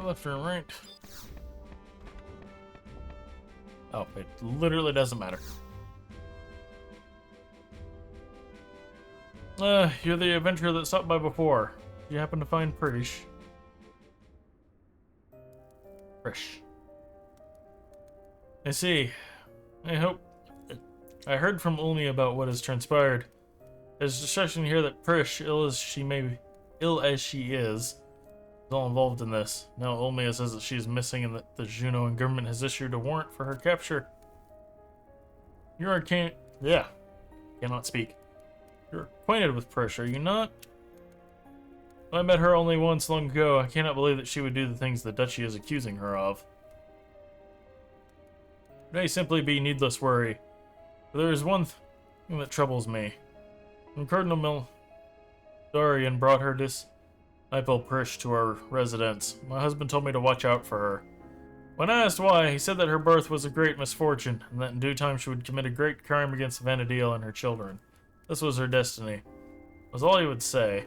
Left or right? Oh, it literally doesn't matter. You're the adventurer that stopped by before. You happen to find Prish. I see. I hope... I heard from Ulmi about what has transpired. There's discussion here that Prish, ill as she is all involved in this. Now Ulmi says that she is missing and that the Juno government has issued a warrant for her capture. Cannot speak. You're acquainted with Prish, are you not? I met her only once long ago. I cannot believe that she would do the things the Duchy is accusing her of. It may simply be needless worry. But there is one thing that troubles me. When Cardinal Darian brought her disciple Prish to our residence, my husband told me to watch out for her. When I asked why, he said that her birth was a great misfortune, and that in due time she would commit a great crime against Vana'diel and her children. This was her destiny. Was all he would say.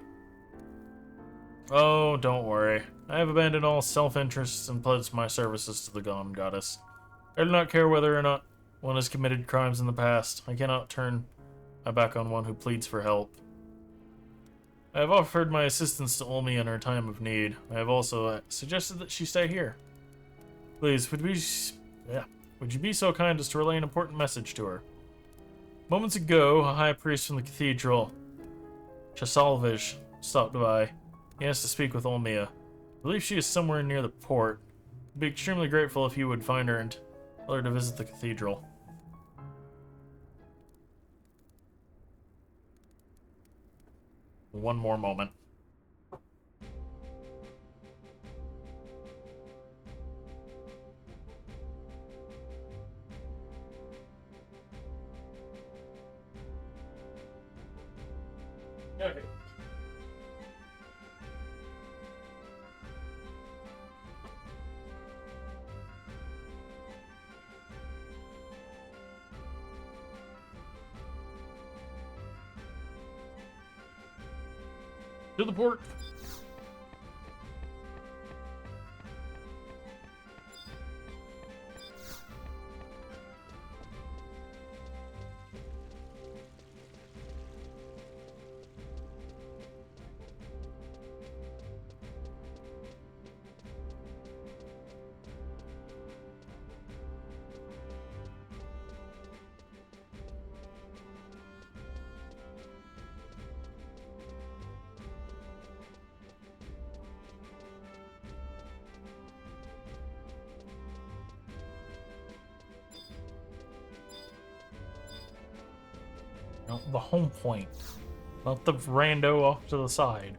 Oh, don't worry. I have abandoned all self-interest and pledged my services to the Gone Goddess. I do not care whether or not one has committed crimes in the past. I cannot turn my back on one who pleads for help. I have offered my assistance to Ulmi in her time of need. I have also suggested that she stay here. Please, would you be so kind as to relay an important message to her? Moments ago, a high priest from the cathedral, Chasalvish, stopped by. He asked to speak with Ulmia. I believe she is somewhere near the port. I'd be extremely grateful if you would find her and tell her to visit the cathedral. One more moment. Okay. To the port. No, the home point. Not the rando off to the side.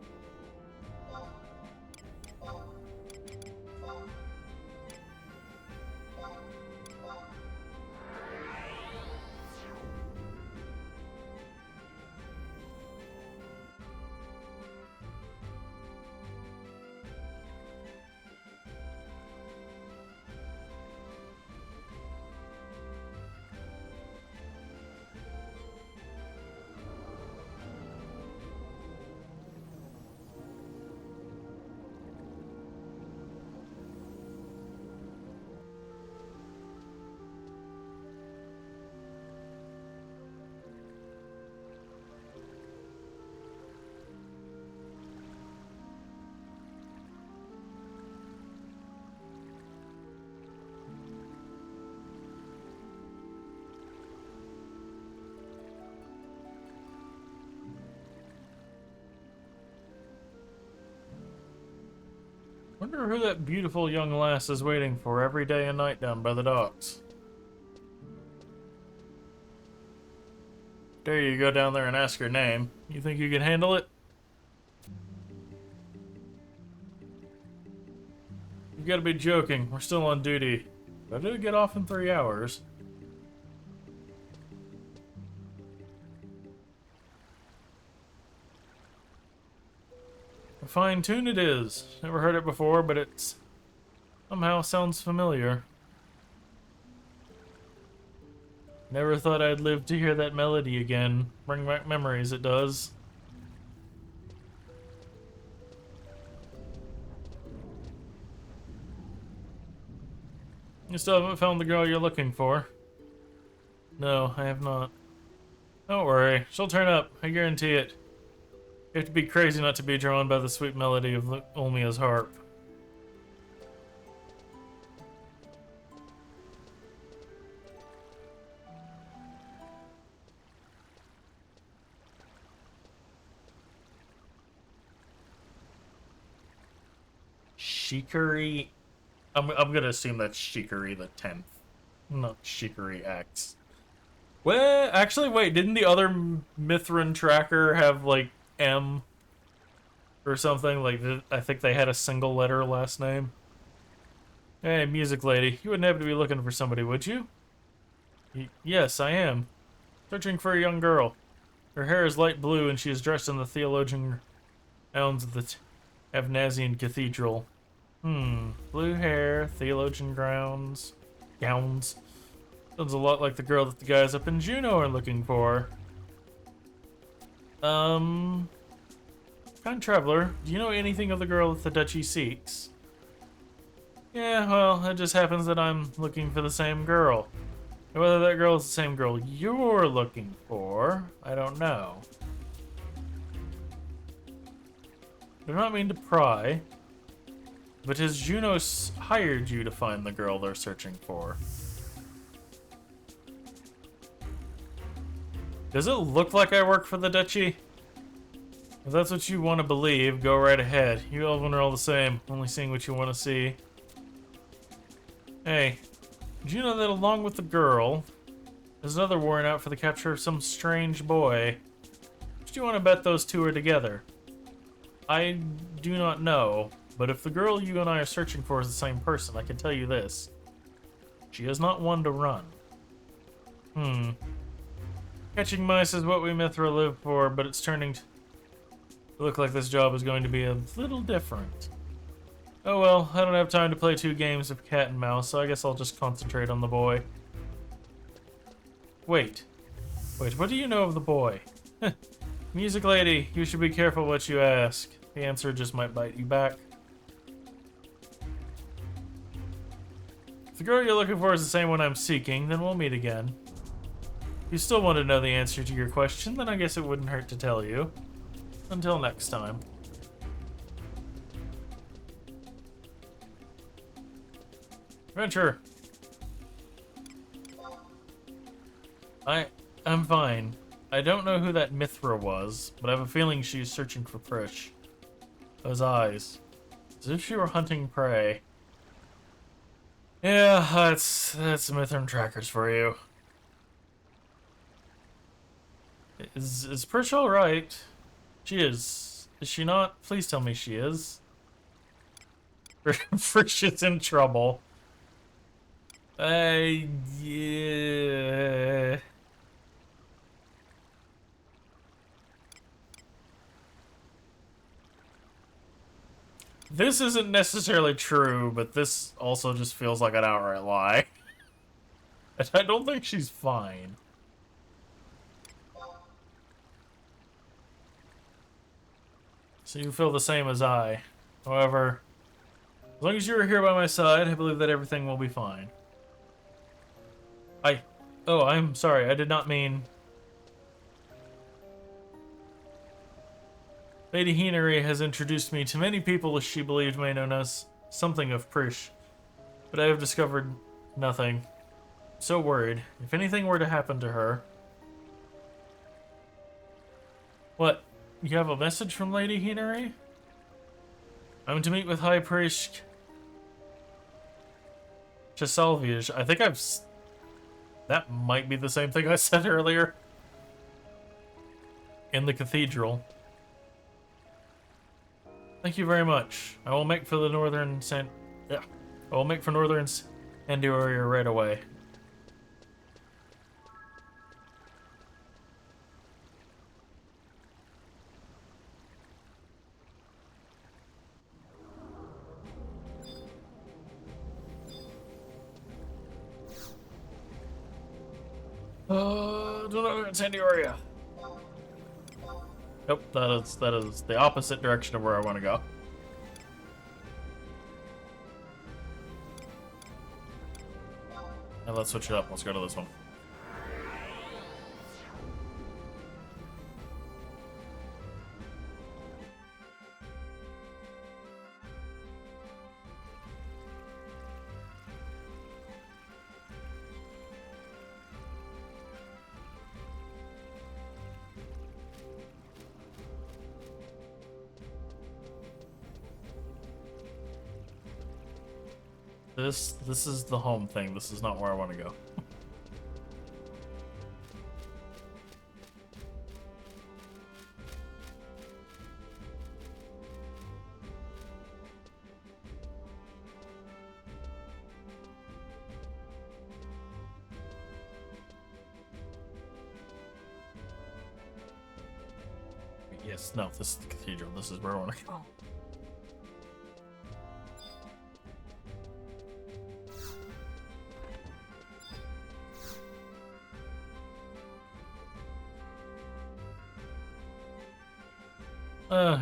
Wonder who that beautiful young lass is waiting for every day and night down by the docks. Dare you go down there and ask her name. You think you can handle it? You gotta be joking. We're still on duty. I do get off in 3 hours. A fine tune it is. Never heard it before, but it somehow sounds familiar. Never thought I'd live to hear that melody again. Bring back memories, it does. You still haven't found the girl you're looking for? No, I have not. Don't worry, she'll turn up, I guarantee it. You have to be crazy not to be drawn by the sweet melody of Olmia's harp. Shikari... I'm gonna assume that's Shikari the 10th, not Shikari X. Well, actually, wait, didn't the other Mithrin tracker have, like, M or something? Like, I think they had a single letter last name. Hey, music lady, you wouldn't happen to be looking for somebody, would you? Yes, I am. Searching for a young girl. Her hair is light blue and she is dressed in the theologian gowns of the Avnazian Cathedral. Blue hair, theologian gowns. Sounds a lot like the girl that the guys up in Juneau are looking for. Kind traveler, do you know anything of the girl that the duchy seeks? Yeah, well, it just happens that I'm looking for the same girl. And whether that girl is the same girl you're looking for, I don't know. I do not mean to pry, but has Juno hired you to find the girl they're searching for? Does it look like I work for the duchy? If that's what you want to believe, go right ahead. You Elven are all the same, only seeing what you want to see. Hey, did you know that along with the girl, there's another warrant out for the capture of some strange boy? Do you want to bet those two are together? I do not know, but if the girl you and I are searching for is the same person, I can tell you this. She is not one to run. Catching mice is what we Mithra live for, but it's turning to look like this job is going to be a little different. Oh well, I don't have time to play 2 games of cat and mouse, so I guess I'll just concentrate on the boy. Wait, what do you know of the boy? Music lady, you should be careful what you ask. The answer just might bite you back. If the girl you're looking for is the same one I'm seeking, then we'll meet again. If you still want to know the answer to your question, then I guess it wouldn't hurt to tell you. Until next time. Adventure! I'm fine. I don't know who that Mithra was, but I have a feeling she's searching for Prish. Those eyes. As if she were hunting prey. Yeah, that's Mithrin trackers for you. Is Perch alright? She is. Is she not? Please tell me she is. Frisch is in trouble. Yeah. This isn't necessarily true, but this also just feels like an outright lie. I don't think she's fine. So you feel the same as I. However, as long as you're here by my side, I believe that everything will be fine. Oh, I'm sorry. I did not mean... Lady Hinari has introduced me to many people she believed may know us something of Prish, but I have discovered nothing. I'm so worried. If anything were to happen to her... What? You have a message from Lady Hinari? I'm to meet with High Priest Chesalviage. I think I've... That might be the same thing I said earlier. In the cathedral. Thank you very much. I will make for the northern I will make for northern Sandioria right away. To northern Sandioria. Nope, that is the opposite direction of where I want to go. Now let's switch it up. Let's go to this one. This is the home thing. This is not where I want to go. Yes, no, this is the cathedral. This is where I want to go.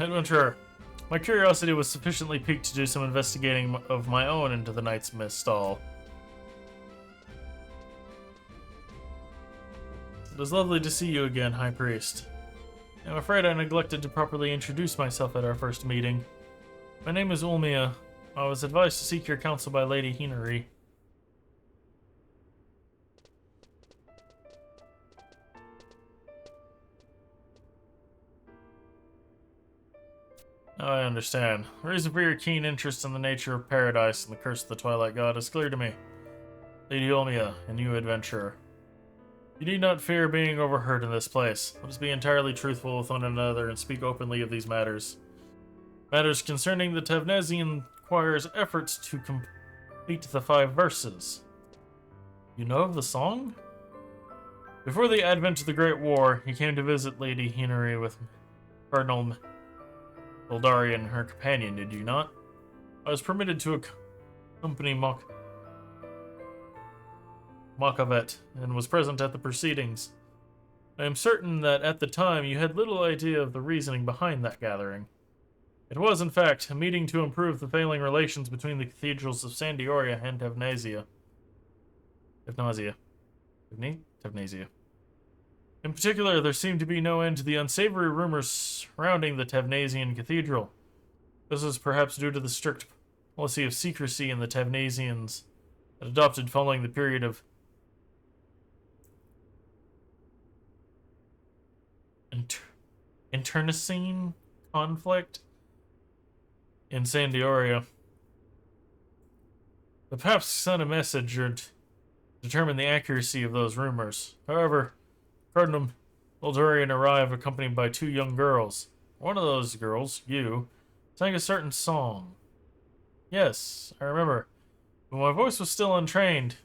Adventurer. My curiosity was sufficiently piqued to do some investigating of my own into the Knight's Stall. It was lovely to see you again, High Priest. I'm afraid I neglected to properly introduce myself at our first meeting. My name is Ulmia. I was advised to seek your counsel by Lady Hinari. I understand. The reason for your keen interest in the nature of paradise and the curse of the Twilight God is clear to me. Lady Ulmia, and you, adventurer. You need not fear being overheard in this place. Let us be entirely truthful with one another and speak openly of these matters. Matters concerning the Tavnezian choir's efforts to complete the 5 verses. You know of the song? Before the advent of the Great War, he came to visit Lady Hinari with Cardinal Eldari and her companion, did you not? I was permitted to accompany Makavet and was present at the proceedings. I am certain that at the time you had little idea of the reasoning behind that gathering. It was, in fact, a meeting to improve the failing relations between the cathedrals of Sandioria and Tavnazia. Tavnazia. In particular, there seemed to be no end to the unsavory rumors surrounding the Tavnazian cathedral. This is perhaps due to the strict policy of secrecy in the Tavnazians adopted following the period of internecine conflict in Sandioria. The Paps sent a messenger to determine the accuracy of those rumors. However, Cardinal Eldorian arrived accompanied by two young girls. One of those girls, you, sang a certain song. Yes, I remember. But my voice was still untrained.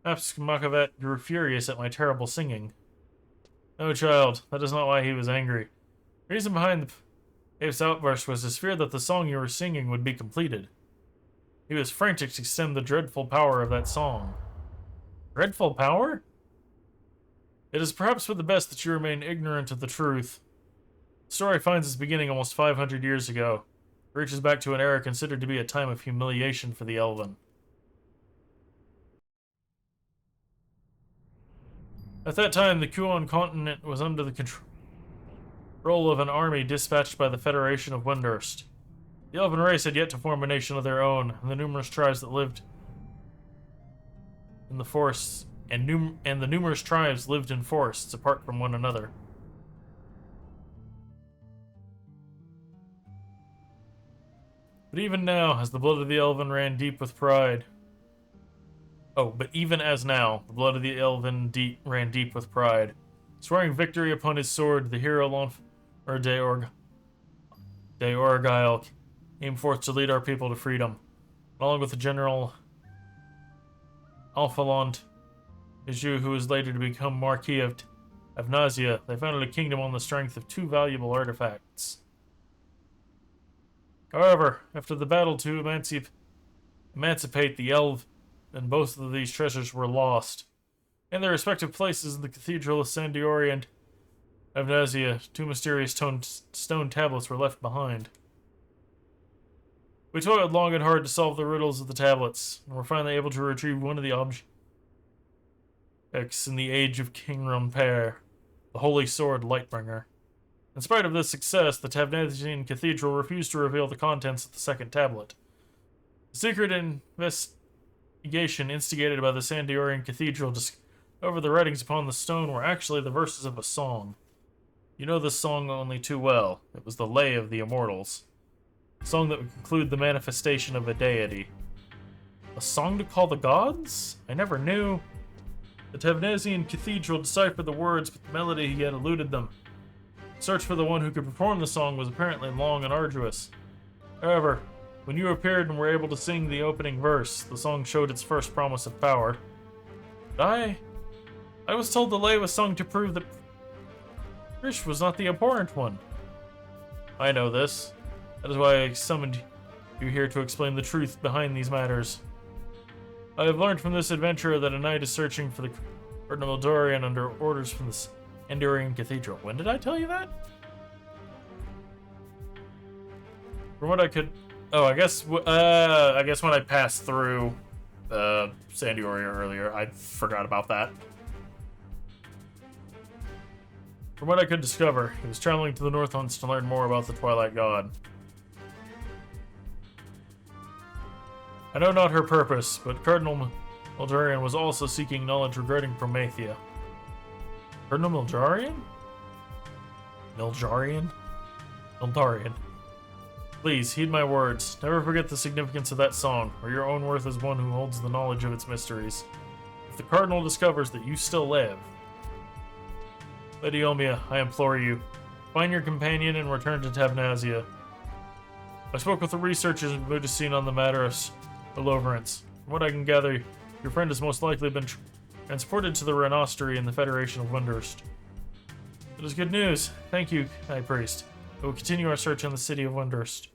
Perhaps Makavet grew furious at my terrible singing. No, child, that is not why he was angry. The reason behind Dave's outburst was his fear that the song you were singing would be completed. He was frantic to extend the dreadful power of that song. Dreadful power? It is perhaps for the best that you remain ignorant of the truth. The story finds its beginning almost 500 years ago. It reaches back to an era considered to be a time of humiliation for the Elven. At that time, the Kuon continent was under the control of an army dispatched by the Federation of Windurst. The Elven race had yet to form a nation of their own, and the numerous tribes that lived in the forests, and the numerous tribes lived in forests apart from one another. But even now, as the blood of the Elven ran deep with pride. But even as now, the blood of the Elven ran deep with pride. Swearing victory upon his sword, the hero Deorgail came forth to lead our people to freedom. Along with the General Alphalant Iju, who was later to become Marquis of Vana'diel, they founded a kingdom on the strength of two valuable artifacts. However, after the battle to emancipate the Elf, and both of these treasures were lost. In their respective places in the Cathedral of Sandiori and Vana'diel, two mysterious stone tablets were left behind. We toiled long and hard to solve the riddles of the tablets, and were finally able to retrieve one of the objects in the age of King Rumper, the Holy Sword Lightbringer. In spite of this success, the Tavnesian Cathedral refused to reveal the contents of the second tablet. The secret investigation instigated by the Sandiorian Cathedral discovered the writings upon the stone were actually the verses of a song. You know this song only too well. It was the Lay of the Immortals. A song that would conclude the manifestation of a deity. A song to call the gods? I never knew. The Tavnesian Cathedral deciphered the words, but the melody yet eluded them. The search for the one who could perform the song was apparently long and arduous. However, when you appeared and were able to sing the opening verse, the song showed its first promise of power. But I was told the lay was sung to prove that Krish was not the abhorrent one. I know this. That is why I summoned you here to explain the truth behind these matters. I have learned from this adventurer that a knight is searching for the Cardinal Eldorian under orders from the Endorian Cathedral. When did I tell you that? From what I could... I guess when I passed through Sandioria earlier, I forgot about that. From what I could discover, he was traveling to the Northlands to learn more about the Twilight God. I know not her purpose, but Cardinal Eldorian was also seeking knowledge regarding Promathia. Cardinal Eldorian? Eldorian. Please, heed my words. Never forget the significance of that song, or your own worth as one who holds the knowledge of its mysteries. If the Cardinal discovers that you still live... Lady Omia, I implore you, find your companion and return to Tavnazia. I spoke with the researchers in Eorzean on the matter of Deliverance. From what I can gather, your friend has most likely been transported to the Renostery in the Federation of Windurst. It is good news. Thank you, High Priest. We will continue our search on the city of Windurst.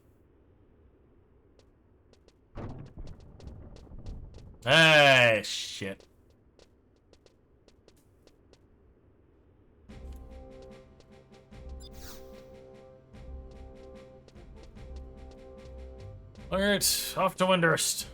Ah, shit. Alright, off to Windurst.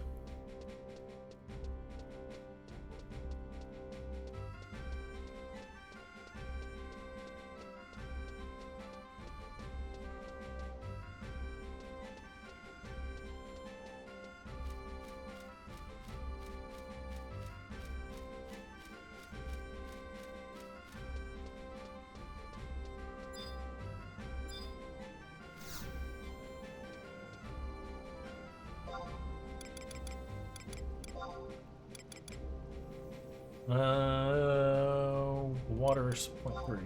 Water Force 0.3.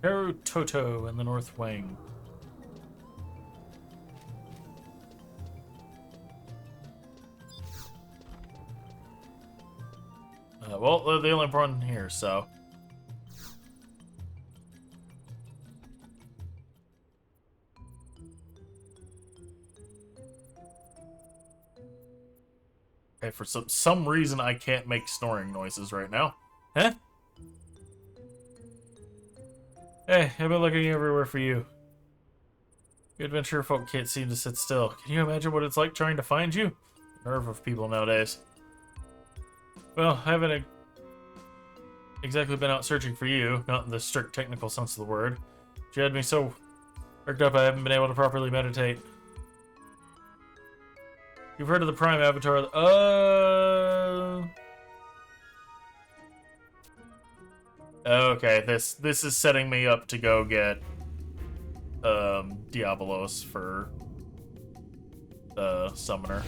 Haru Toto in the North Wing. Well, they're the only one here, so. Okay, for some reason I can't make snoring noises right now. Huh? Hey, I've been looking everywhere for you. You adventure folk can't seem to sit still. Can you imagine what it's like trying to find you? The nerve of people nowadays. Well, I haven't exactly been out searching for you, not in the strict technical sense of the word. You had me so worked up I haven't been able to properly meditate. You've heard of the Prime Avatar? Okay, this is setting me up to go get Diabolos for Summoner.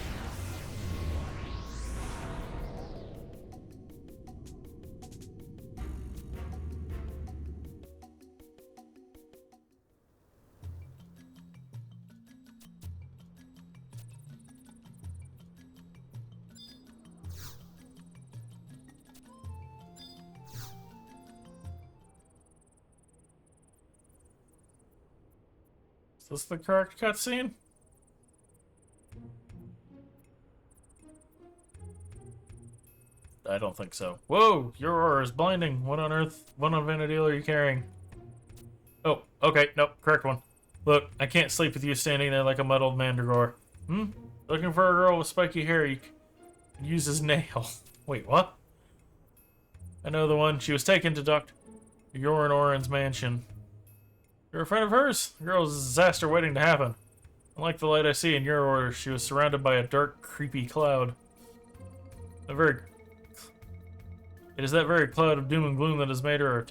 Is this the correct cutscene? I don't think so. Whoa, your aura is blinding. What on earth? What on Vana'diel are you carrying? Oh, okay, nope, correct one. Look, I can't sleep with you standing there like a muddled mandragore. Looking for a girl with spiky hair you can use as nail. Wait, what? I know the one. She was taken to Dr. Eorzean's mansion. You're a friend of hers? The girl's disaster waiting to happen. Unlike the light I see in your order, she was surrounded by a dark, creepy cloud. It is that very cloud of doom and gloom that has made her a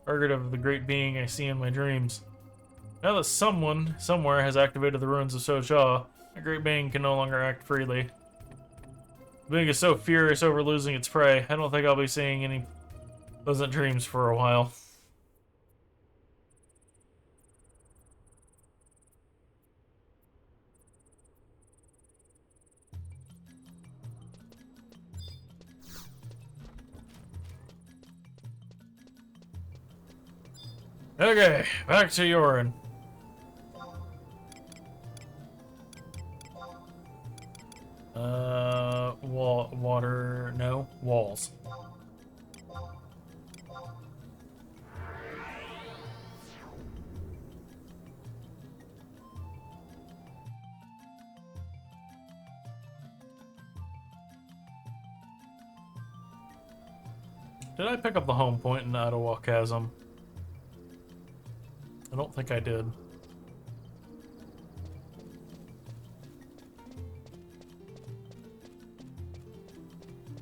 target of the great being I see in my dreams. Now that someone, somewhere, has activated the ruins of Soja, the great being can no longer act freely. The being is so furious over losing its prey, I don't think I'll be seeing any pleasant dreams for a while. Okay, back to Yorin. Water, no, walls. Did I pick up the home point in Ottawa Chasm? I don't think I did.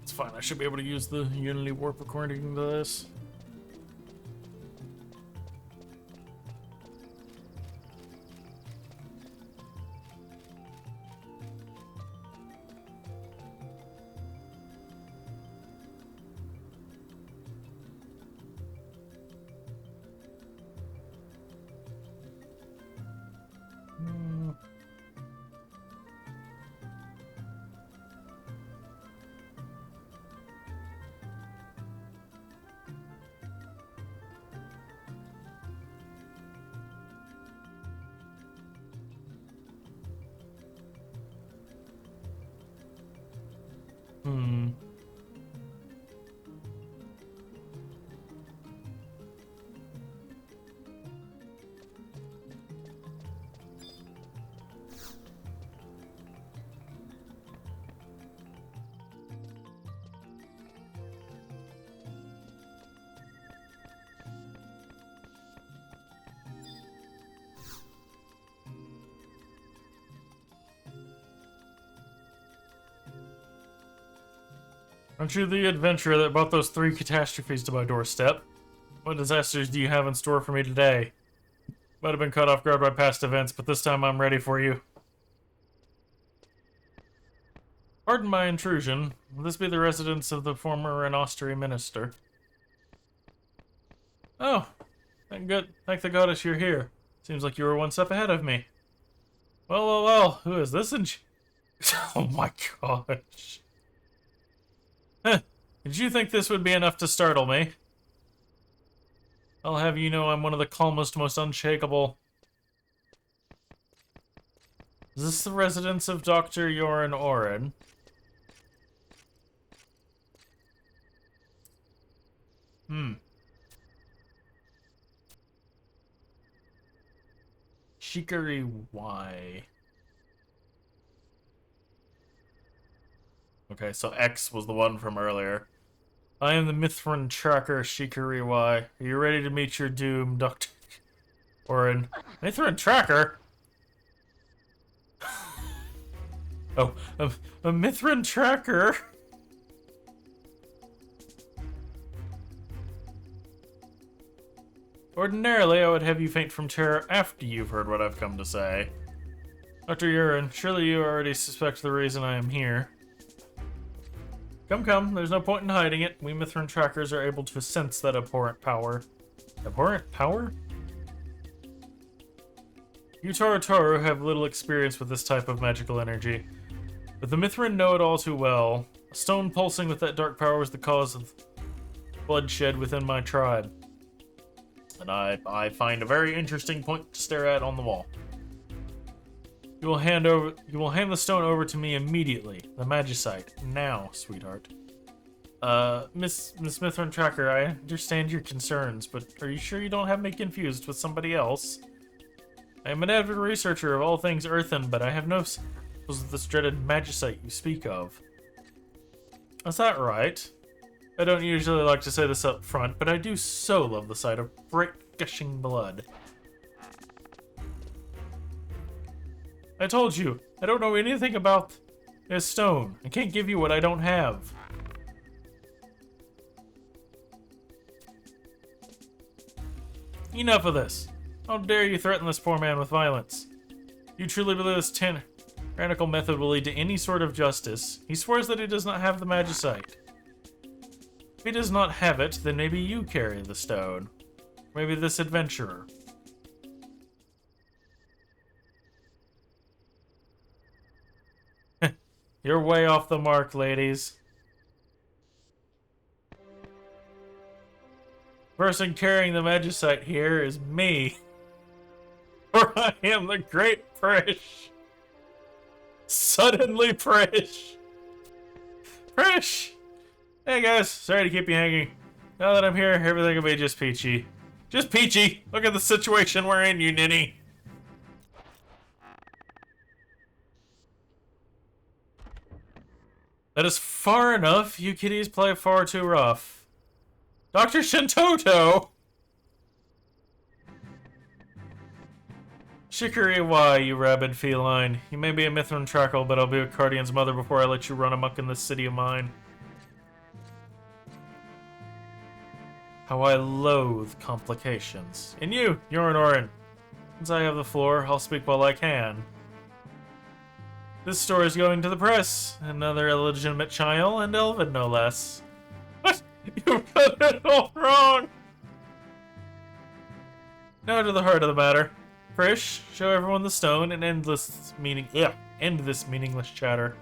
It's fine, I should be able to use the Unity warp according to this. Aren't you the adventurer that brought those 3 catastrophes to my doorstep? What disasters do you have in store for me today? Might have been caught off guard by past events, but this time I'm ready for you. Pardon my intrusion. Will this be the residence of the former Austrian minister? Oh, thank the goddess you're here. Seems like you were one step ahead of me. Well, who is this? Oh my gosh. Huh. Did you think this would be enough to startle me? I'll have you know I'm one of the calmest, most unshakable. Is this the residence of Dr. Eorzean? Shikari Y. Okay, so X was the one from earlier. I am the Mithran tracker, Shikari Y. Are you ready to meet your doom, Dr. Eorzean? Mithran tracker? Oh, a Mithran tracker? Ordinarily, I would have you faint from terror after you've heard what I've come to say. Dr. Eorzean, surely you already suspect the reason I am here. Come, there's no point in hiding it. We Mithran trackers are able to sense that abhorrent power. Abhorrent power? You Toru have little experience with this type of magical energy, but the Mithran know it all too well. A stone pulsing with that dark power was the cause of bloodshed within my tribe. And I find a very interesting point to stare at on the wall. You will hand the stone over to me immediately. The Magicite. Now, sweetheart. Miss Mithran Tracker, I understand your concerns, but are you sure you don't have me confused with somebody else? I am an avid researcher of all things earthen, but I have no samples of this dreaded Magicite you speak of. Is that right? I don't usually like to say this up front, but I do so love the sight of bright, gushing blood. I told you, I don't know anything about this stone. I can't give you what I don't have. Enough of this. How dare you threaten this poor man with violence? You truly believe this tyrannical method will lead to any sort of justice? He swears that he does not have the Magicite. If he does not have it, then maybe you carry the stone. Maybe this adventurer. You're way off the mark, ladies. The person carrying the Magicite here is me. For I am the great Prish. Suddenly Prish. Prish! Hey guys, sorry to keep you hanging. Now that I'm here, everything will be just peachy. Just peachy! Look at the situation we're in, you ninny! That is far enough. You kiddies play far too rough. Dr. Shintoto! Shikari why, you rabid feline. You may be a Mithran Trackle, but I'll be a Cardian's mother before I let you run amok in this city of mine. How I loathe complications. And you, Eorzean. Since I have the floor, I'll speak while I can. This story is going to the press. Another illegitimate child, and Elven no less. What? You've got it all wrong! Now to the heart of the matter. Prish, show everyone the stone and end this meaningless chatter.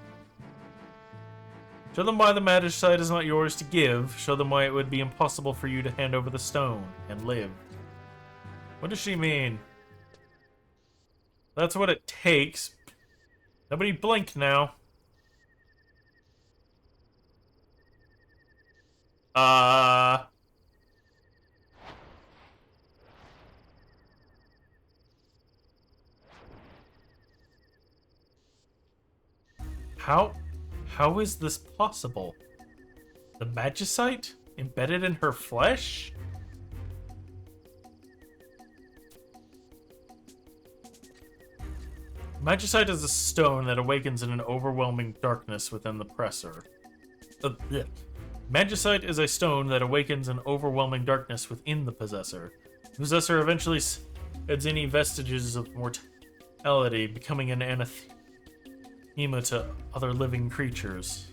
Show them why the Magicite is not yours to give. Show them why it would be impossible for you to hand over the stone and live. What does she mean? That's what it takes. Nobody blink now. How is this possible? The Magicite? Embedded in her flesh? Magicite is a stone that awakens in an overwhelming darkness within the presser. Magicite is a stone that awakens an overwhelming darkness within the possessor. The possessor eventually adds any vestiges of mortality, becoming an anathema to other living creatures.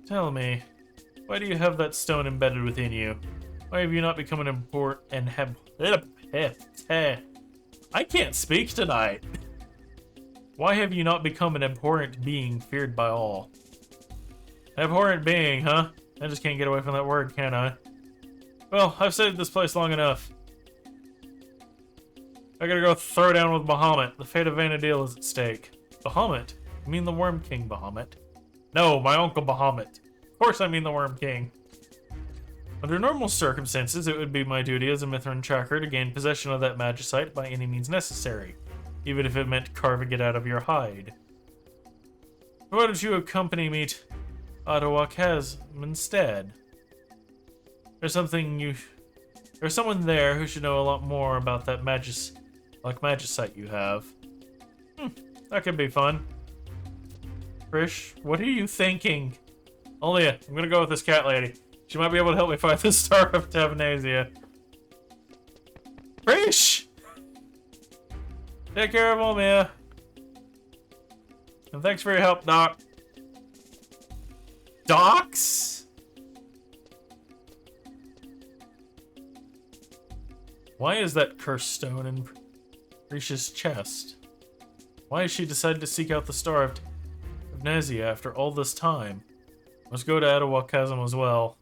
Tell me, why do you have that stone embedded within you? Why have you not become an important and have... I can't speak tonight. Why have you not become an abhorrent being feared by all? An abhorrent being, huh? I just can't get away from that word, can I? Well, I've saved this place long enough. I gotta go throw down with Bahamut. The fate of Vana'diel is at stake. Bahamut? You mean the Worm King Bahamut? No, my uncle Bahamut. Of course I mean the Worm King. Under normal circumstances, it would be my duty as a Mithrin tracker to gain possession of that magicite by any means necessary, even if it meant carving it out of your hide. Why don't you accompany me to Ottawa Chasm instead? There's someone there who should know a lot more about that magicite you have. That could be fun. Trish, what are you thinking? Olia, I'm gonna go with this cat lady. She might be able to help me find the Star of Tavanasia. Trish! Take care of Omia. And thanks for your help, Doc. Docs? Why is that cursed stone in Risha's chest? Why has she decided to seek out the Star of Tavanasia after all this time? Let's go to Ottawa Chasm as well.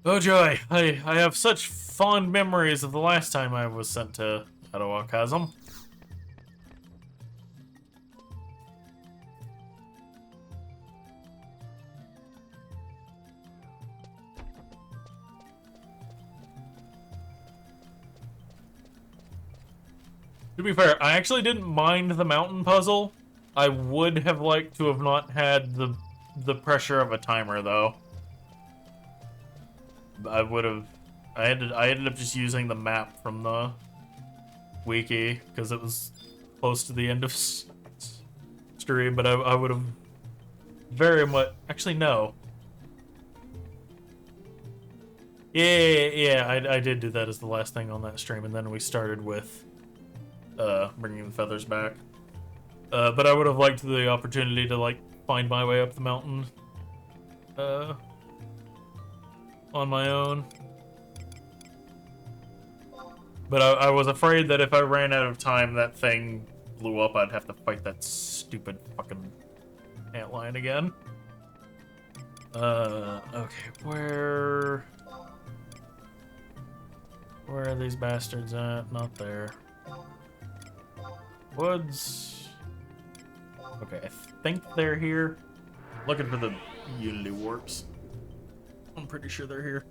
Oh joy, I have such fond memories of the last time I was sent to Ottawa Chasm. To be fair, I actually didn't mind the mountain puzzle. I would have liked to have not had the pressure of a timer though. I ended up just using the map from the wiki because it was close to the end of stream, but I would have very much... Actually, no. Yeah, I did do that as the last thing on that stream, and then we started with bringing the feathers back. But I would have liked the opportunity to, like, find my way up the mountain on my own. But I was afraid that if I ran out of time, that thing blew up, I'd have to fight that stupid fucking antlion again. Okay, where are these bastards at? Not there. Woods. Okay, I think they're here. Looking for the Unity warps. I'm pretty sure they're here.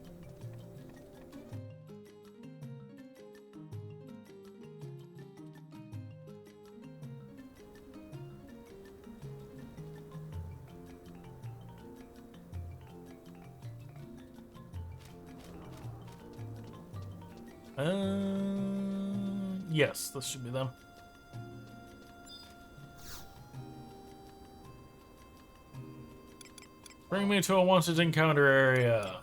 Yes, this should be them. Bring me to a wanted encounter area.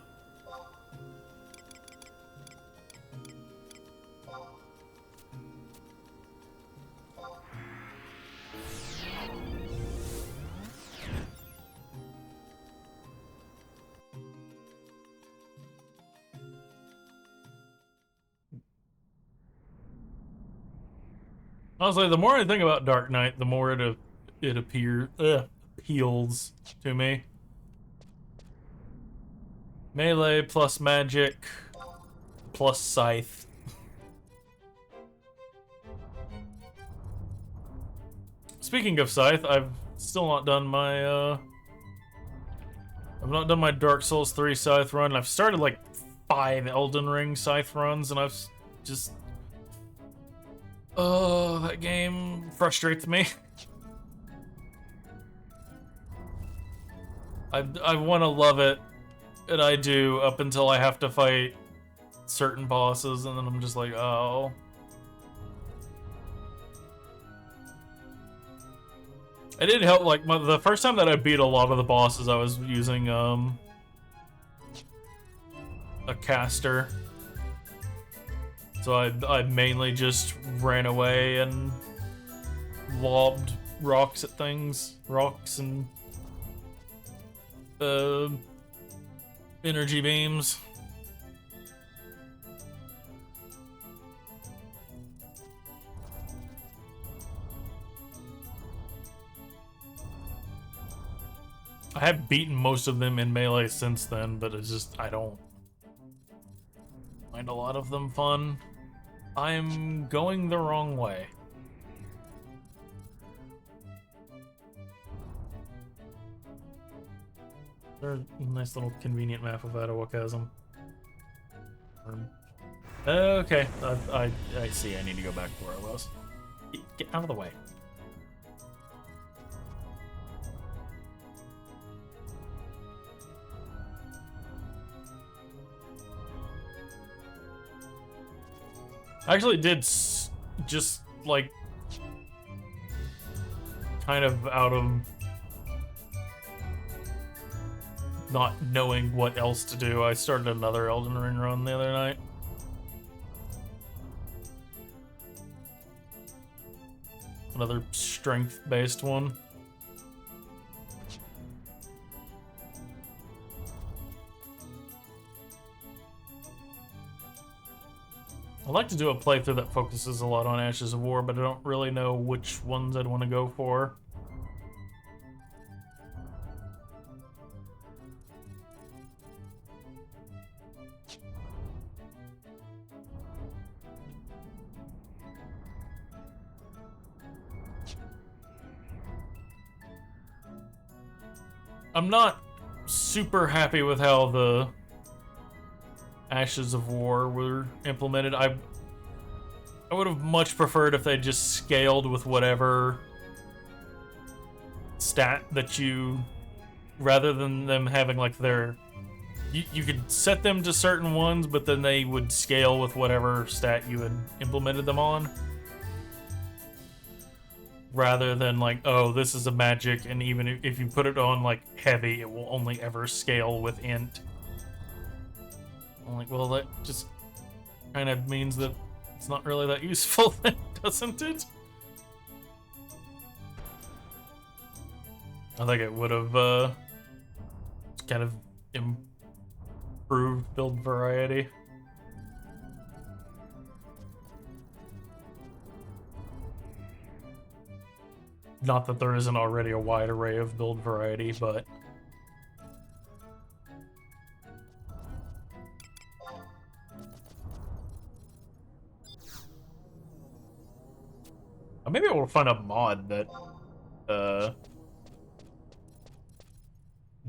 Honestly, the more I think about Dark Knight, the more it appeals to me. Melee plus magic plus scythe. Speaking of scythe, I've still not done my I've not done my Dark Souls 3 scythe run. I've started like 5 Elden Ring scythe runs, and I've just... Oh, that game frustrates me. I want to love it, and I do, up until I have to fight certain bosses, and then I'm just like, oh. It did help, like, the first time that I beat a lot of the bosses, I was using, a caster. So I mainly just ran away and lobbed rocks at things. Rocks and, energy beams. I have beaten most of them in melee since then, but it's just, I don't find a lot of them fun. I'm going the wrong way. There's a nice little convenient map of Vana'diel. Okay, I see. I need to go back to where I was. Get out of the way. I actually did just, like, kind of out of not knowing what else to do, I started another Elden Ring run the other night. Another strength-based one. I'd like to do a playthrough that focuses a lot on Ashes of War, but I don't really know which ones I'd want to go for. I'm not super happy with how the Ashes of War were implemented. I would have much preferred if they just scaled with whatever stat that you, rather than them having like their, you could set them to certain ones, but then they would scale with whatever stat you had implemented them on. Rather than like, oh, this is a magic, and even if you put it on like heavy, it will only ever scale with int. I'm like, well, that just kind of means that it's not really that useful then, doesn't it? I think it would have kind of improved build variety. Not that there isn't already a wide array of build variety, but maybe I will find a mod that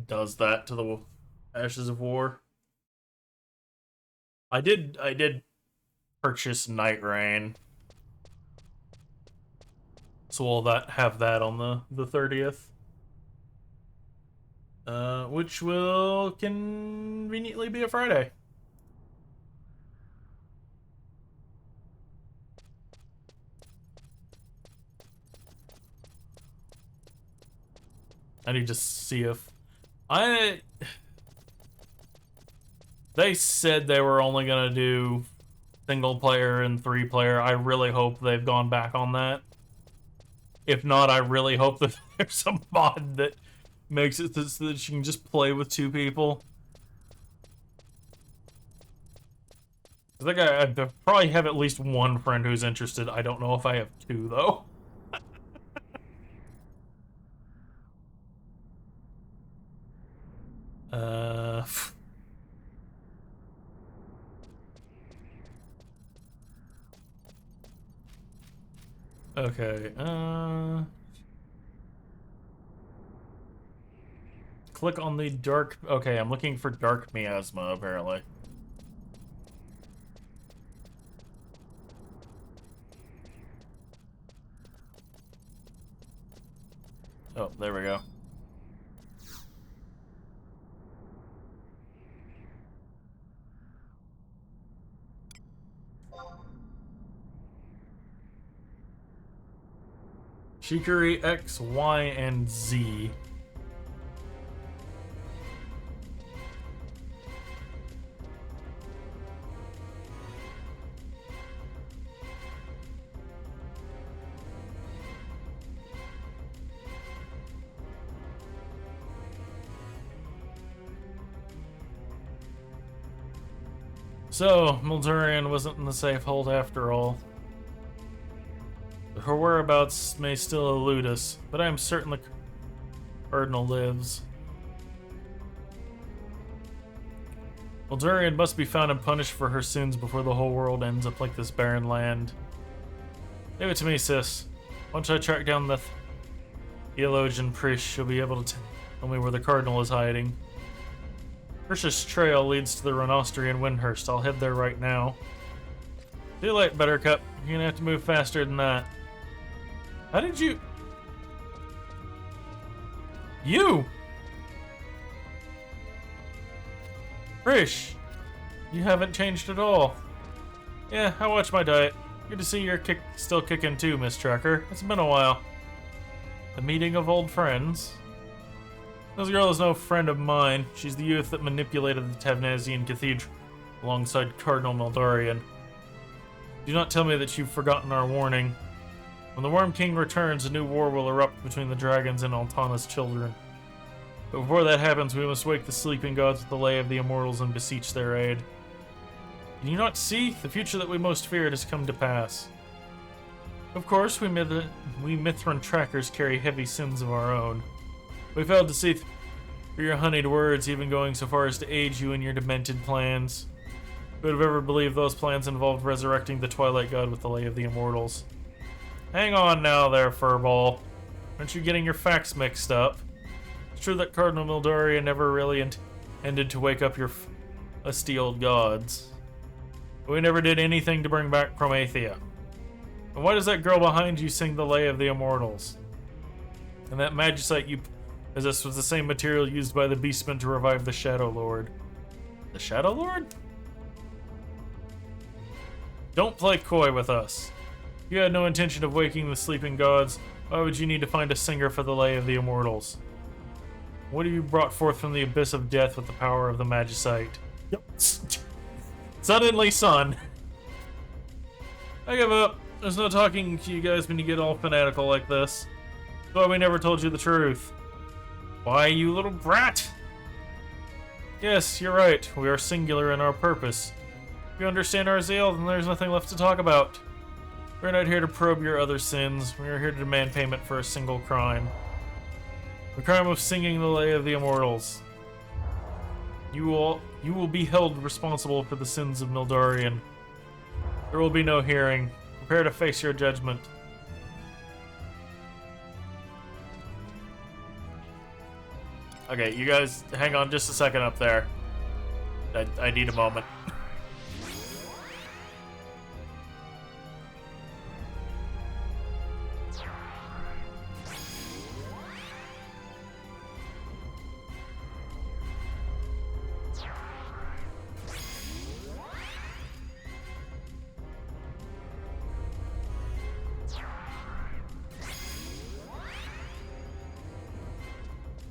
does that to the Ashes of War. I did purchase Night Rain, so we'll have that on the 30th, which will conveniently be a Friday. I need to see if they said they were only gonna do single player and 3-player. I really hope they've gone back on that. If not, I really hope that there's some mod that makes it so that you can just play with 2 people. I think I probably have at least one friend who's interested. I don't know if I have 2, though. Okay, click on the dark... Okay, I'm looking for dark miasma, apparently. Oh, there we go. Shikari X, Y, and Z. So, Mildurian wasn't in the safe hold after all. Her whereabouts may still elude us, but I am certain the Cardinal lives. Mildurian must be found and punished for her sins before the whole world ends up like this barren land. Leave it to me, sis. Once I track down the Eorzean priest, she'll be able to tell me where the Cardinal is hiding. Precious trail leads to the Vana'diel Windhurst. I'll head there right now. See you late, Buttercup. You're gonna have to move faster than that. How did you... You! Frisch! You haven't changed at all. Yeah, I watch my diet. Good to see you're still kicking too, Miss Tracker. It's been a while. A meeting of old friends. This girl is no friend of mine. She's the youth that manipulated the Vana'diel Cathedral alongside Cardinal Mildurian. Do not tell me that you've forgotten our warning. When the Worm King returns, a new war will erupt between the dragons and Altana's children. But before that happens, we must wake the sleeping gods with the lay of the immortals and beseech their aid. Can you not see? The future that we most feared has come to pass. Of course, we Mithran trackers carry heavy sins of our own. We failed to see through your honeyed words, even going so far as to aid you in your demented plans. Who would have ever believed those plans involved resurrecting the Twilight God with the Lay of the Immortals? Hang on now there, Furball. Aren't you getting your facts mixed up? It's true that Cardinal Mildurian never really intended to wake up your lusty old gods. But we never did anything to bring back Promathia. And why does that girl behind you sing the Lay of the Immortals? And that magicite you possessed was the same material used by the Beastmen to revive the Shadow Lord. The Shadow Lord? Don't play coy with us. If you had no intention of waking the sleeping gods, why would you need to find a singer for the Lay of the Immortals? What have you brought forth from the abyss of death with the power of the magicite? Yep. Suddenly, son. I give up. There's no talking to you guys when you get all fanatical like this. That's why we never told you the truth. Why, you little brat? Yes, you're right. We are singular in our purpose. If you understand Eorzean, then there's nothing left to talk about. We're not here to probe your other sins. We are here to demand payment for a single crime. The crime of singing the Lay of the Immortals. You will be held responsible for the sins of Mildurian. There will be no hearing. Prepare to face your judgment. Okay, you guys, hang on just a second up there. I need a moment.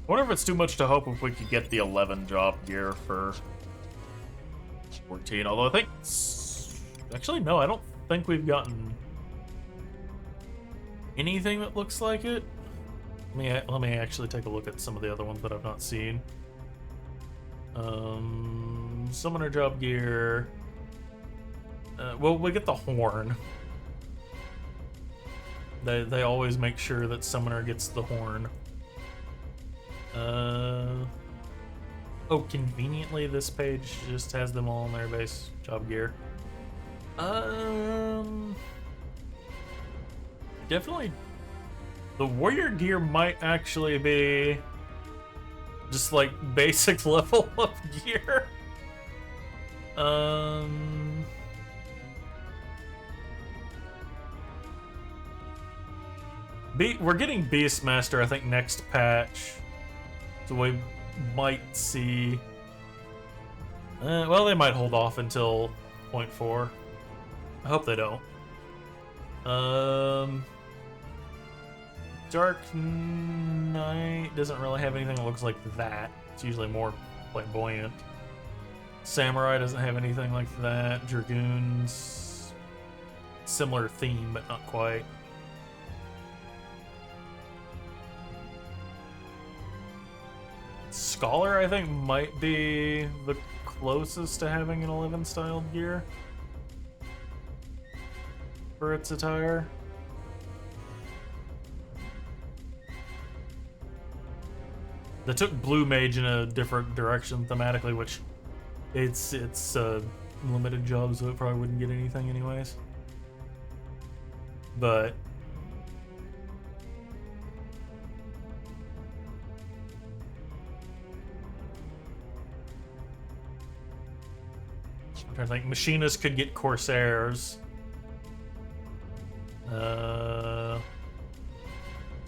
I wonder if it's too much to hope if we could get the 11 job gear for 14, although I think... Actually, no, I don't think we've gotten anything that looks like it. Let me actually take a look at some of the other ones that I've not seen. Summoner job gear. Well, we get the horn. They always make sure that Summoner gets the horn. Oh, conveniently this page just has them all in their base job gear. Definitely the warrior gear might actually be just like basic level of gear. We're getting Beastmaster, I think, next patch. So we might see... well, they might hold off until 0.4. I hope they don't. Dark Knight doesn't really have anything that looks like that. It's usually more flamboyant. Samurai doesn't have anything like that. Dragoons, similar theme, but not quite. Scholar, I think, might be the closest to having an 11 styled gear for its attire. They took Blue Mage in a different direction thematically, which it's limited job, so it probably wouldn't get anything anyways. But I'm trying to think. Machinists could get Corsairs.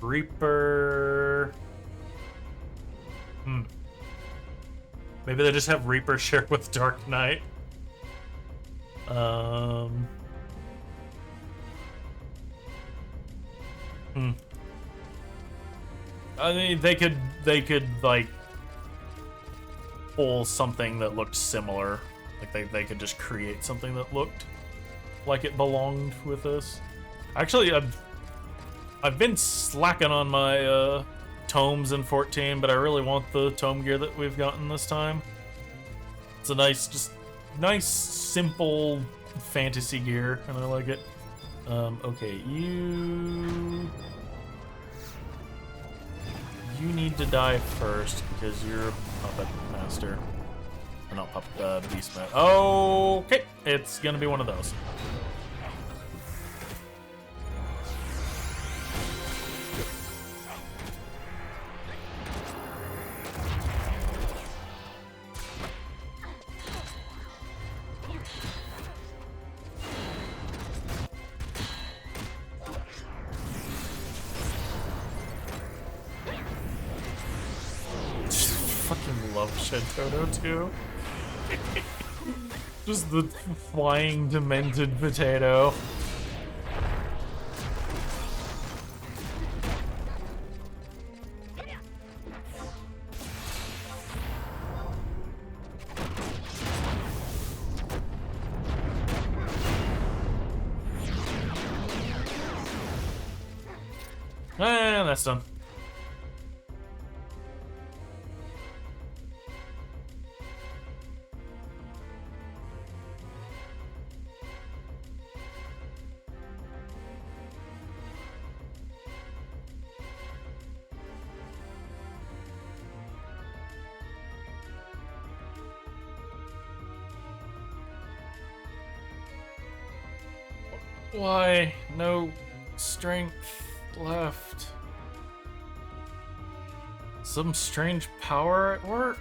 Reaper. Maybe they just have Reaper share with Dark Knight. I mean, they could like pull something that looked similar. Like they could just create something that looked like it belonged with us. Actually, I've been slacking on my tomes in 14, but I really want the tome gear that we've gotten this time. It's a nice, simple fantasy gear, and I like it. Okay, you need to die first because you're a puppet master. Not puppet, beast master. Okay, it's gonna be one of those. Shed Toto too. Just the flying demented potato. And that's done. Why? No strength left. Some strange power at work?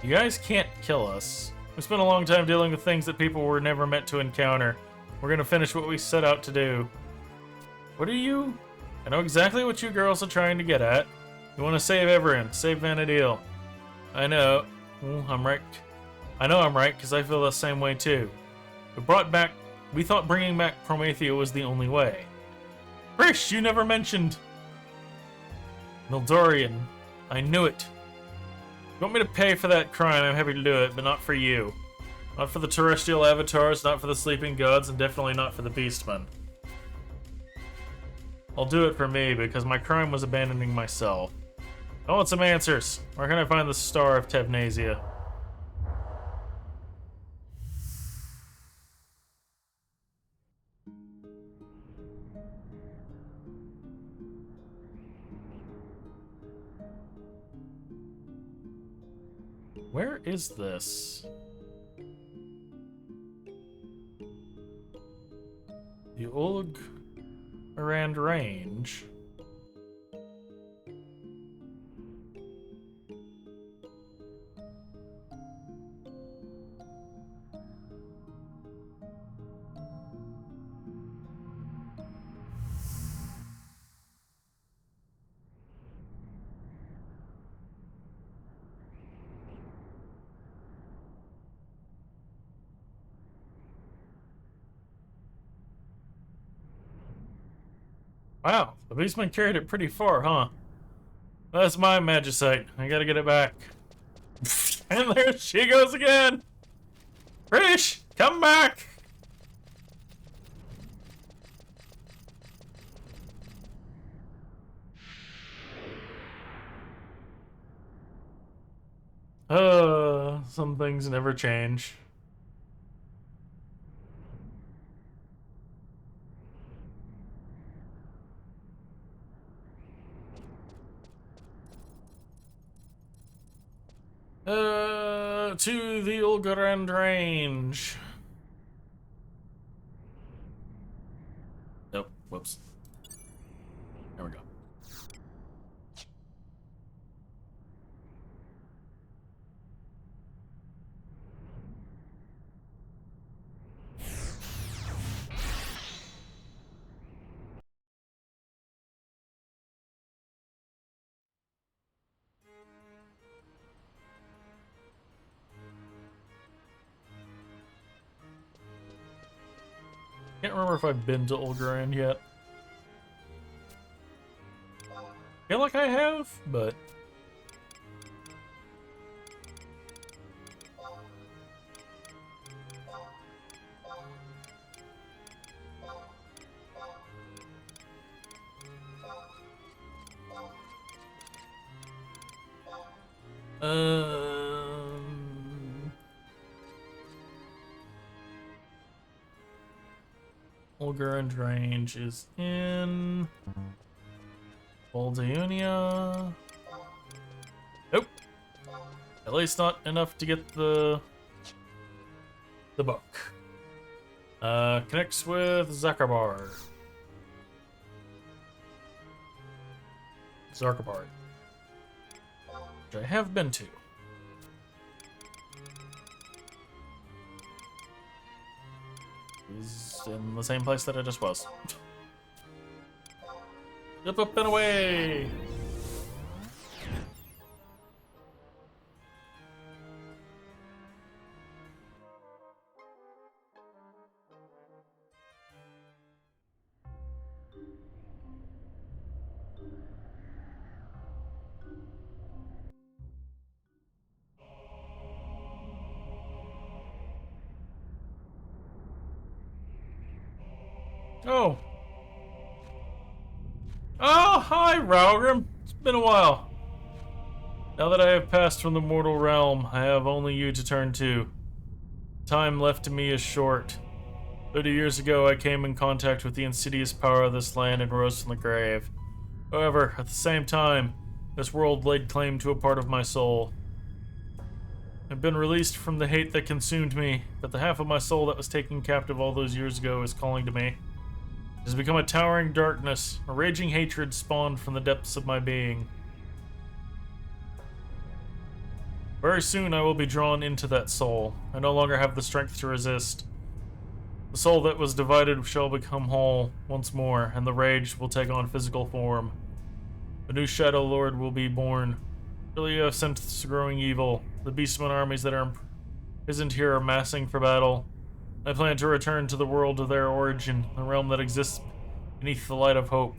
You guys can't kill us. We spent a long time dealing with things that people were never meant to encounter. We're gonna finish what we set out to do. What are you? I know exactly what you girls are trying to get at. You want to save Eorzean, save Vana'diel. I know. I'm right. I know I'm right, because I feel the same way too. We thought bringing back Promathia was the only way. Frish, you never mentioned Mildorian. I knew it. You want me to pay for that crime, I'm happy to do it, but not for you. Not for the terrestrial avatars, not for the sleeping gods, and definitely not for the beastmen. I'll do it for me, because my crime was abandoning myself. I want some answers. Where can I find the Star of Tevnasia? Where is this? The Eorzean range. Wow, the beastman carried it pretty far, huh? That's my magicite. I gotta get it back. And there she goes again! British, come back! Some things never change. To the Ulgarand range. Nope, whoops. There we go. Can't remember if I've been to Ulgarand yet. Feel like I have, but Ulgarand range is in Voldaonia. Nope. At least not enough to get the book. Connects with Zakarbard. Zarkabard. Which I have been to. He's in the same place that I just was. Zip up and away! Oh. Oh, hi, Raugrim. It's been a while. Now that I have passed from the mortal realm, I have only you to turn to. Time left to me is short. 30 years ago, I came in contact with the insidious power of this land and rose from the grave. However, at the same time, this world laid claim to a part of my soul. I've been released from the hate that consumed me, but the half of my soul that was taken captive all those years ago is calling to me. It has become a towering darkness, a raging hatred spawned from the depths of my being. Very soon I will be drawn into that soul. I no longer have the strength to resist. The soul that was divided shall become whole once more, and the rage will take on physical form. A new Shadow Lord will be born. Surely you have sensed the growing evil. The beastmen armies that are imprisoned here are massing for battle. I plan to return to the world of their origin, the realm that exists beneath the light of hope.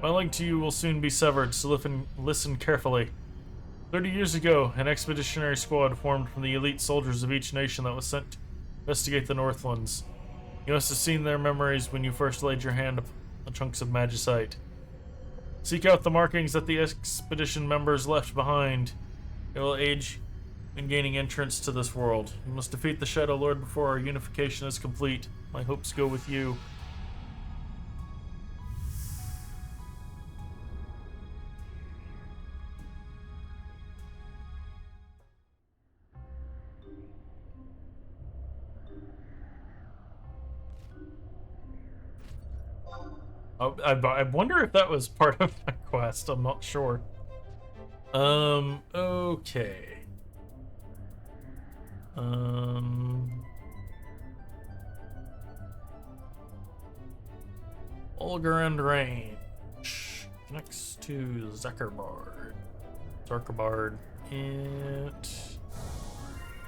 My link to you will soon be severed, so listen carefully. 30 years ago, an expeditionary squad formed from the elite soldiers of each nation that was sent to investigate the Northlands. You must have seen their memories when you first laid your hand on chunks of magicite. Seek out the markings that the expedition members left behind. It will aid in gaining entrance to this world. You must defeat the Shadow Lord before our unification is complete. My hopes go with you. I wonder if that was part of my quest. I'm not sure. Okay. Ulgarand range next to Zakarbard.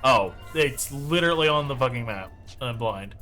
Oh, it's literally on the fucking map. I'm blind.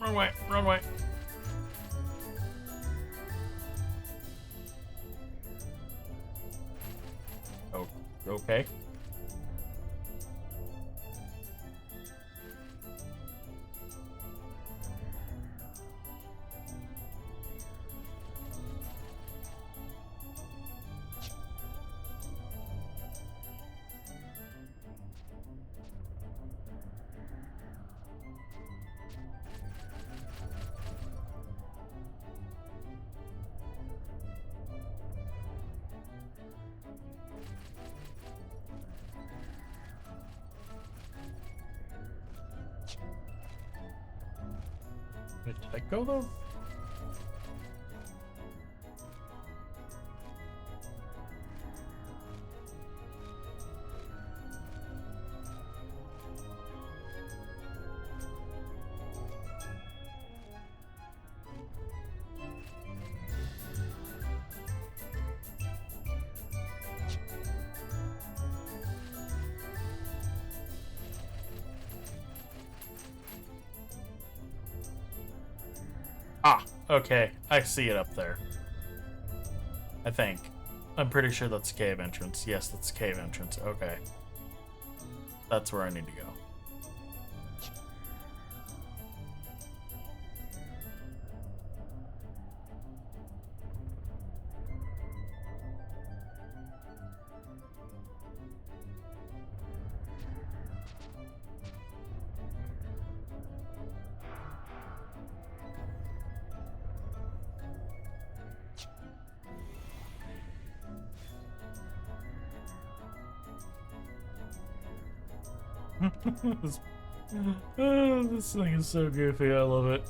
Wrong way, wrong way. Oh, okay. Wait, did I go though? Ah, okay. I see it up there. I think. I'm pretty sure that's cave entrance. Yes, that's cave entrance. Okay. That's where I need to go. This thing is so goofy. I love it.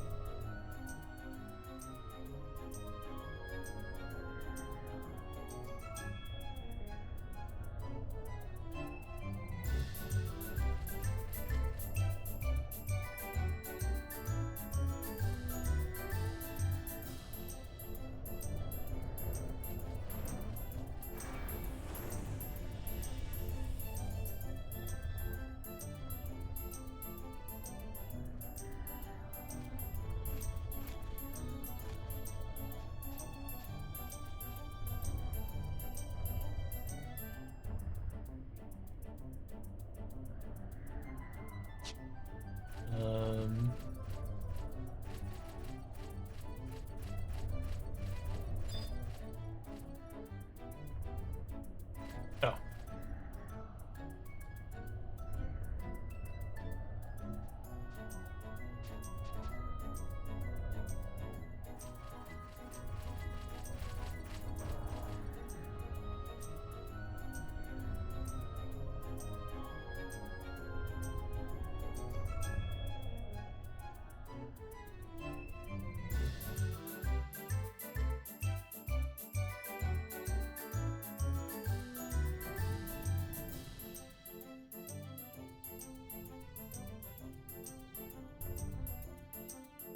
Um, oh.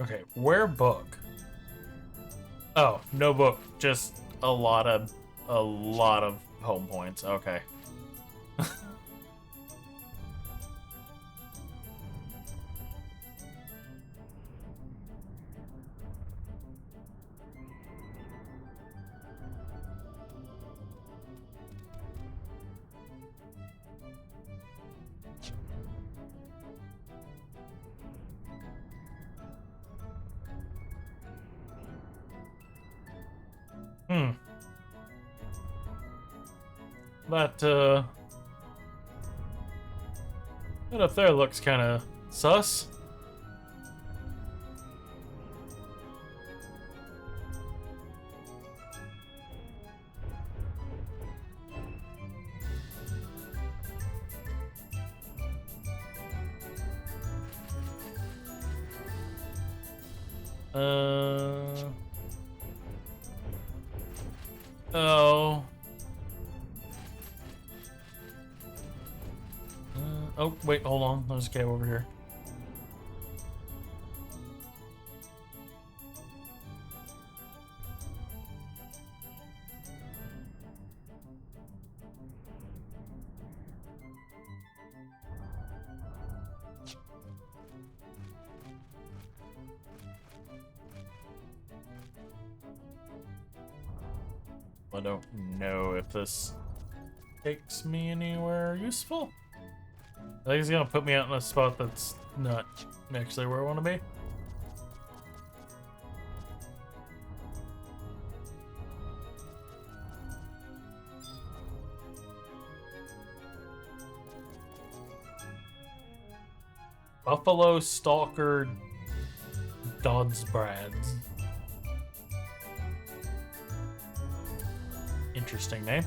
Okay, where book? Oh, no book. Just a lot of home points. Okay. That that up there looks kind of sus. Oh. Oh, wait, hold on. There's a cave over here. I don't know if this takes me anywhere useful. I think it's gonna put me out in a spot that's not actually where I want to be. Buffalo Stalker Dodsbrads. Interesting name.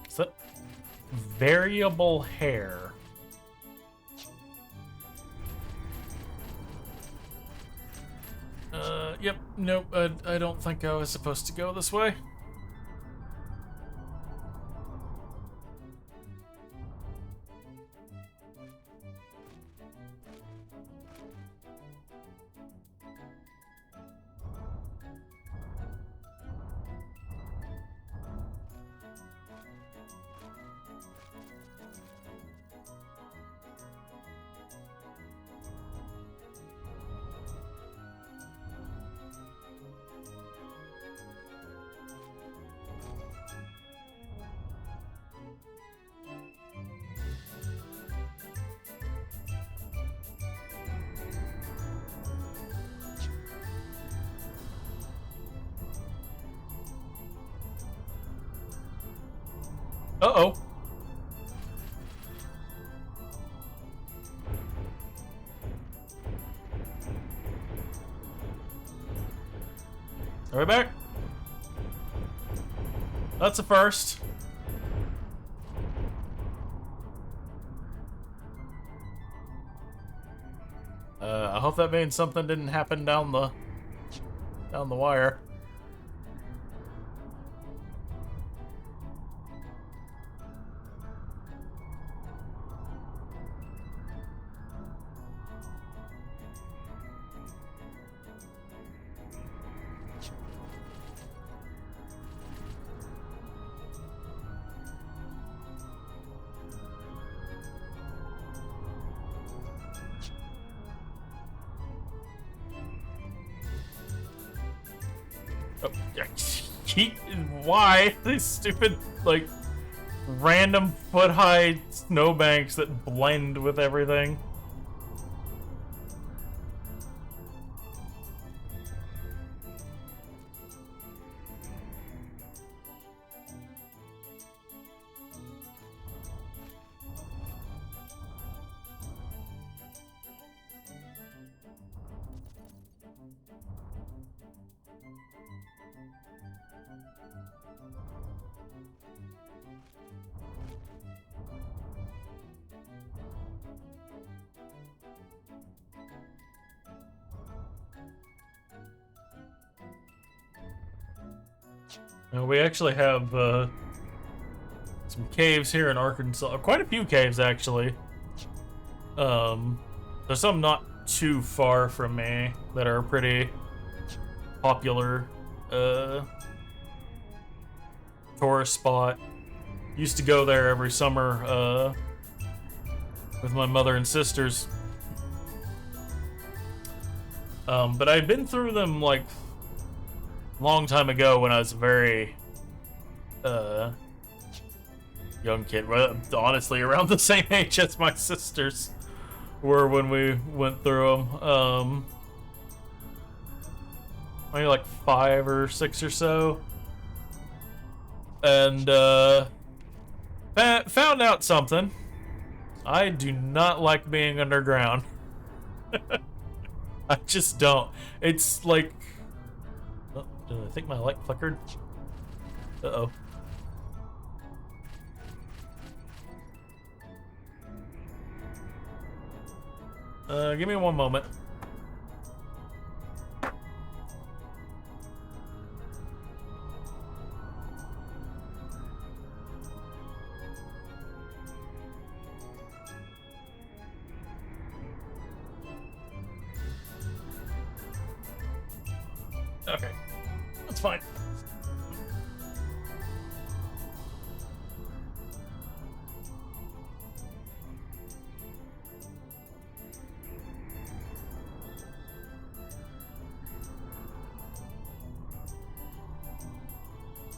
Is that variable hair? Yep, nope, I don't think I was supposed to go this way. Uh-oh. Are we back? That's a first. I hope that means something didn't happen down the wire. Oh, why these stupid, like, random foot-high snowbanks that blend with everything? We actually have some caves here in Arkansas. Quite a few caves, actually. There's some not too far from me that are pretty popular tourist spot. Used to go there every summer with my mother and sisters. But I'd been through them like long time ago when I was a very young kid. Well, honestly, around the same age as my sisters were when we went through them. Maybe like 5 or 6 or so. And found out something. I do not like being underground. I just don't. It's like... Oh, I think my light flickered. Uh-oh. Give me one moment. Okay, that's fine.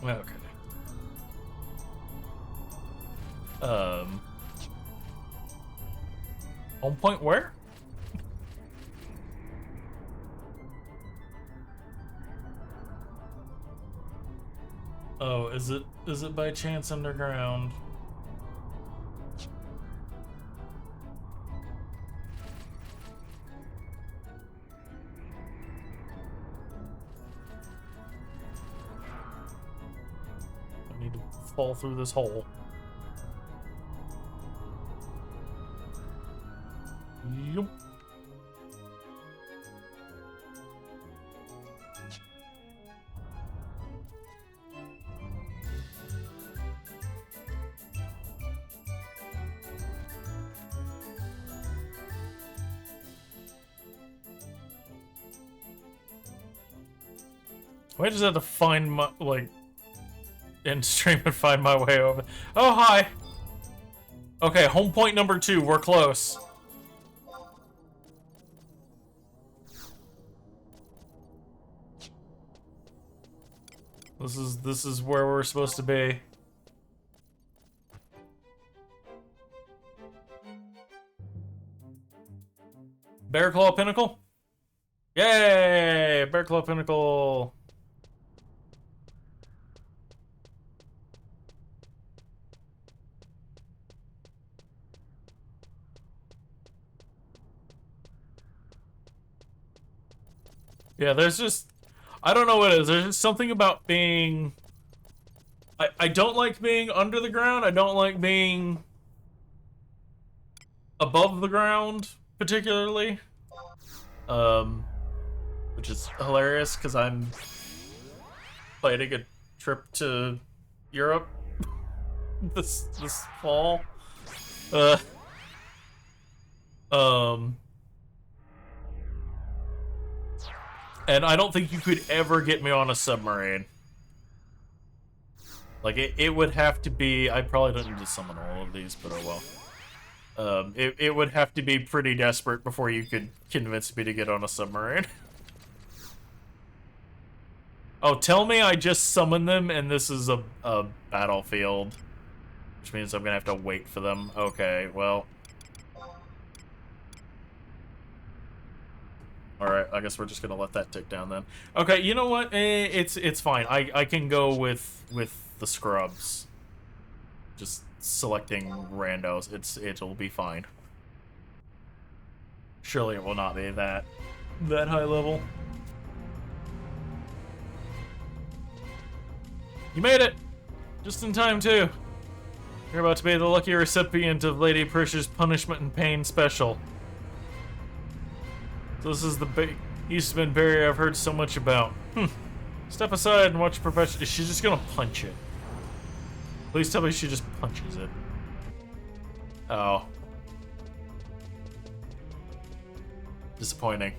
Okay. Home point where? Oh, is it by chance underground? I need to fall through this hole. Yup. I just have to find my, like, in stream and find my way over. Oh, hi! Okay, home point number 2, we're close. This is where we're supposed to be. Bear Claw Pinnacle? Yay! Bear Claw Pinnacle. Yeah, there's just, I don't know what it is. There's just something about being, I don't like being under the ground. I don't like being above the ground, particularly. Which is hilarious, because I'm planning a trip to Europe this fall. And I don't think you could ever get me on a submarine. Like, it would have to be... I probably don't need to summon all of these, but oh well. It would have to be pretty desperate before you could convince me to get on a submarine. Oh, tell me I just summoned them and this is a battlefield. Which means I'm gonna have to wait for them. Okay, well... Alright, I guess we're just gonna let that tick down then. Okay, you know what? It's fine. I can go with the scrubs. Just selecting randos. It'll be fine. Surely it will not be that high level. You made it! Just in time, too. You're about to be the lucky recipient of Lady Prisha's Punishment and Pain special. So this is the Eastman barrier I've heard so much about. Step aside and watch profession. Is she just gonna punch it? Please tell me she just punches it. Oh. Disappointing.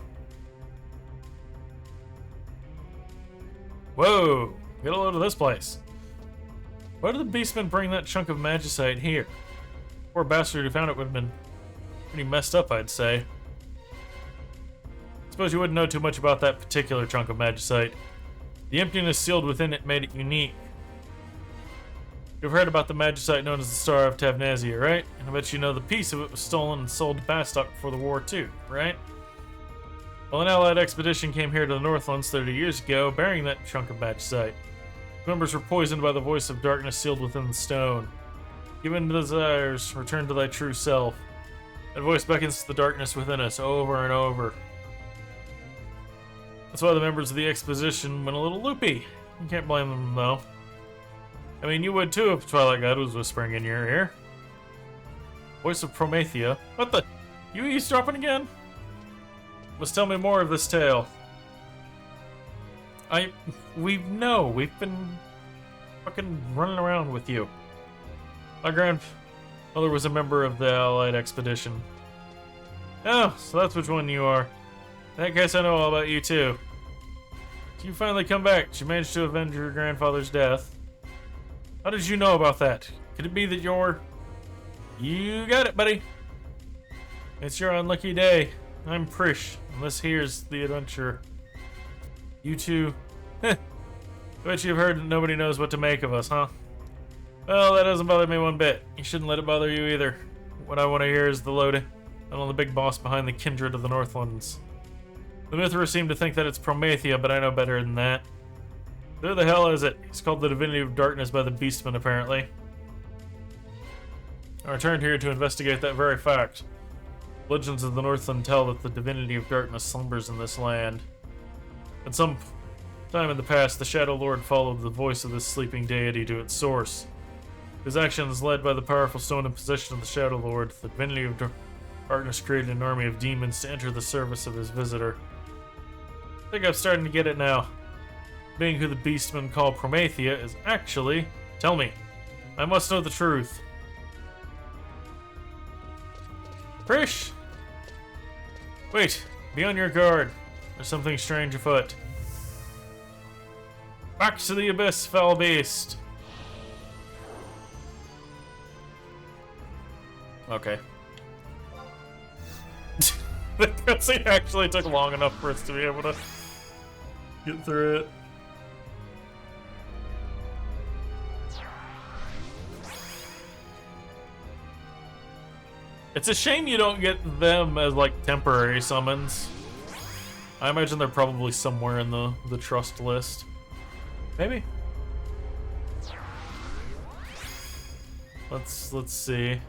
Whoa! Get a load of this place. Why did the beastmen bring that chunk of magicite here? Poor bastard who found it would have been pretty messed up, I'd say. Suppose you wouldn't know too much about that particular chunk of magicite. The emptiness sealed within it made it unique. You've heard about the magicite known as the Star of Tavnazia, right? And I bet you know the piece of it was stolen and sold to Bastok before the war too, right? Well, an allied expedition came here to the Northlands 30 years ago, bearing that chunk of magicite. Members were poisoned by the voice of darkness sealed within the stone. Give in to desires, return to thy true self. That voice beckons to the darkness within us over and over. That's why the members of the expedition went a little loopy. You can't blame them, though. I mean, you would too if Twilight God was whispering in your ear. Voice of Promathia. What the? You eavesdropping again? Must tell me more of this tale. We've been fucking running around with you. My grandmother was a member of the Allied expedition. Oh, so that's which one you are. In that case, I know all about you too. So you finally come back. She managed to avenge your grandfather's death. How did you know about that? Could it be that you're... You got it, buddy. It's your unlucky day. I'm Prish, and this here's the adventure. You two... I bet you've heard that nobody knows what to make of us, huh? Well, that doesn't bother me one bit. You shouldn't let it bother you either. What I want to hear is the lowdown on the big boss behind the kindred of the Northlands. The Mithra seem to think that it's Promathia, but I know better than that. Who the hell is it? He's called the Divinity of Darkness by the Beastmen, apparently. I returned here to investigate that very fact. Legends of the Northland tell that the Divinity of Darkness slumbers in this land. At some time in the past, the Shadow Lord followed the voice of this sleeping deity to its source. His actions, led by the powerful stone in possession of the Shadow Lord, the Divinity of Darkness created an army of demons to enter the service of his visitor. I think I'm starting to get it now. Being who the Beastmen call Promathia is actually... Tell me. I must know the truth. Krish! Wait, be on your guard. There's something strange afoot. Back to the abyss, foul beast! Okay. The cutscene actually took long enough for us to be able to get through it. It's a shame you don't get them as, like, temporary summons. I imagine they're probably somewhere in the trust list. Maybe. Let's see.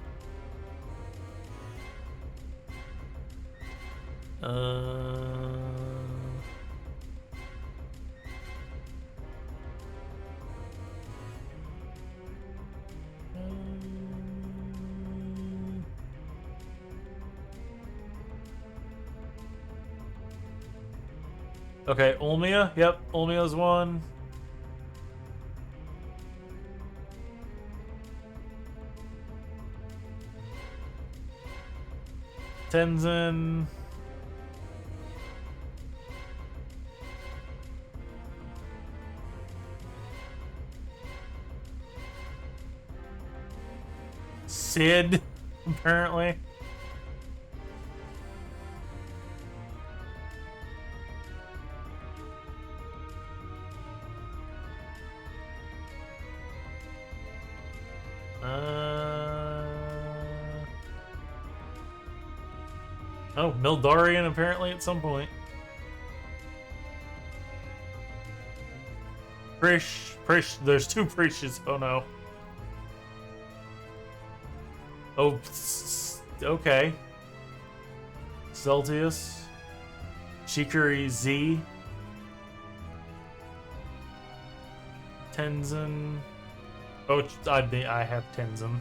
Okay, Ulmia. Yep, Ulmia's one. Tenzin. Sid, apparently. Oh, Mildarian apparently at some point. Prish, there's two Prishes. Oh no. Oh, okay. Celtius. Shikari Z. Tenzin. Oh, I have Tenzin.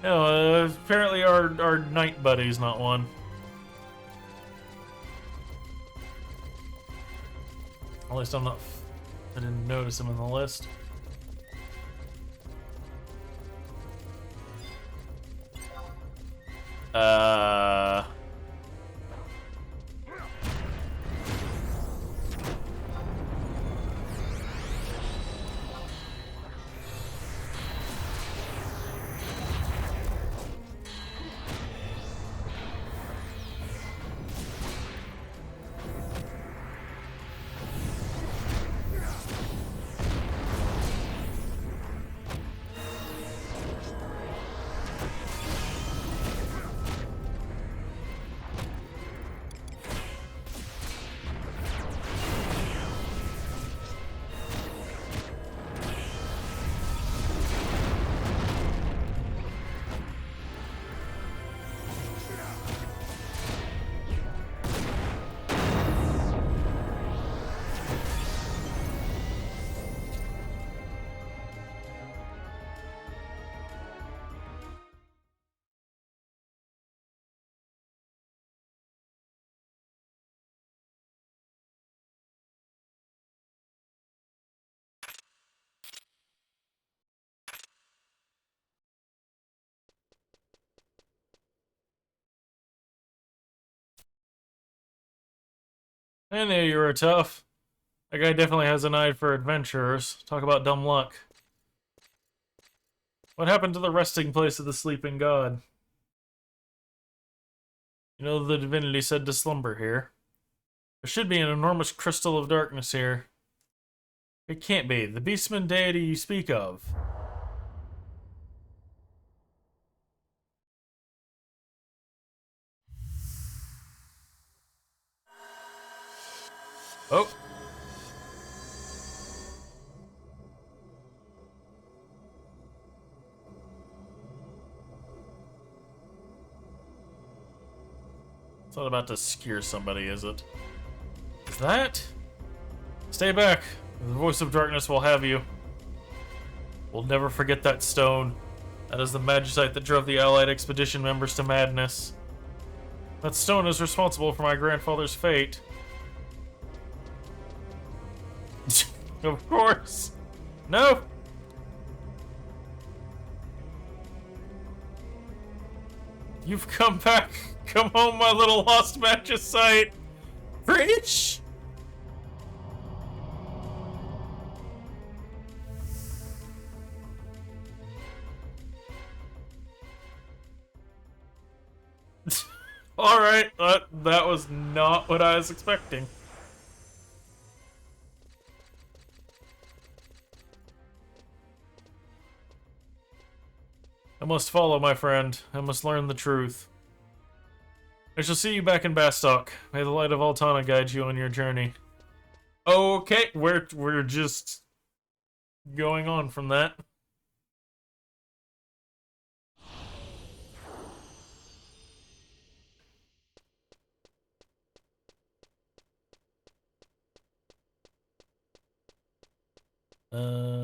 No, apparently our knight buddy's not one. At least I didn't notice him in the list. I knew you were tough. That guy definitely has an eye for adventurers. Talk about dumb luck. What happened to the resting place of the sleeping god? You know, the divinity said to slumber here. There should be an enormous crystal of darkness here. It can't be. The beastman deity you speak of. Oh. It's not about to skewer somebody, is it? Is that? Stay back. The voice of darkness will have you. We'll never forget that stone. That is the magicite that drove the Allied expedition members to madness. That stone is responsible for my grandfather's fate. Of course. No. You've come back. Come home, my little lost magicite. Preach. Alright, that was not what I was expecting. I must follow, my friend. I must learn the truth. I shall see you back in Bastock. May the light of Altana guide you on your journey. Okay, we're just going on from that.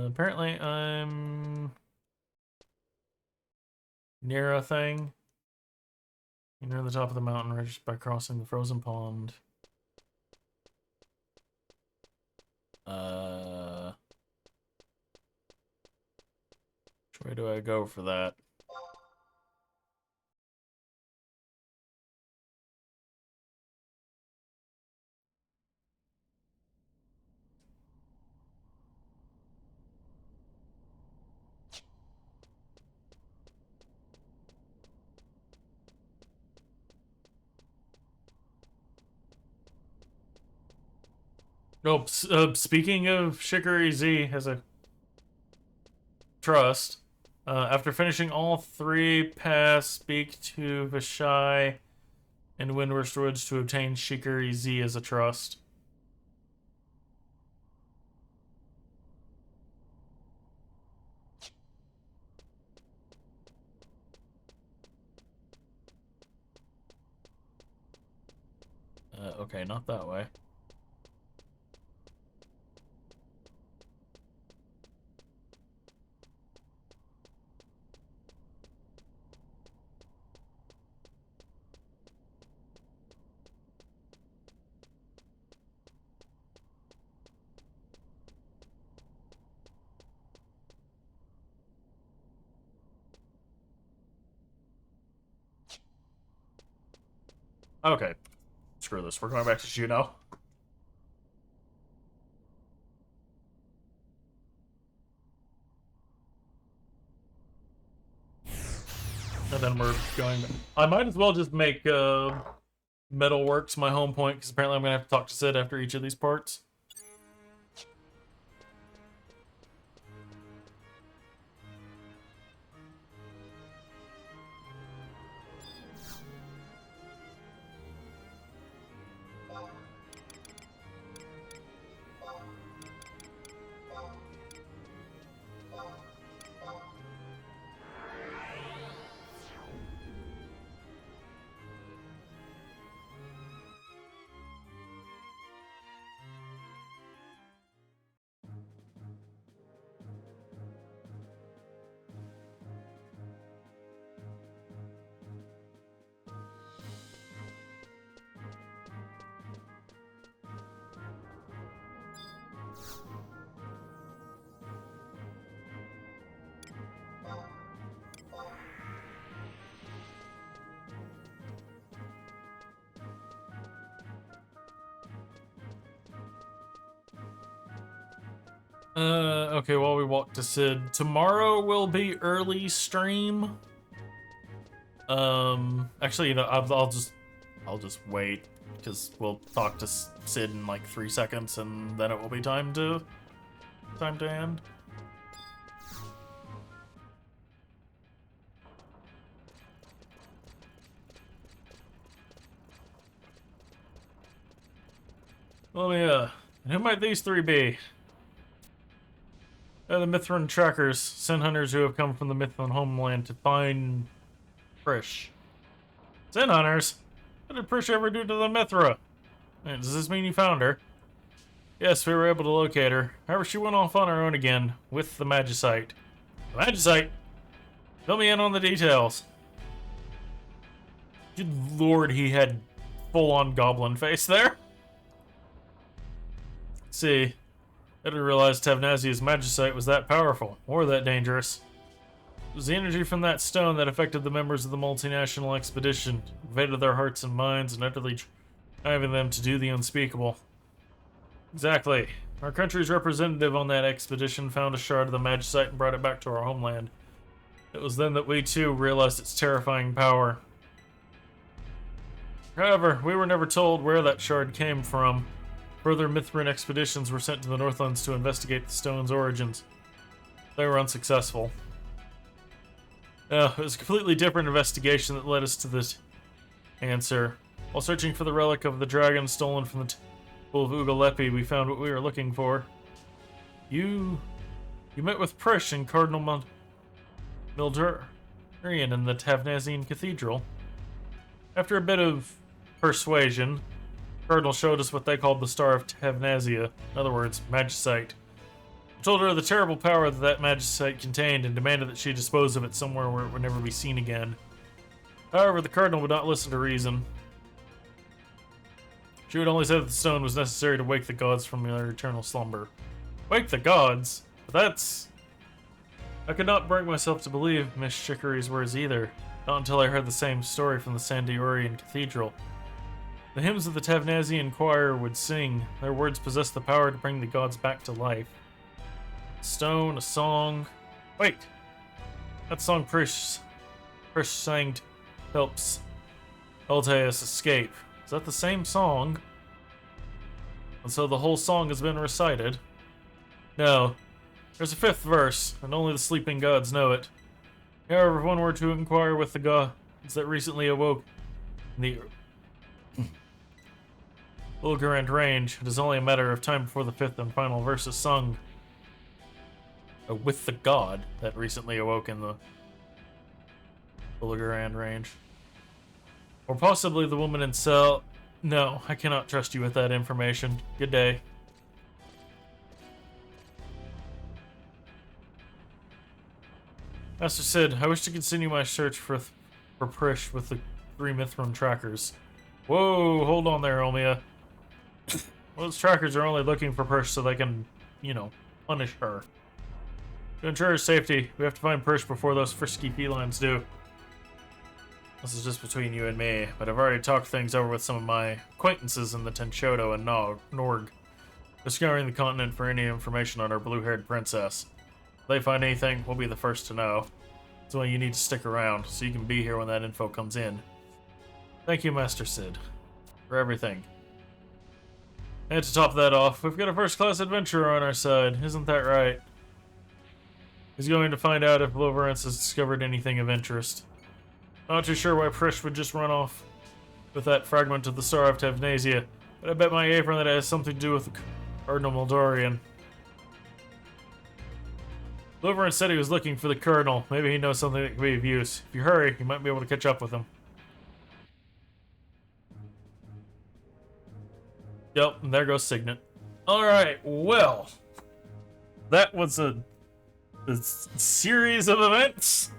Apparently I'm near a thing. You're near the top of the mountain ridge by crossing the frozen pond. Which way do I go for that? Oh, speaking of Shikari Z as a trust, after finishing all 3 paths, speak to Vishai and Windward Woods to obtain Shikari Z as a trust. Okay, not that way. Okay. Screw this. We're going back to Juno. And then we're going... I might as well just make Metalworks my home point, because apparently I'm going to have to talk to Sid after each of these parts. Okay, while we walk to Sid, tomorrow will be early stream. Actually, you know, I'll just I'll just wait, because we'll talk to Sid in like 3 seconds, and then it will be time to end. Oh yeah, and who might these three be? They're the Mithran trackers, sin hunters who have come from the Mithran homeland to find Prish. Sin hunters? What did Prish ever do to the Mithra? Does this mean you found her? Yes, we were able to locate her. However, she went off on her own again, with the Magicite. The Magicite? Fill me in on the details. Good lord, he had full-on goblin face there. Let's see. I didn't realize Tavnazia's Magicite was that powerful, or that dangerous. It was the energy from that stone that affected the members of the multinational expedition, invaded their hearts and minds, and utterly driving them to do the unspeakable. Exactly. Our country's representative on that expedition found a shard of the Magicite and brought it back to our homeland. It was then that we, too, realized its terrifying power. However, we were never told where that shard came from. Further Mithran expeditions were sent to the Northlands to investigate the stone's origins. They were unsuccessful. It was a completely different investigation that led us to this answer. While searching for the relic of the dragon stolen from the Temple of Ugalepi, we found what we were looking for. You met with Prish and Cardinal Mildurian in the Tavnazian Cathedral. After a bit of persuasion, Cardinal showed us what they called the Star of Tavnazia, in other words, Magicite. I told her the terrible power that Magicite contained and demanded that she dispose of it somewhere where it would never be seen again. However, the Cardinal would not listen to reason. She would only say that the stone was necessary to wake the gods from their eternal slumber. Wake the gods? But that's... I could not bring myself to believe Miss Chicory's words either, not until I heard the same story from the Eorzean Cathedral. The hymns of the Tavnazian choir would sing. Their words possessed the power to bring the gods back to life. A stone, a song... Wait! That song Prish sang helps Altaeus escape. Is that the same song? And so the whole song has been recited? No. There's a fifth verse, and only the sleeping gods know it. However, if one were to inquire with the gods that recently awoke in the Ulgarant range, it is only a matter of time before the fifth and final verse is sung. With the god that recently awoke in the Ulgarant range. Or possibly the woman in cell. No, I cannot trust you with that information. Good day. Master Sid, I wish to continue my search for Prish with the 3 Mithran trackers. Whoa, hold on there, Omia. Those trackers are only looking for Prish so they can, punish her. To ensure her safety, we have to find Prish before those frisky felines do. This is just between you and me, but I've already talked things over with some of my acquaintances in the Tenshoto and Norg, discovering the continent for any information on our blue-haired princess. If they find anything, we'll be the first to know. That's why you need to stick around, so you can be here when that info comes in. Thank you, Master Sid, for everything. And to top that off, we've got a first-class adventurer on our side, isn't that right? He's going to find out if Loverance has discovered anything of interest. Not too sure why Prish would just run off with that fragment of the Star of Tavnazia, but I bet my apron that it has something to do with the Cardinal Mildurian. Loverance said he was looking for the Cardinal. Maybe he knows something that could be of use. If you hurry, you might be able to catch up with him. Yep, and there goes Signet. Alright, well. That was a series of events.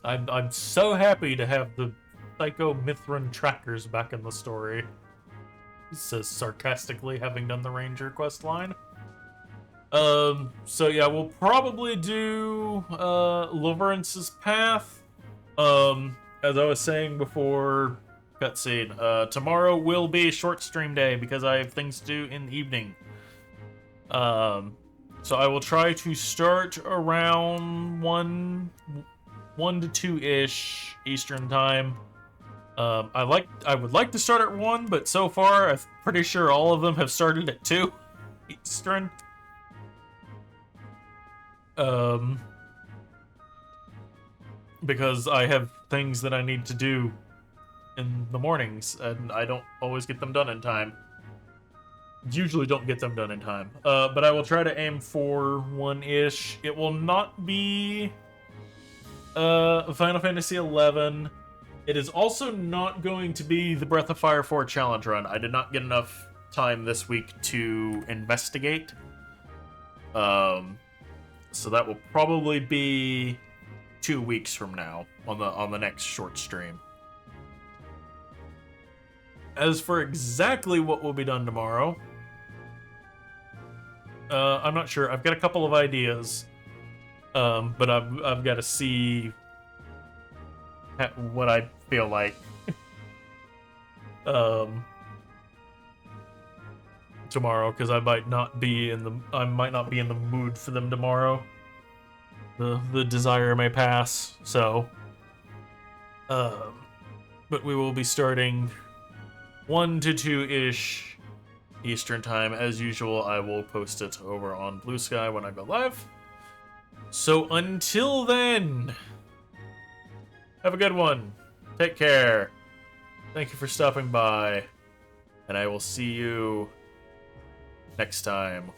I'm so happy to have the Psycho Mithran trackers back in the story. He says sarcastically, having done the Ranger quest line. So yeah, we'll probably do Loverance's Path. As I was saying before cutscene, tomorrow will be short stream day because I have things to do in the evening. So I will try to start around 1 to 2-ish Eastern time. I would like to start at 1, but so far I'm pretty sure all of them have started at 2 Eastern. Because I have things that I need to do in the mornings, and I don't always get them done in time. Usually don't get them done in time. But I will try to aim for 1-ish. It will not be Final Fantasy XI. It is also not going to be the Breath of Fire 4 challenge run. I did not get enough time this week to investigate. So that will probably be 2 weeks from now on the next short stream. As for exactly what will be done tomorrow, I'm not sure. I've got a couple of ideas, but I've got to see what I feel like. Tomorrow, because I might not be in the mood for them tomorrow. The desire may pass. So, but we will be starting 1 to 2-ish Eastern time. As usual, I will post it over on Blue Sky when I go live. So until then, have a good one. Take care. Thank you for stopping by, and I will see you next time.